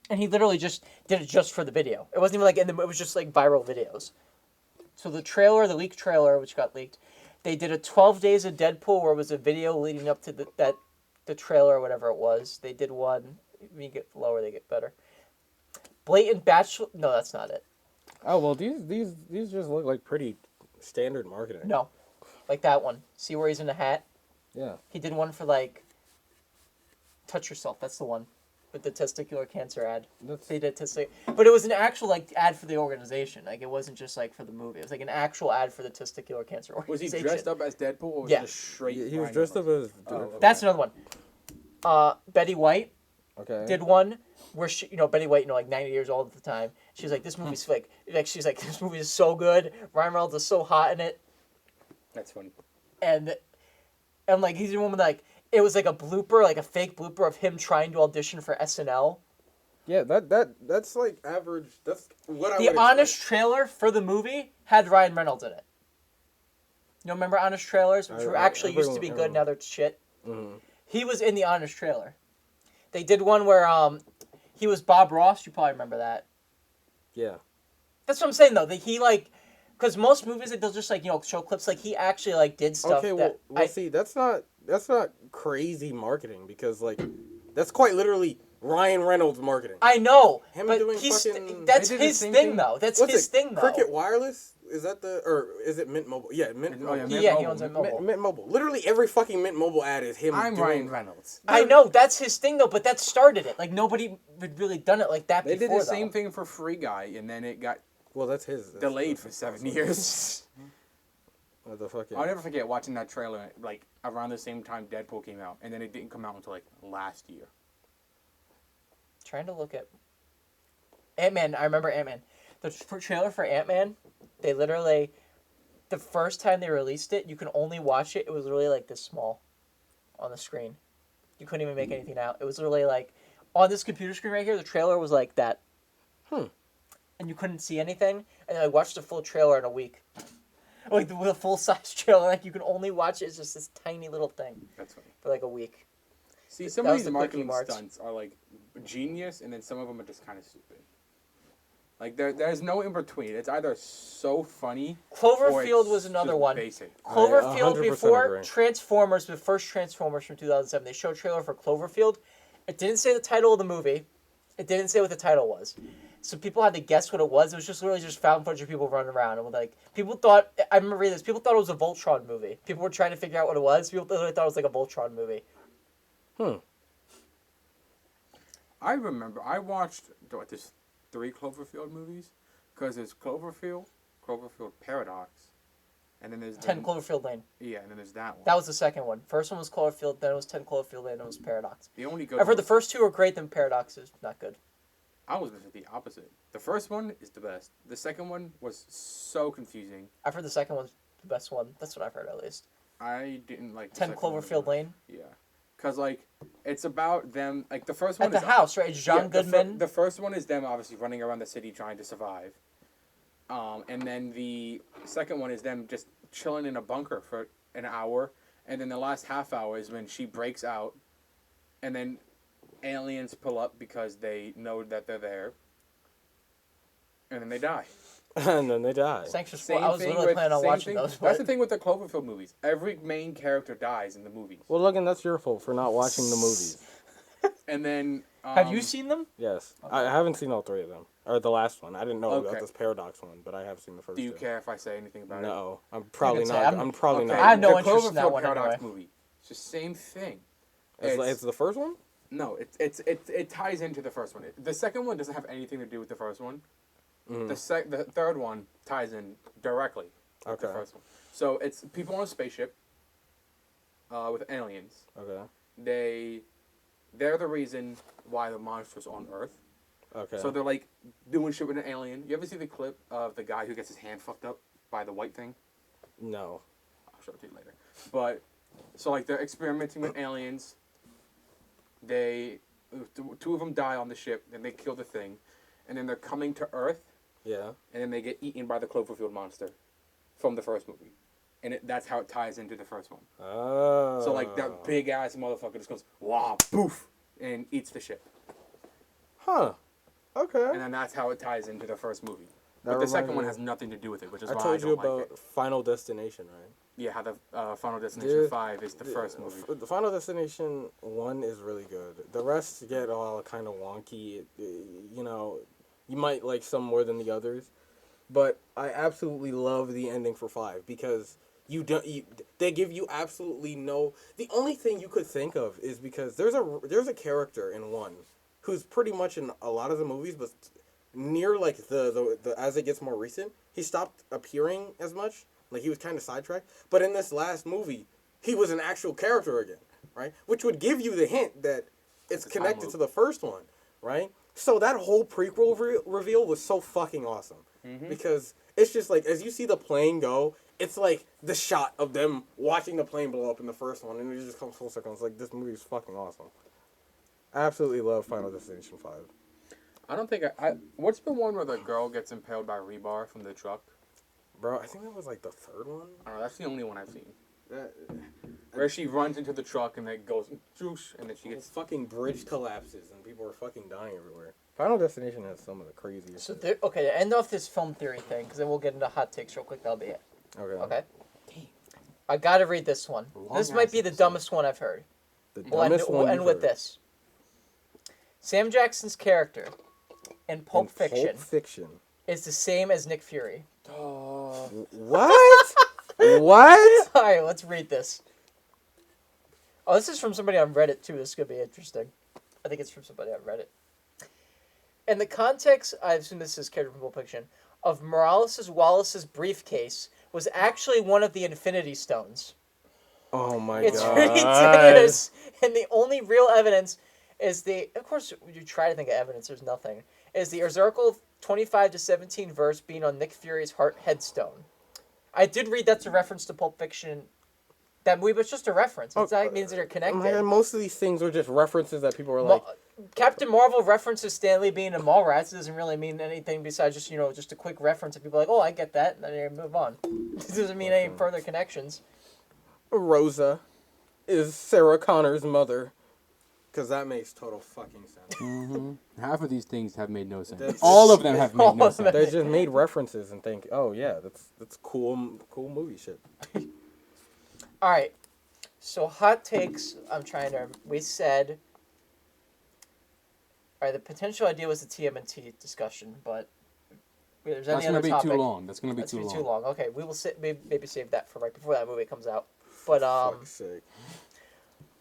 And he literally just did it just for the video. It wasn't even it was just viral videos. So the leaked trailer, which got leaked, They did a 12 Days of Deadpool where it was a video leading up to the trailer or whatever it was. They did one. When you get lower, they get better. Blatant Bachelor... No, that's not it. Oh well, these just look like pretty standard marketing. No. Like that one. See where he's in a hat? Yeah. He did one for, like... Touch Yourself. That's the one. With the testicular cancer ad. They did but it was an actual like ad for the organization. Like it wasn't just like for the movie. It was like an actual ad for the testicular cancer Was organization. he dressed up as Deadpool or was Yeah. it just straight? He was Ryan dressed up Reynolds? as. Oh, okay. That's another one. Betty White Okay. did one where she, Betty White, like 90 years old at the time. She's like, this movie's like she's like, this movie is so good. Ryan Reynolds is so hot in it, That's funny. and like he's a woman like it was like a blooper, like a fake blooper of him trying to audition for SNL. Yeah, that's like average. That's what I The would honest expect. trailer for the movie had Ryan Reynolds in it. Remember honest trailers, which were actually used to be good, now they're shit. Mm-hmm. He was in the honest trailer. They did one where he was Bob Ross. You probably remember that. Yeah. That's what I'm saying though. That he like, because most movies they'll just like show clips. Like he actually like did stuff. Okay, well, see, that's not crazy marketing because like that's quite literally Ryan Reynolds marketing. I know, Him but doing he's fucking- that's They did the his same thing thing. though. That's What's his it? thing though. Cricket Wireless? Is that or is it Mint Mobile? Yeah, Mint Oh, yeah, Mobile. Mint Yeah, he Mobile. owns Mint Mobile. Mint Mobile. Literally every fucking Mint Mobile ad is him. I'm doing... Ryan Reynolds. I know that's his thing though, but that started it. Like nobody had really done it like that They before. did the same though. thing for Free Guy, and then it got Well, that's his. delayed for 7 years. What the fuck? I'll never forget watching that trailer like around the same time Deadpool came out, and then it didn't come out until like last year. Trying to look at Ant-Man. I remember Ant-Man. The trailer for Ant-Man, they literally, the first time they released it, you can only watch it. It was really like this small on the screen. You couldn't even make anything out. It was literally like on this computer screen right here. The trailer was like that. And you couldn't see anything. And I watched the full trailer in a week. Like the full size trailer. Like you can only watch it. It's just this tiny little thing That's funny. for like a week. See, some That of was these the marketing Quickie Marts. stunts are like genius, and then some of them are just kind of stupid. Like there's no in between. It's either so funny. Cloverfield or was it's another just one. Basic. Cloverfield 100% before agree. Transformers, the first Transformers from 2007. They showed a trailer for Cloverfield. It didn't say the title of the movie. It didn't say what the title was. So people had to guess what it was. It was just literally just found footage of people running around. And like people thought, I remember reading this. People thought it was a Voltron movie. People were trying to figure out what it was. People literally thought it was like a Voltron movie. I remember I watched there's 3 Cloverfield movies, because there's Cloverfield Paradox, and then there's 10 Cloverfield Lane. Yeah, and then there's that one. That was the second one. First one was Cloverfield. Then it was 10 Cloverfield Lane. Then it was Paradox. The only good I've heard the one- first 2 are great. Then Paradox is not good. I was going to say the opposite. The first one is the best. The second one was so confusing. I've heard the second one's the best one. That's what I've heard at least. I didn't like the 10 second one as Cloverfield much. Lane. Yeah. Because, like, it's about them, like, the first one At the is... house, right? It's John Goodman. The first one is them, obviously, running around the city trying to survive. And then the second one is them just chilling in a bunker for an hour. And then the last half hour is when she breaks out. And then aliens pull up because they know that they're there. And then they die. And then they die. Thanks for Same I was thing literally with- planning on same watching thing- those. That's the But thing with the Cloverfield movies. Every main character dies in the movies. Well, Logan, that's your fault for not watching the movies. And then... have you seen them? Yes. I haven't seen all 3 of them. Or the last one. I didn't know Okay. about this Paradox one, but I have seen the first Do you 2. care if I say anything about it? No. I'm probably say, not. I'm- I'm probably Okay, not. I have no the interest in that Cloverfield one Paradox anyway. movie. It's the same thing. It's the first one? No, it ties into the first one. The second one doesn't have anything to do with the first one. Mhm. The third one ties in directly with the Okay. first one. So it's people on a spaceship with aliens. Okay. They're the reason why the monster's on Earth. Okay. So they're like doing shit with an alien. You ever see the clip of the guy who gets his hand fucked up by the white thing? No. I'll show it to you later. But so like they're experimenting with aliens. Two of them die on the ship, then they kill the thing, and then they're coming to Earth, Yeah. and then they get eaten by the Cloverfield monster from the first movie, and that's how it ties into the first one. Oh. So like that big ass motherfucker just goes wow, poof, and eats the ship, Huh. Okay. and then that's how it ties into the first movie. That But the second reminds one me- has nothing to do with it, which is I why told I you don't about like it. Final Destination, right? how the Final Destination Dude, 5 is the first movie. The Final Destination 1 is really good. The rest get all kind of wonky. You know, you might like some more than the others, but I absolutely love the ending for 5 because they give you absolutely no. The only thing you could think of is because there's a character in 1 who's pretty much in a lot of the movies, but near like the as it gets more recent, he stopped appearing as much. Like, he was kind of sidetracked. But in this last movie, he was an actual character again, right? Which would give you the hint that it's connected to the first one, right? So that whole prequel reveal was so fucking awesome. Mm-hmm. Because it's just like, as you see the plane go, it's like the shot of them watching the plane blow up in the first one. And it just comes full circle. It's like, this movie is fucking awesome. I absolutely love Final Destination 5. I don't think what's the one where the girl gets impaled by rebar from the truck? Bro, I think that was like the third one. I don't know, that's the only one I've seen. Where she runs into the truck and then goes, juice, and then she gets... fucking bridge collapses and people are fucking dying everywhere. Final Destination has some of the craziest So, okay, to end off this film theory thing, because then we'll get into hot takes real quick, that'll be it. Okay? I gotta read this one. This might be the dumbest one I've heard. We'll end with this. Sam Jackson's character in Pulp Fiction is the same as Nick Fury. What? What? Alright, let's read this. Oh, this is from somebody on Reddit, too. This is going to be interesting. I think it's from somebody on Reddit. In the context, I assume this is character from Pulp Fiction, of Wallace's briefcase was actually one of the Infinity Stones. Oh my god. It's ridiculous. And the only real evidence is of course, you try to think of evidence, there's nothing, is the Ezekiel 25-17 verse being on Nick Fury's heart headstone. I did read that's a reference to Pulp Fiction. That movie, but it's just a reference. That means that they're connected. Most of these things are just references that people are like... Captain Marvel references Stanley being a Mallrats. It doesn't really mean anything besides just, just a quick reference. And people are like, oh, I get that. And then they move on. It doesn't mean any further connections. Rosa is Sarah Connor's mother. Because that makes total fucking sense. Mm-hmm. Half of these things have made no sense. All of them have made no sense. They just made references and think, oh yeah, that's cool movie shit. All right. So hot takes. We said. All right. The potential idea was the TMNT discussion, but there's any other topic. That's gonna be too long. That's gonna be too long. Okay, we will maybe save that for right before that movie comes out. But For fuck's sake.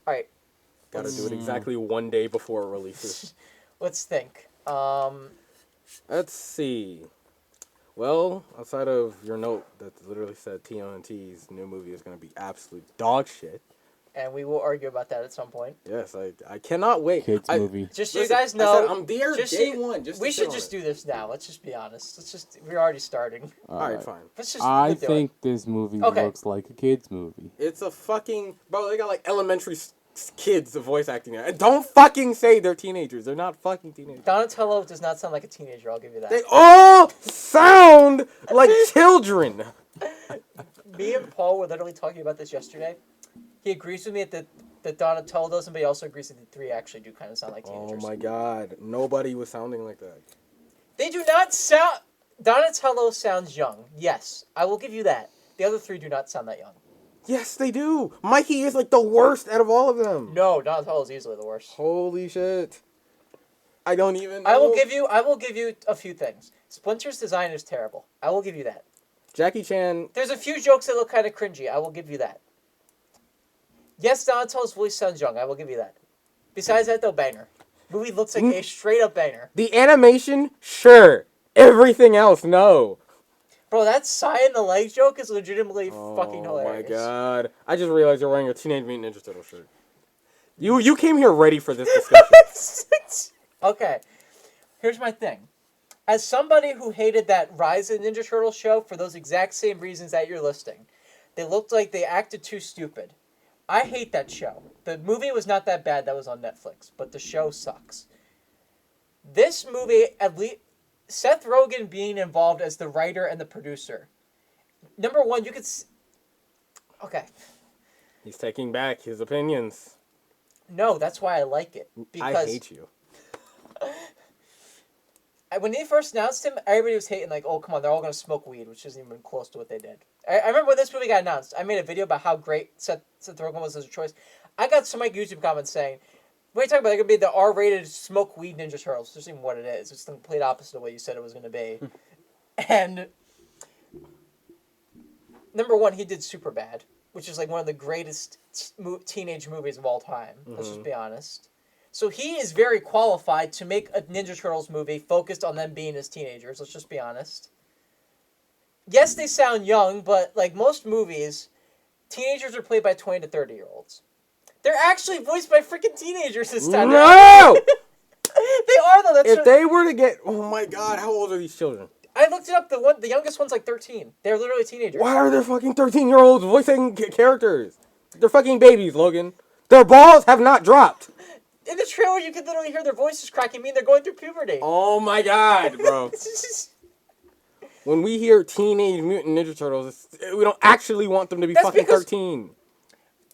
All right. Gotta do it exactly one day before it releases. Let's think. Let's see. Well, outside of your note that literally said TMNT's new movie is going to be absolute dog shit. And we will argue about that at some point. Yes, I cannot wait. Kids movie. Just so you guys know, I'm there day one. We should just do this now. Let's just be honest. We're already starting. All right, fine. I think this movie looks like a kids movie. It's a fucking... Bro, they got like elementary kids voice acting there. And don't fucking say they're teenagers. They're not fucking teenagers. Donatello does not sound like a teenager, I'll give you that. They all sound like children. Me and Paul were literally talking about this yesterday. He agrees with me that Donatello doesn't, but he also agrees that the three actually do kind of sound like teenagers. Oh my god. Nobody was sounding like that. They do not sound... Donatello sounds young. Yes, I will give you that. The other three do not sound that young. Yes, they do. Mikey is like the worst out of all of them. No, Donatello is easily the worst. Holy shit. I don't even know. I will give you a few things. Splinter's design is terrible. I will give you that. Jackie Chan... There's a few jokes that look kind of cringy. I will give you that. Yes, Donatello's voice sounds young. I will give you that. Besides that, though, banger. Movie looks like a straight-up banger. The animation? Sure. Everything else, no. Bro, that sigh in the leg joke is legitimately fucking hilarious. Oh my god. I just realized you're wearing a Teenage Mutant Ninja Turtle shirt. You came here ready for this discussion. Okay. Here's my thing. As somebody who hated that Rise of the Ninja Turtle show for those exact same reasons that you're listing, they looked like they acted too stupid. I hate that show. The movie was not that bad that was on Netflix, but the show sucks. This movie, at least... Seth Rogen being involved as the writer and the producer. Number one, you could... Okay. He's taking back his opinions. No, that's why I like it. Because I hate you. when they first announced him, everybody was hating like, oh come on, they're all gonna smoke weed, which isn't even close to what they did. I remember when this movie got announced, I made a video about how great Seth Rogen was as a choice. I got so many YouTube comments saying, what are you talking about? They're gonna be the R-rated smoke weed Ninja Turtles. That's even what it is. It's the complete opposite of what you said it was gonna be. And number one, he did Superbad, which is like one of the greatest teenage movies of all time. Let's just be honest. So he is very qualified to make a Ninja Turtles movie focused on them being as teenagers. Let's just be honest. Yes, they sound young, but like most movies, teenagers are played by 20 to 30-year-olds. They're actually voiced by freaking teenagers this time. No! They are, though. If they were to get... Oh, my God. How old are these children? I looked it up. The youngest one's like 13. They're literally teenagers. Why are there fucking 13-year-olds voicing characters? They're fucking babies, Logan. Their balls have not dropped. In the trailer, you can literally hear their voices cracking. They're going through puberty. Oh, my God, bro. When we hear Teenage Mutant Ninja Turtles, we don't actually want them to be fucking 13.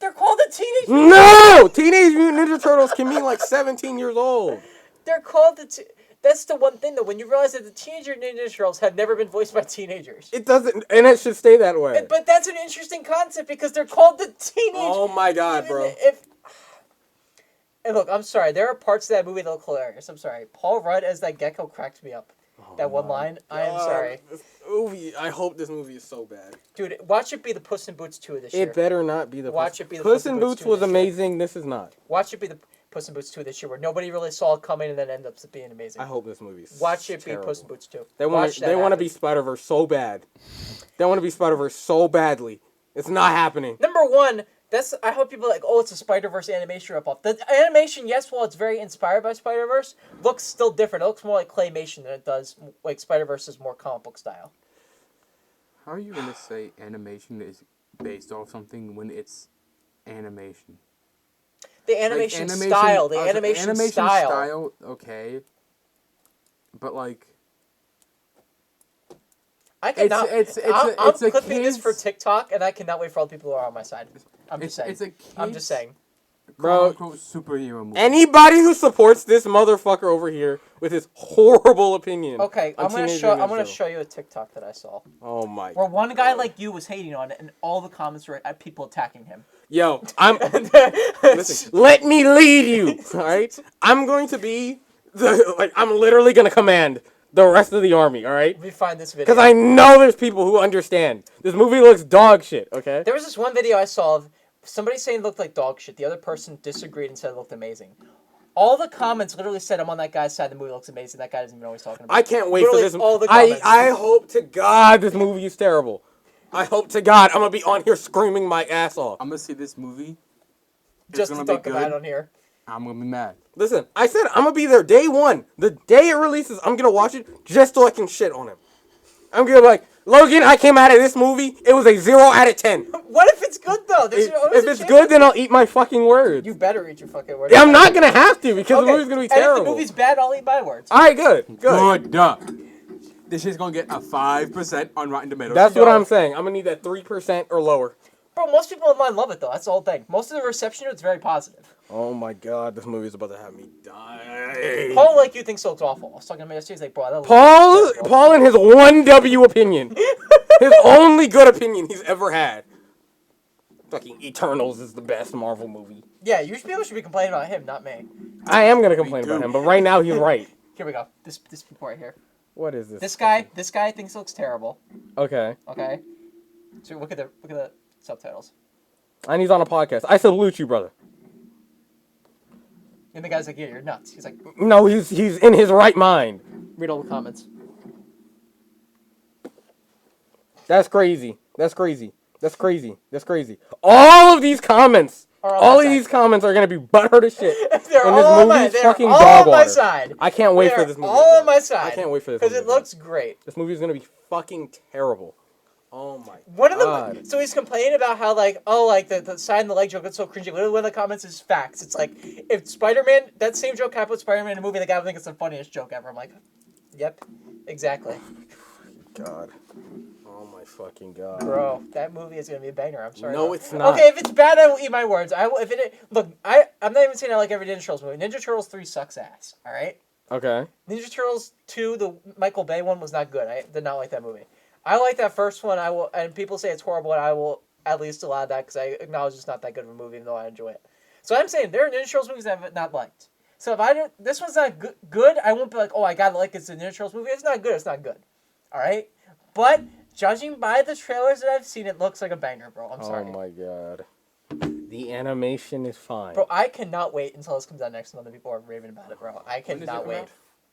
They're called the Teenage Mutant... No! Teenage Mutant Ninja Turtles can mean like 17 years old. They're called the... That's the one thing, though, when you realize that the Teenage Ninja Turtles have never been voiced by teenagers. It doesn't... And it should stay that way. But that's an interesting concept because they're called the Teenage... Oh, my God, bro. And look, I'm sorry. There are parts of that movie that look hilarious. I'm sorry. Paul Rudd as that gecko cracked me up. That one line. God. I am sorry. This movie, I hope this movie is so bad. Dude, watch it be the Puss in Boots 2 this year. It better not be the Watch it be the Puss in Boots was amazing. This is not. Watch it be the Puss in Boots 2 this year where nobody really saw it coming and then ended up being amazing. I hope this movie's Watch it terrible. be Puss in Boots 2. They want to be Spider-Verse so bad. They want to be Spider-Verse so badly. It's not happening. Number one, I hope people are like, oh, it's a Spider-Verse animation ripoff. The animation, yes, while it's very inspired by Spider-Verse, looks still different. It looks more like claymation than it does like Spider-Verse is more comic book style. How are you gonna say animation is based off something when it's animation? The animation style. The animation style. Okay. But like... I cannot. I'm clipping this for TikTok, and I cannot wait for all the people who are on my side. I'm just saying. I'm just saying. Bro, superhero movie. Anybody who supports this motherfucker over here with his horrible opinion. Okay, I'm gonna show you a TikTok that I saw. Oh my. Where one guy like you was hating on it, and all the comments were at people attacking him. Yo, listen. Let me lead you. All right. I'm going to be I'm literally gonna command the rest of the army, all right? Let me find this video. Because I know there's people who understand. This movie looks dog shit, okay? There was this one video I saw of somebody saying it looked like dog shit. The other person disagreed and said it looked amazing. All the comments literally said, I'm on that guy's side. The movie looks amazing. That guy doesn't even know what he's talking about. I can't wait literally for this. All the comments. I hope to God this movie is terrible. I hope to God I'm going to be on here screaming my ass off. I'm going to see this movie. Just to talk about it on here. I'm going to be mad. Listen, I said I'm going to be there day one. The day it releases, I'm going to watch it just so I can shit on him. I'm going to be like, Logan, I came out of this movie. It was a 0 out of 10. What if it's good, though? If it's good, then I'll eat my fucking words. You better eat your fucking words. I'm not going to have to because the movie's going to be terrible. And if the movie's bad, I'll eat my words. All right, good. Good. This shit's going to get a 5% on Rotten Tomatoes. That's what I'm saying. I'm going to need that 3% or lower. Bro, most people online love it, though. That's the whole thing. Most of the reception is very positive. Oh, my God. This movie's about to have me die. Paul, like you, thinks so it's awful. I was talking to him yesterday. He's like, bro, Paul and his 1W opinion. His only good opinion he's ever had. Fucking Eternals is the best Marvel movie. Yeah, people should be complaining about him, not me. I am going to complain about him, but right now he's right. Here we go. This people right here. What is this? This guy thinks it looks terrible. Okay. Okay. So look at the subtitles. And he's on a podcast. I salute you, brother. And the guy's like, yeah, you're nuts. He's like... No, he's in his right mind. Read all the comments. That's crazy. All of these comments... All of these comments are going to be butthurt as shit. They're all on my side. I can't wait for this movie. All on my side. I can't wait for this movie. Because it looks great. This movie is going to be fucking terrible. Oh my One of them. So he's complaining about how the side and the leg joke is so cringy. Literally one of the comments is facts. It's like if Spider-Man, that same joke happened with Spider-Man in a movie, the guy would think it's the funniest joke ever. I'm like, yep, exactly. God. Oh my fucking God. Bro, that movie is gonna be a banger. I'm sorry. No, it's not. Okay, if it's bad, I will eat my words. I will. If it look, I'm not even saying I like every Ninja Turtles movie. Ninja Turtles 3 sucks ass. All right. Okay. Ninja Turtles 2, the Michael Bay one, was not good. I did not like that movie. I like that first one. I will, and people say it's horrible, and I will at least allow that because I acknowledge it's not that good of a movie, even though I enjoy it. So I'm saying there are Ninja Turtles movies that I've not liked. So if I don't, this one's not good, I won't be like, oh, I gotta like it's a Ninja Turtles movie. It's not good. It's not good. All right, but judging by the trailers that I've seen, it looks like a banger, bro. I'm sorry. Oh my god. The animation is fine. Bro, I cannot wait until this comes out next month and people are raving about it, bro. I cannot wait. Out?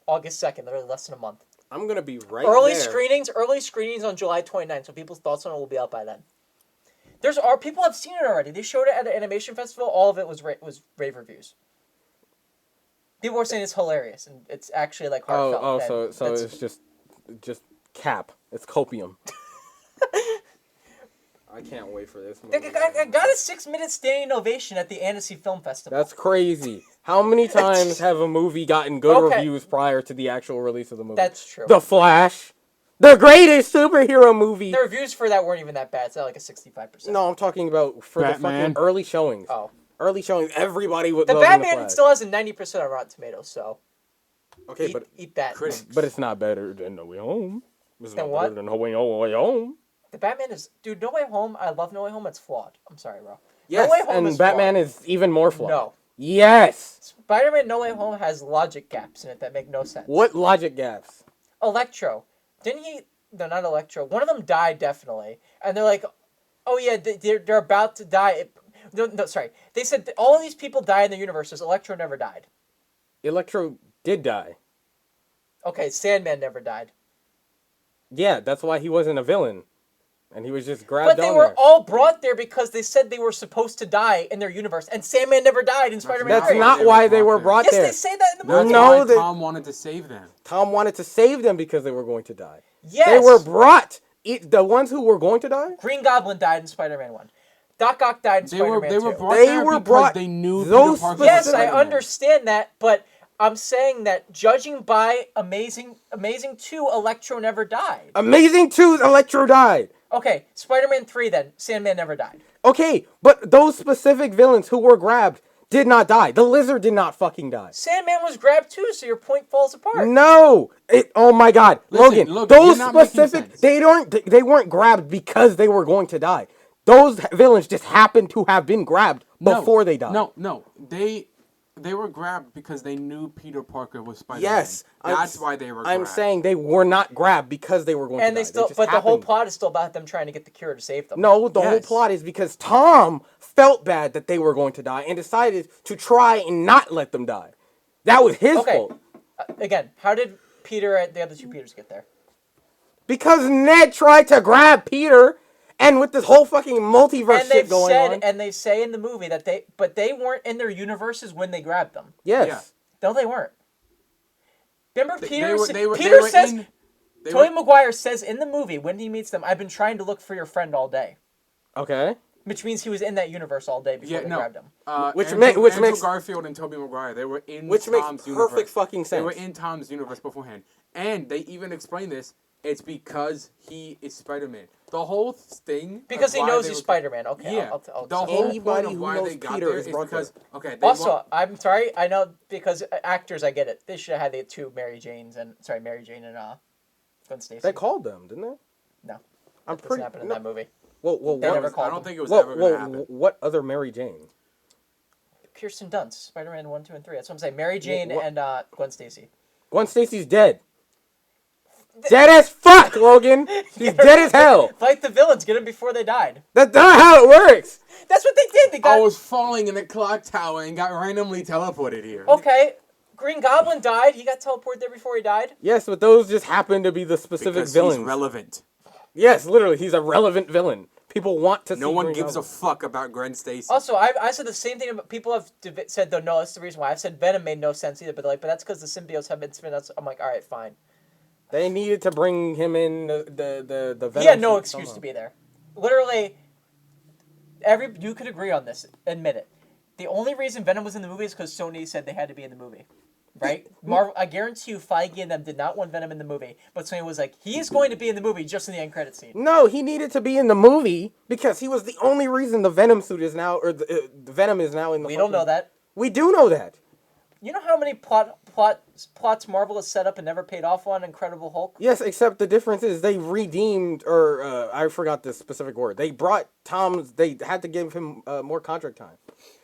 August 2nd, literally less than a month. I'm gonna be right Early there. screenings on July 29th, so people's thoughts on it will be out by then. People have seen it already. They showed it at an animation festival. All of it was rave reviews. People were saying it's hilarious and it's actually like heartfelt. So it's just cap. It's copium. I can't wait for this movie. I got a 6-minute standing ovation at the Annecy Film Festival. That's crazy. How many times have a movie gotten good Okay. reviews prior to the actual release of the movie? That's true. The Flash. The greatest superhero movie. The reviews for that weren't even that bad. It's at like a 65%. No, I'm talking about for Batman. the fucking early showings. Oh. Early showings, everybody would The love Batman Flash. still has a 90% on Rotten Tomatoes, so Okay, but eat that. but it's not better than No Way Home. It's Then not what? better than No Way Home. The Batman is... Dude, No Way Home, I love No Way Home. It's flawed. I'm sorry, bro. Yes, No Way Home and is Batman flawed. is even more flawed. No. Yes. Spider-Man No Way Home has logic gaps in it that make no sense. What logic gaps? Electro. Didn't he... No, not Electro. One of them died, definitely. And they're like, oh, yeah, they're about to die. No, sorry. They said all of these people die in the universes. Electro never died. Electro did die. Okay, Sandman never died. Yeah, that's why he wasn't a villain. And he was just grabbed But they on were there. all brought there because they said they were supposed to die in their universe. And Sandman never died in Spider-Man That's 3. not why they were brought Yes, there. they say that in the That's movie. No, why they- Tom wanted to save them. Tom wanted to save them because they were going to die. Yes. They were brought. The ones who were going to die? Green Goblin died in Spider-Man 1. Doc Ock died in Spider-Man 2. They were brought They there were because brought- they knew those Peter Parker was Yes, I Spider-Man. understand that, but I'm saying that judging by Amazing 2, Electro never died. Amazing 2, Electro died. Okay, Spider-Man 3 then, Sandman never died. Okay, but those specific villains who were grabbed did not die. The Lizard did not fucking die. Sandman was grabbed too, so your point falls apart. No! Oh my god. Listen, Logan, you're those not making specific... sense. They weren't grabbed because they were going to die. Those villains just happened to have been grabbed before they died. No. They were grabbed because they knew Peter Parker was Spider-Man. Yes. That's why they were grabbed. I'm saying they were not grabbed because they were going And to they die. still, just but the whole happened. plot is still about them trying to get the cure to save them. No, the whole Yes. plot is because Tom felt bad that they were going to die and decided to try and not let them die. That was his Okay. fault. Again, how did Peter and the other two Peters get there? Because Ned tried to grab Peter, and with this whole fucking multiverse And shit they've going said, on. and they say in the movie that they weren't in their universes when they grabbed them. Yes. Yeah. No, they weren't. Remember, Peter They were says, in- they Tobey were- Maguire says in the movie when he meets them, "I've been trying to look for your friend all day," Okay. which means he was in that universe all day before Yeah, they no. grabbed him. Which Andrew makes- Garfield and Tobey Maguire. They were in Which makes Tom's perfect universe. fucking They were sense. in Tom's universe beforehand, and they even explain this. It's because he is Spider-Man. The whole thing. Because of he why knows they he's were- Spider-Man. Okay, Yeah. I'll The whole Anybody point of who why knows they got Peter there is is brought because there. Also, I'm sorry. I know because actors, I get it. They should have had the two Mary Jane and Gwen Stacy. They called them, didn't they? No, I'm doesn't pretty. happen in No. that movie. Whoa, They never what? called I don't them. think it was ever going to happen. What other Mary Jane? Kirsten Dunst, Spider-Man 1, 2, and 3. That's what I'm saying. Mary Jane What- and Gwen Stacy. Gwen Stacy's dead. Dead as fuck, Logan. She's dead as hell. Fight the villains. Get them before they died. That's not how it works. That's what they did. They got I was falling in the clock tower and got randomly teleported here. okay. Green Goblin died. He got teleported there before he died. Yes, but those just happen to be the specific Because villains. he's relevant. Yes, literally, he's a relevant villain. People want to see No one Green gives a Goblin. fuck about Gwen Stacy. Also, I said the same thing. About people have said though. No, that's the reason why. I've said Venom made no sense either. But that's because the symbiotes have been spin outs. I'm like, all right, fine. They needed to bring him in the Venom He had no suit excuse somehow. to be there. Literally, you could agree on this. Admit it. The only reason Venom was in the movie is because Sony said they had to be in the movie. Right? Marvel. I guarantee you, Feige and them did not want Venom in the movie, but Sony was like, he is going to be in the movie just in the end credit scene. No, he needed to be in the movie because he was the only reason the Venom suit is now, or the Venom is now in the. We don't know that. We do know that. You know how many plot plots Marvel has set up and never paid off on Incredible Hulk? Yes, except the difference is they redeemed, or I forgot the specific word. They brought Tom's. They had to give him more contract time.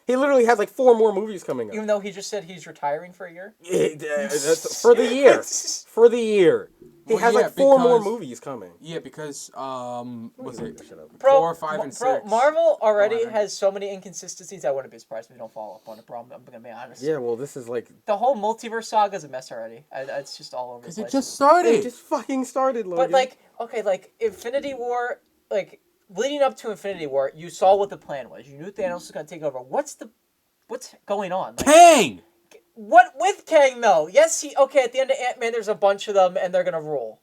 He literally has like 4 more movies coming up. Even though he just said he's retiring for a year? That's for the year. For the year. He has like 4 more movies coming. Yeah, because was it Bro, 4, 5, and 6? Bro, Marvel already has so many inconsistencies. I wouldn't be surprised if we don't follow up on it, bro. I'm gonna be honest. Yeah, well, this is like The whole multiverse saga is a mess already. It's just all over the place. Because it just started. it just fucking started, Logan. But like, okay, like Infinity War, like leading up to Infinity War, you saw what the plan was. You knew Thanos was gonna take over. What's going on? Like, Kang. what with Kang though? Yes, at the end of Ant-Man, there's a bunch of them, and they're gonna rule.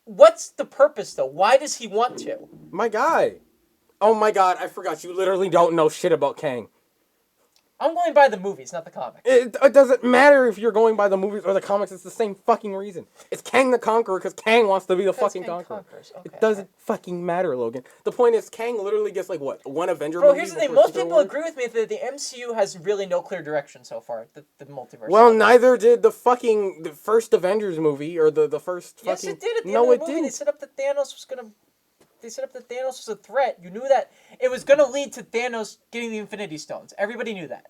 What's the purpose though? Why does he want to? my guy. Oh my god, I forgot. You literally don't know shit about Kang. I'm going by the movies, not the comics. It doesn't matter if you're going by the movies or the comics. It's the same fucking reason. It's Kang the Conqueror because Kang wants to be the fucking Kang Conqueror. conquers. Okay, It doesn't fucking matter, Logan. The point is, Kang literally gets like what, 1 Avenger Bro, movie? here's the thing. before Most Civil people War? agree with me that the MCU has really no clear direction so far. The multiverse. Well, neither did the first Avengers movie or the first fucking. Yes, it did. At the no, end of it the movie, didn't. They set up that Thanos was gonna. They set up that Thanos was a threat. You knew that it was gonna lead to Thanos getting the Infinity Stones. Everybody knew that.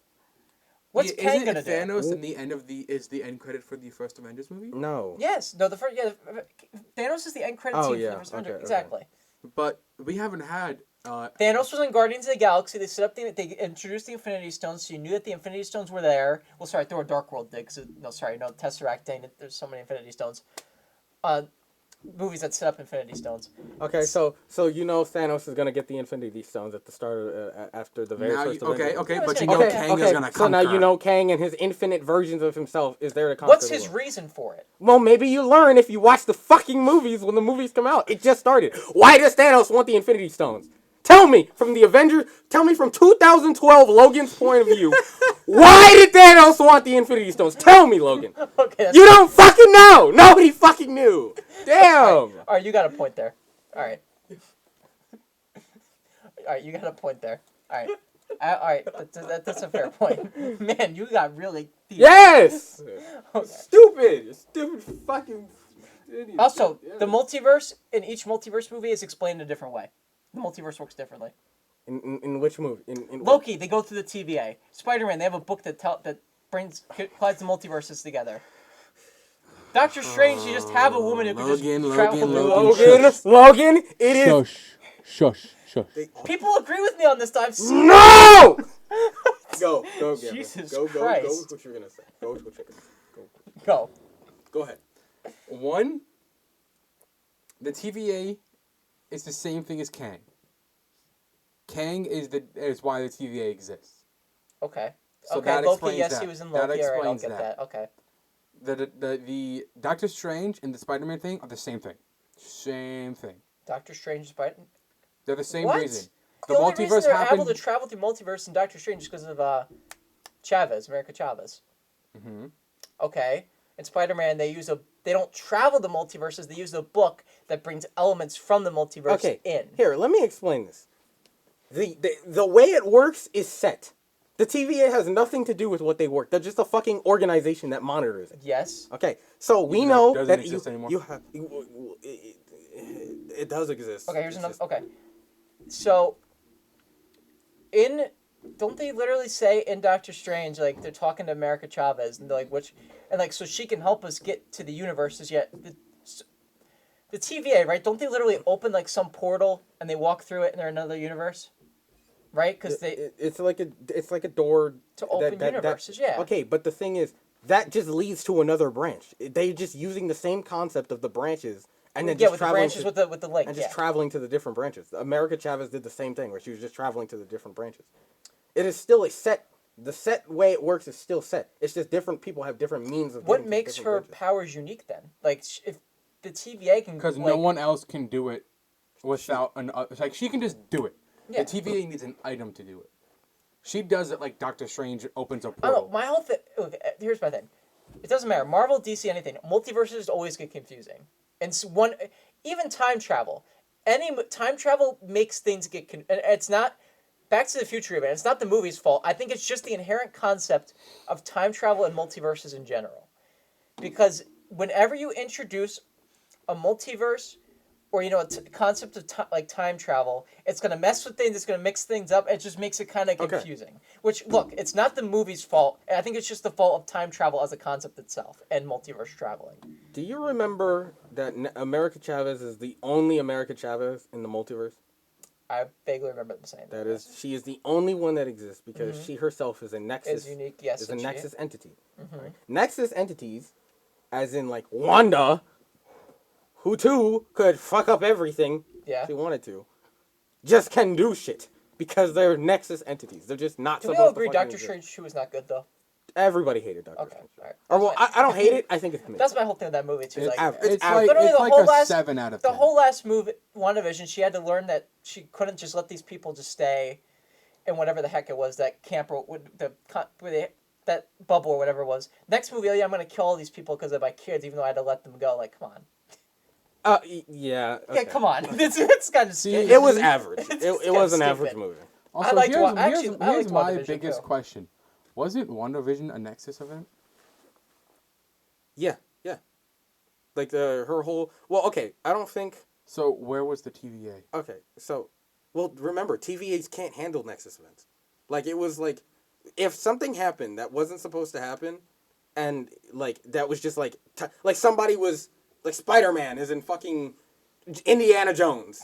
What's Kang gonna do? Thanos in the end of the end credit for the first Avengers movie? No. Yes. No. Thanos is the end credit scene for the first Avenger. okay. Exactly. But we haven't had. Thanos was in Guardians of the Galaxy. They set up they introduced the Infinity Stones, so you knew that the Infinity Stones were there. Well, sorry, they were Dark World did. Tesseract. Dang it, there's so many Infinity Stones. Movies that set up Infinity Stones. Okay, so you know Thanos is gonna get the Infinity Stones at the start of after the very first Avengers. Okay, Yeah, but it's you gonna know go- Kang is gonna conquer. So now you know Kang and his infinite versions of himself is there to conquer. What's the his world. reason for it? Well, maybe you learn if you watch the fucking movies when the movies come out. It just started. Why does Thanos want the Infinity Stones? Tell me from the Avengers. Tell me from 2012 Logan's point of view. Why did Thanos want the Infinity Stones? Tell me, Logan. Okay. You don't fucking know. Nobody fucking knew. Damn. All right, you got a point there. All right. All right, you got a point there. All right. All right, that's a fair point. Man, you got really deep. Yes. Okay. Stupid fucking. Idiot. Also, Yeah. the multiverse in each multiverse movie is explained in a different way. The multiverse works differently. In which movie? In Loki, they go through the TVA. Spider-Man, they have a book that collides the multiverses together. Doctor Strange, you just have a woman who can just travel through. Logan, it is. Shush. People agree with me on this. No! Go, Gavin. Jesus Go Christ. with what you're gonna say. Go with what you're gonna say. Go. Go ahead. One, the TVA is the same thing as Kang. Kang is why the TVA exists. Okay. So okay, that Loki, explains yes, that. he was in That Loki. All right, I'll explains get that. that. Okay. The Doctor Strange and the Spider-Man thing are the same thing. Same thing. Doctor Strange, Spider. They're the same What? reason. The only reason they're able to travel through multiverse in Doctor Strange is because of America Chavez. Mm-hmm. Okay. In Spider-Man, they don't travel the multiverses. They use a book that brings elements from the multiverse in. Here, let me explain this. The way it works is set. The TVA has nothing to do with what they work. They're just a fucking organization that monitors it. Yes. Okay, so we know doesn't that exist anymore? it does exist. Okay, here's It's another. just- Okay. So, don't they literally say in Doctor Strange, like, they're talking to America Chavez, and they're like, so she can help us get to the universes, yet the TVA, right? Don't they literally open, like, some portal, and they walk through it, and they're in another universe? Right? Because it's like a door to open universes, yeah. Okay, but the thing is, that just leads to another branch. They're just using the same concept of the branches, and then just with the traveling branches with the link, and just traveling to the different branches. America Chavez did the same thing, where she was just traveling to the different branches. It is still a set. The set way it works is still set. It's just different people have different means of. What getting to makes different her branches. powers unique then? Like, if the TVA can, Because no one else can do it without like she can just do it. Yeah. The TVA needs an item to do it. She does it like Doctor Strange opens a I don't portal. know. My whole thing. Okay, here's my thing. It doesn't matter. Marvel, DC, anything. Multiverses always get confusing. And even time travel. Time travel makes things get. It's not. Back to the Future even. It's not the movie's fault. I think it's just the inherent concept of time travel and multiverses in general. Because whenever you introduce a multiverse or a concept of like time travel, it's going to mess with things, it's going to mix things up, it just makes it kind of confusing. Which, look, it's not the movie's fault. I think it's just the fault of time travel as a concept itself and multiverse traveling. Do you remember that America Chavez is the only America Chavez in the multiverse? I vaguely remember them saying that. She is the only one that exists because she herself is a nexus. Is unique, yes. Is a nexus entity. Mm-hmm. Right? Nexus entities, as in like Wanda, who too could fuck up everything if she wanted to, just can do shit because they're nexus entities. They're just not supposed to. Do we all agree fucking Doctor exist. Strange 2 was not good though? Everybody hated Doctor Okay, Strange. all right. Or well, I don't hate it. I think it's amazing. That's my whole thing with that movie too. It's Like, average. It's like, literally it's the like whole a last 7 out of the 10. whole last movie, WandaVision, she had to learn that she couldn't just let these people just stay in whatever the heck it was, that camp or that bubble or whatever it was. Next movie, I'm gonna kill all these people because of my kids, even though I had to let them go. Like, come on. Yeah. Okay. Yeah, come on. It's kind of See, It was average. It's It was an stupid. average movie. Also, liked here's, Wa- here's, actually, I here's liked my WandaVision, biggest too. question. Wasn't WandaVision a Nexus event? Yeah. Like her whole. Well, okay. I don't think. So where was the TVA? Okay, so, well, remember, TVAs can't handle Nexus events. Like, it was like, if something happened that wasn't supposed to happen, and, like, that was just, like, like somebody was, like, Spider-Man is in fucking Indiana Jones.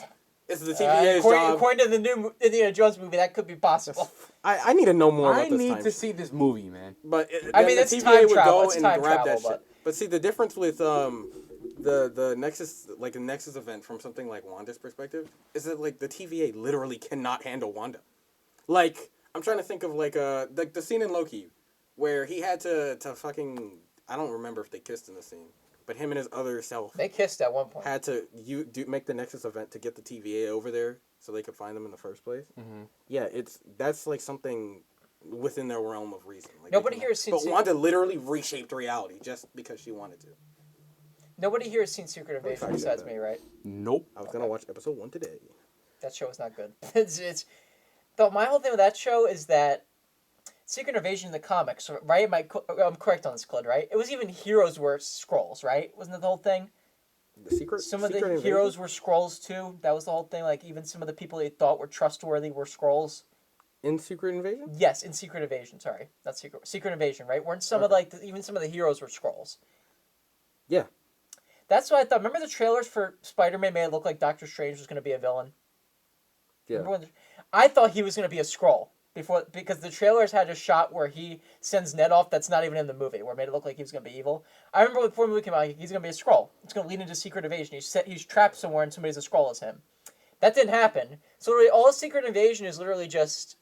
It's the TVA's job. According to the new Indiana Jones movie, that could be possible. I need to know more about I this need time. to see this movie, man. But I mean, the it's TVA time would travel. go It's and time grab travel, that shit. But see, the difference with the Nexus, like a Nexus event from something like Wanda's perspective, is that like the TVA literally cannot handle Wanda. Like, I'm trying to think of like the scene in Loki where he had to fucking, I don't remember if they kissed in the scene, but him and his other self They kissed at one point. had to make the Nexus event to get the TVA over there so they could find them in the first place. Mm-hmm. Yeah, that's like something within their realm of reason. Like, Nobody they can- here has seen But Wanda literally reshaped reality just because she wanted to. Nobody here has seen Secret Invasion sorry, besides yeah. me, right? Nope. I was gonna watch episode 1 today. That show was not good. My whole thing with that show is that Secret Invasion in the comics, right? I'm correct on this, Claude, right? It was even heroes were Skrulls, right? Wasn't that the whole thing? The secret. Some of Secret the Invasion? heroes were Skrulls too. That was the whole thing. Like even some of the people they thought were trustworthy were Skrulls. In Secret Invasion. Yes, in Secret Invasion. Sorry, not Secret Invasion. Right? Weren't some of even some of the heroes were Skrulls? Yeah. That's what I thought. Remember the trailers for Spider-Man made it look like Doctor Strange was going to be a villain? Yeah. I thought he was going to be a Skrull because the trailers had a shot where he sends Ned off that's not even in the movie, where it made it look like he was going to be evil. I remember before the movie came out, he's going to be a Skrull. It's going to lead into Secret Invasion. He's trapped somewhere and somebody's a Skrull as him. That didn't happen. So literally all Secret Invasion is literally just...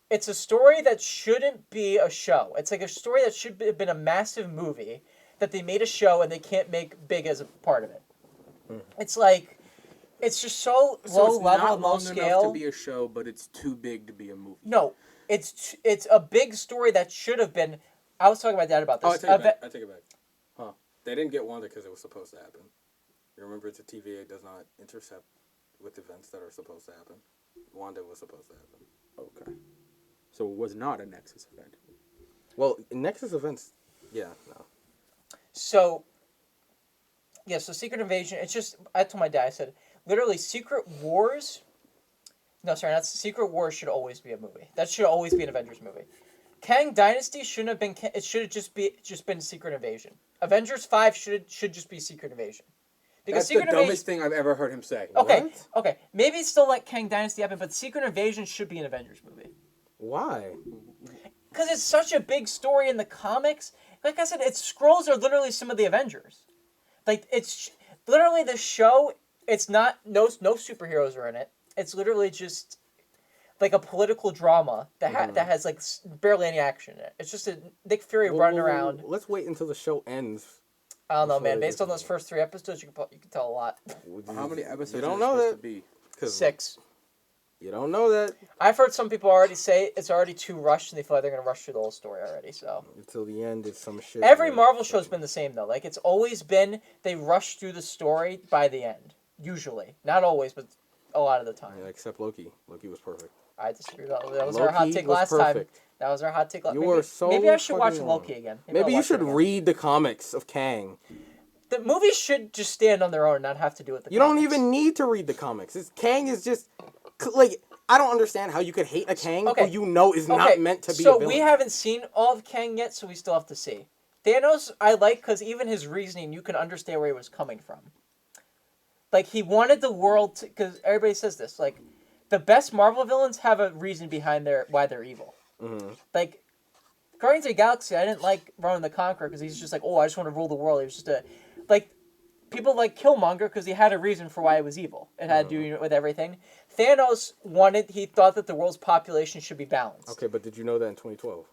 It's a story that shouldn't be a show. It's like a story that should have been a massive movie that they made a show and they can't make big as a part of it. It's like... It's just so low level and low scale. Enough to be a show, but it's too big to be a movie. No, it's a big story that should have been. I was talking to my dad about this. Oh, I take it back. Huh? They didn't get Wanda because it was supposed to happen. You remember, the TVA does not intercept with events that are supposed to happen. Wanda was supposed to happen. Okay. So it was not a Nexus event. Well, Nexus events, yeah, no. So, yeah, so Secret Invasion, it's just, I told my dad, I said, literally, Secret Wars should always be a movie. That should always be an Avengers movie. Kang Dynasty shouldn't have been, it should have just been Secret Invasion. Avengers 5 should just be Secret Invasion. Because That's Secret the dumbest thing I've ever heard him say. Okay, What? okay, maybe still let Kang Dynasty happen, but Secret Invasion should be an Avengers movie. Why? Because it's such a big story in the comics. Like I said, Skrulls are literally some of the Avengers. Like, it's literally the show, it's not, no superheroes are in it. It's literally just like a political drama that has like barely any action in it. It's just a Nick Fury running around. Let's wait until the show ends. I don't know, before man. they Based get on those to first 3 episodes, you can tell a lot. How many episodes You don't is it know supposed that. to be? 'Cause 6. You don't know that I've heard some people already say it's already too rushed, and they feel like they're gonna rush through the whole story already. So until the end. It's some shit. every where- Marvel show's been the same though. Like it's always been they rush through the story by the end. Usually, not always, but a lot of the time. Yeah, except Loki. Loki was perfect. I disagree. That was our hot Loki take was last time. perfect. That was our hot take. You were so maybe I should watch fucking Loki wrong. again. Maybe I'll you watch it should again. read the comics of Kang. The movies should just stand on their own and not have to do with the You comics. don't even need to read the comics. Kang is just like, I don't understand how you could hate a Kang Okay. who you know is not meant to be a So villain. we haven't seen all of Kang yet, so we still have to see. Thanos, I like because even his reasoning, you can understand where he was coming from. Like, he wanted the world to... Because everybody says this. Like, the best Marvel villains have a reason behind why they're evil. Mm-hmm. Like, Guardians of the Galaxy, I didn't like Ronan the Conqueror because he's just like, oh, I just want to rule the world. He was just a... Like, people like Killmonger because he had a reason for why he was evil. It had to do with everything. Thanos he thought that the world's population should be balanced. Okay, but did you know that in 2012?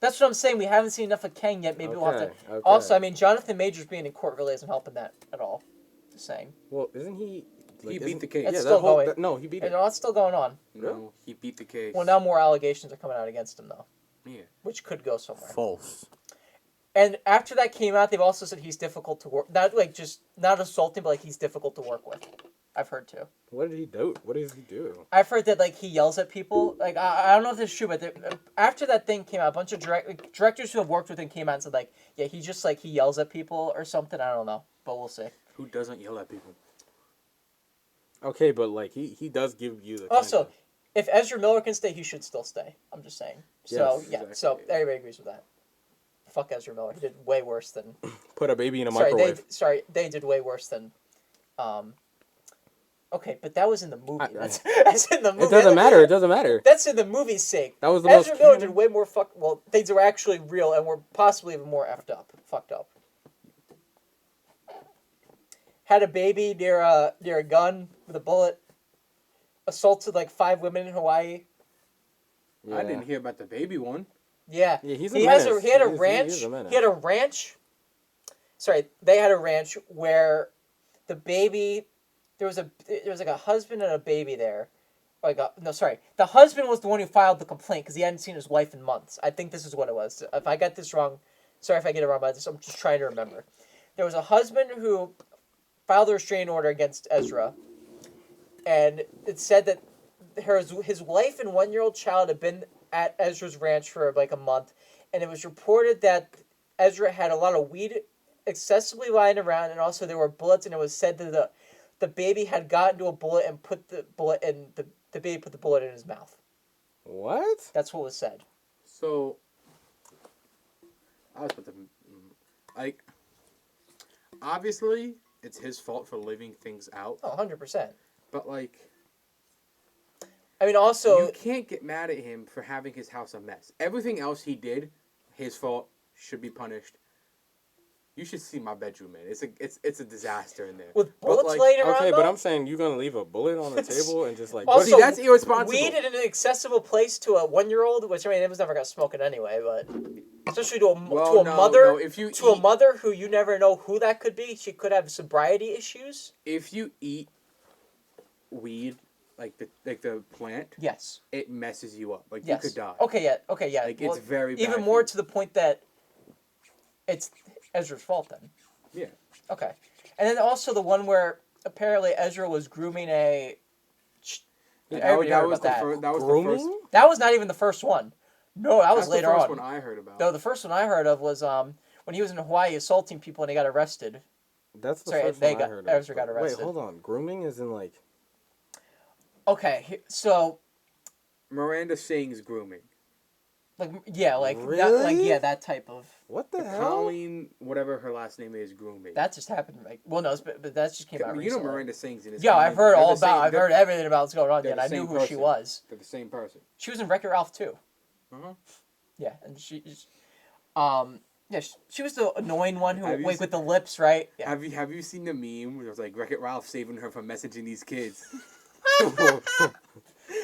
That's what I'm saying. We haven't seen enough of Kang yet. Maybe we'll have to... Okay. Also, I mean, Jonathan Majors being in court really isn't helping that at all. Just saying. Well, isn't he... He beat the case. It's Yeah, still going. No, he beat it. No, it's still going on. No, he beat the case. Well, now more allegations are coming out against him, though. Yeah. Which could go somewhere. False. And after that came out, they've also said he's difficult to work... Not assaulting, but, like, he's difficult to work with. I've heard, too. What did he do? What does he do? I've heard that, like, he yells at people. Like, I don't know if this is true, but after that thing came out, a bunch of directors who have worked with him came out and said, like, yeah, he just, like, he yells at people or something. I don't know, but we'll see. Who doesn't yell at people? Okay, but, like, he does give you the Also, if Ezra Miller can stay, he should still stay. I'm just saying. So, Yes, yeah, exactly. so everybody agrees with that. Fuck Ezra Miller. He did way worse than... put a baby in a Sorry, microwave. they did way worse than... Okay, but that was in the movie. I- That's in the movie. It doesn't matter. It doesn't matter. That's in the movie's sake. That was the Ezra most Miller canon- did way more Well, things were actually real and were possibly even more fucked up. Had a baby near a gun with a bullet. Assaulted like 5 women in Hawaii. I didn't hear about the baby one. Yeah. Yeah, he's a He menace. he had a He ranch. is a menace. He had a ranch. Sorry, they had a ranch where the baby there was like a husband and a baby there. The husband was the one who filed the complaint because he hadn't seen his wife in months. I think this is what it was. If I got this wrong, sorry if I get it wrong, but I'm just trying to remember. There was a husband who filed a restraining order against Ezra, and it said that his wife and 1-year-old child had been at Ezra's ranch for like a month, and it was reported that Ezra had a lot of weed excessively lying around, and also there were bullets, and it was said that the baby had gotten to a bullet and put the bullet in the baby put the bullet in his mouth. What? That's what was said. So, I was about to, like, obviously, it's his fault for living things out, Oh, 100%. but, like, I mean, also, you can't get mad at him for having his house a mess. Everything else he did, his fault, should be punished. You should see my bedroom, man. It's a disaster in there. with But, bullets like, laying around, Okay, though, but I'm saying you're gonna leave a bullet on the table and just like. Also, See, that's irresponsible. weed in an accessible place to a 1-year-old, which I mean, it was never gonna smoke it anyway, but especially to a mother, no, if you to a eat- mother who you never know who that could be. She could have sobriety issues. If you eat weed, like the plant, Yes. it messes you up. Like, Yes. you could die. Okay. Yeah. Like, it's very bad even for more you. to the point that it's Ezra's fault then. Yeah. Okay. And then also the one where apparently Ezra was grooming a. Everybody heard about that. That was Grooming? the first. That was not even the first one. No, that was That's later the first on. one I heard about. No, the first one I heard of was when he was in Hawaii assaulting people and he got arrested. That's the Sorry, first they one got- I heard of. Ezra got But arrested. Wait, hold on. Grooming is in like. Okay, so Miranda Sings grooming. like that, like Really? yeah, that type of What the hell? Colleen, whatever her last name is, grooming. that just happened. Like, well, no, but that just came out you know recently. Miranda Sings in his. Yeah, I've heard They're all the same- about. I've they're- heard everything about what's going on. they're Yet the I knew same who she person. was. They're the same person. She was in Wreck-It Ralph too. Uh-huh. Yeah, and she was the annoying one who Have you wait seen- with the lips, right? Yeah. Have you seen the meme where it was like Wreck-It Ralph saving her from messaging these kids?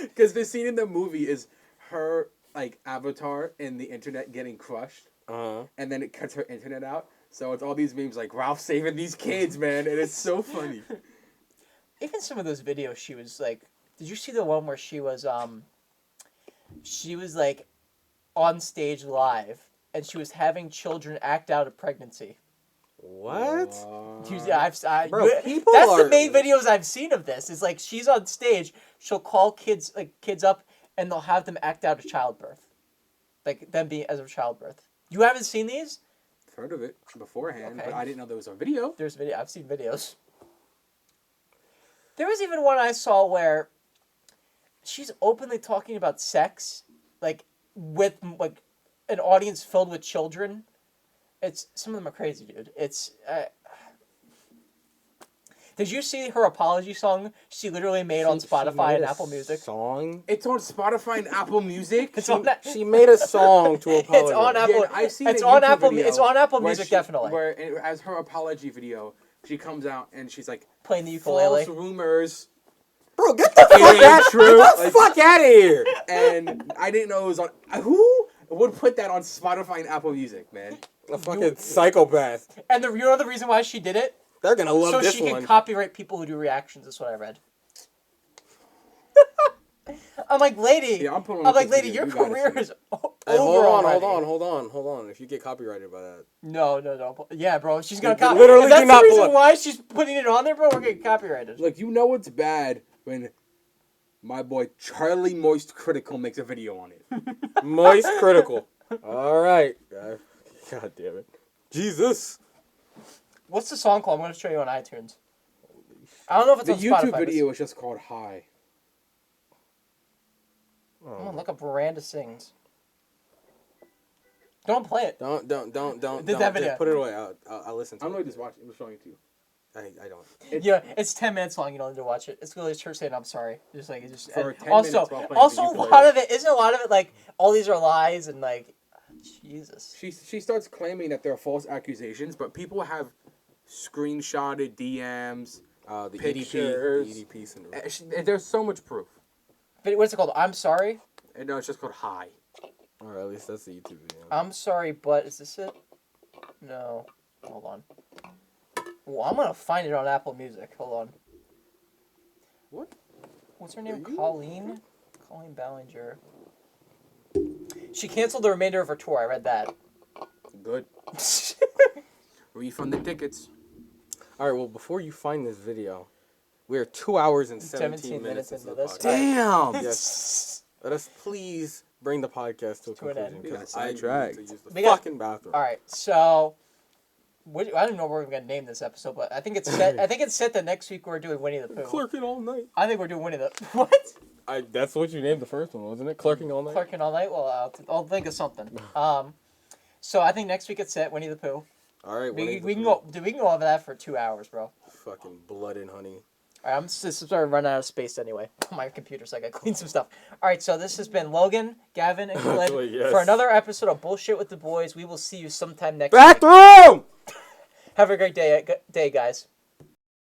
Because the scene in the movie is her like avatar in the internet getting crushed, and then it cuts her internet out. So it's all these memes like Ralph saving these kids, man, and it's so funny. Even some of those videos, she was like, did you see the one where she was like on stage live and she was having children act out a pregnancy? What? Bro, people that's are- the main videos I've seen of this. Is like she's on stage, she'll call kids up, and they'll have them act out a childbirth, like them being as of childbirth. You haven't seen these? I've heard of it beforehand, Okay. but I didn't know there was a video. There's video. I've seen videos. There was even one I saw where she's openly talking about sex, like with like an audience filled with children. It's some of them are crazy, dude. It's. Did you see her apology song? She literally made on Spotify and Apple Music. Song. It's on Spotify and Apple Music. It's on that. She made a song to apologize. It's on Apple. Yeah, I've seen It's a on YouTube Apple. video It's on Apple where Music, she- definitely. Where as her apology video, she comes out and she's like, Playing the ukulele. false rumors. Bro, get the fuck ain't out! true. Get the fuck out of here! And I didn't know it was on. Who would put that on Spotify and Apple Music, man? A fucking psychopath. And you know the reason why she did it? They're gonna love So this she one. can copyright people who do reactions. That's what I read. I'm like, lady. Yeah, I'm putting on I'm like, this lady, video. your You gotta career see is it. Hey, over already. hold on. If you get copyrighted by that, No. Yeah, bro. She's gonna You copy. literally If that's do not the pull reason up. why she's putting it on there, bro. We're getting copyrighted. Like, you know it's bad when my boy Charlie Moist Critical makes a video on it. moist critical. All right. God damn it. Jesus. What's the song called? I'm gonna show you on iTunes. I don't know if it's The on YouTube Spotify. video is just called Hi. Come on, look up Miranda Sings. Don't play it. Don't. Did that video. Just put it away. I'll listen to I'm it. really just watching. I'm just showing it to you. I don't. Yeah, it's 10 minutes long. You don't need to watch it. It's literally her saying, "I'm sorry." Just like it's just. For and 10 also, minutes while playing also the a lot ukulele. of it isn't a lot of it like all these are lies and like, Jesus. She starts claiming that they're false accusations, but people have screenshotted DMs. The Pictures. EDP syndrome. There's so much proof. But what's it called? I'm sorry. And no, it's just called Hi. Or at least that's the YouTube video. I'm sorry, but is this it? No. Hold on. Well, I'm gonna find it on Apple Music. Hold on. What? What's her name? Are you- Colleen Ballinger. She canceled the remainder of her tour. I read that. Good. Refund the tickets. All right. Well, before you find this video, we are 2 hours and 17 minutes into into the this. podcast. Damn. Yes. Let us please bring the podcast to a To an conclusion end. because Yeah, I sidetracked. need to use the We got- fucking bathroom. All right, so I don't know what we're gonna name this episode, but I think it's set. I think it's set that next week we're doing Winnie the Pooh. Clerking all night. I think we're doing Winnie the what? That's what you named the first one, wasn't it? Clerking all night. Clerking all night. Well, I'll think of something. So I think next week it's set Winnie the Pooh. All right. We can go. Dude, we can go over that for 2 hours, bro. All Fucking blood and honey. right, I'm just starting to run out of space anyway. My computer's like I clean some stuff. All right, so this has been Logan, Gavin, and Khalid Yes. for another episode of Bullshit with the Boys. We will see you sometime next week. Bathroom. Have a great day, guys.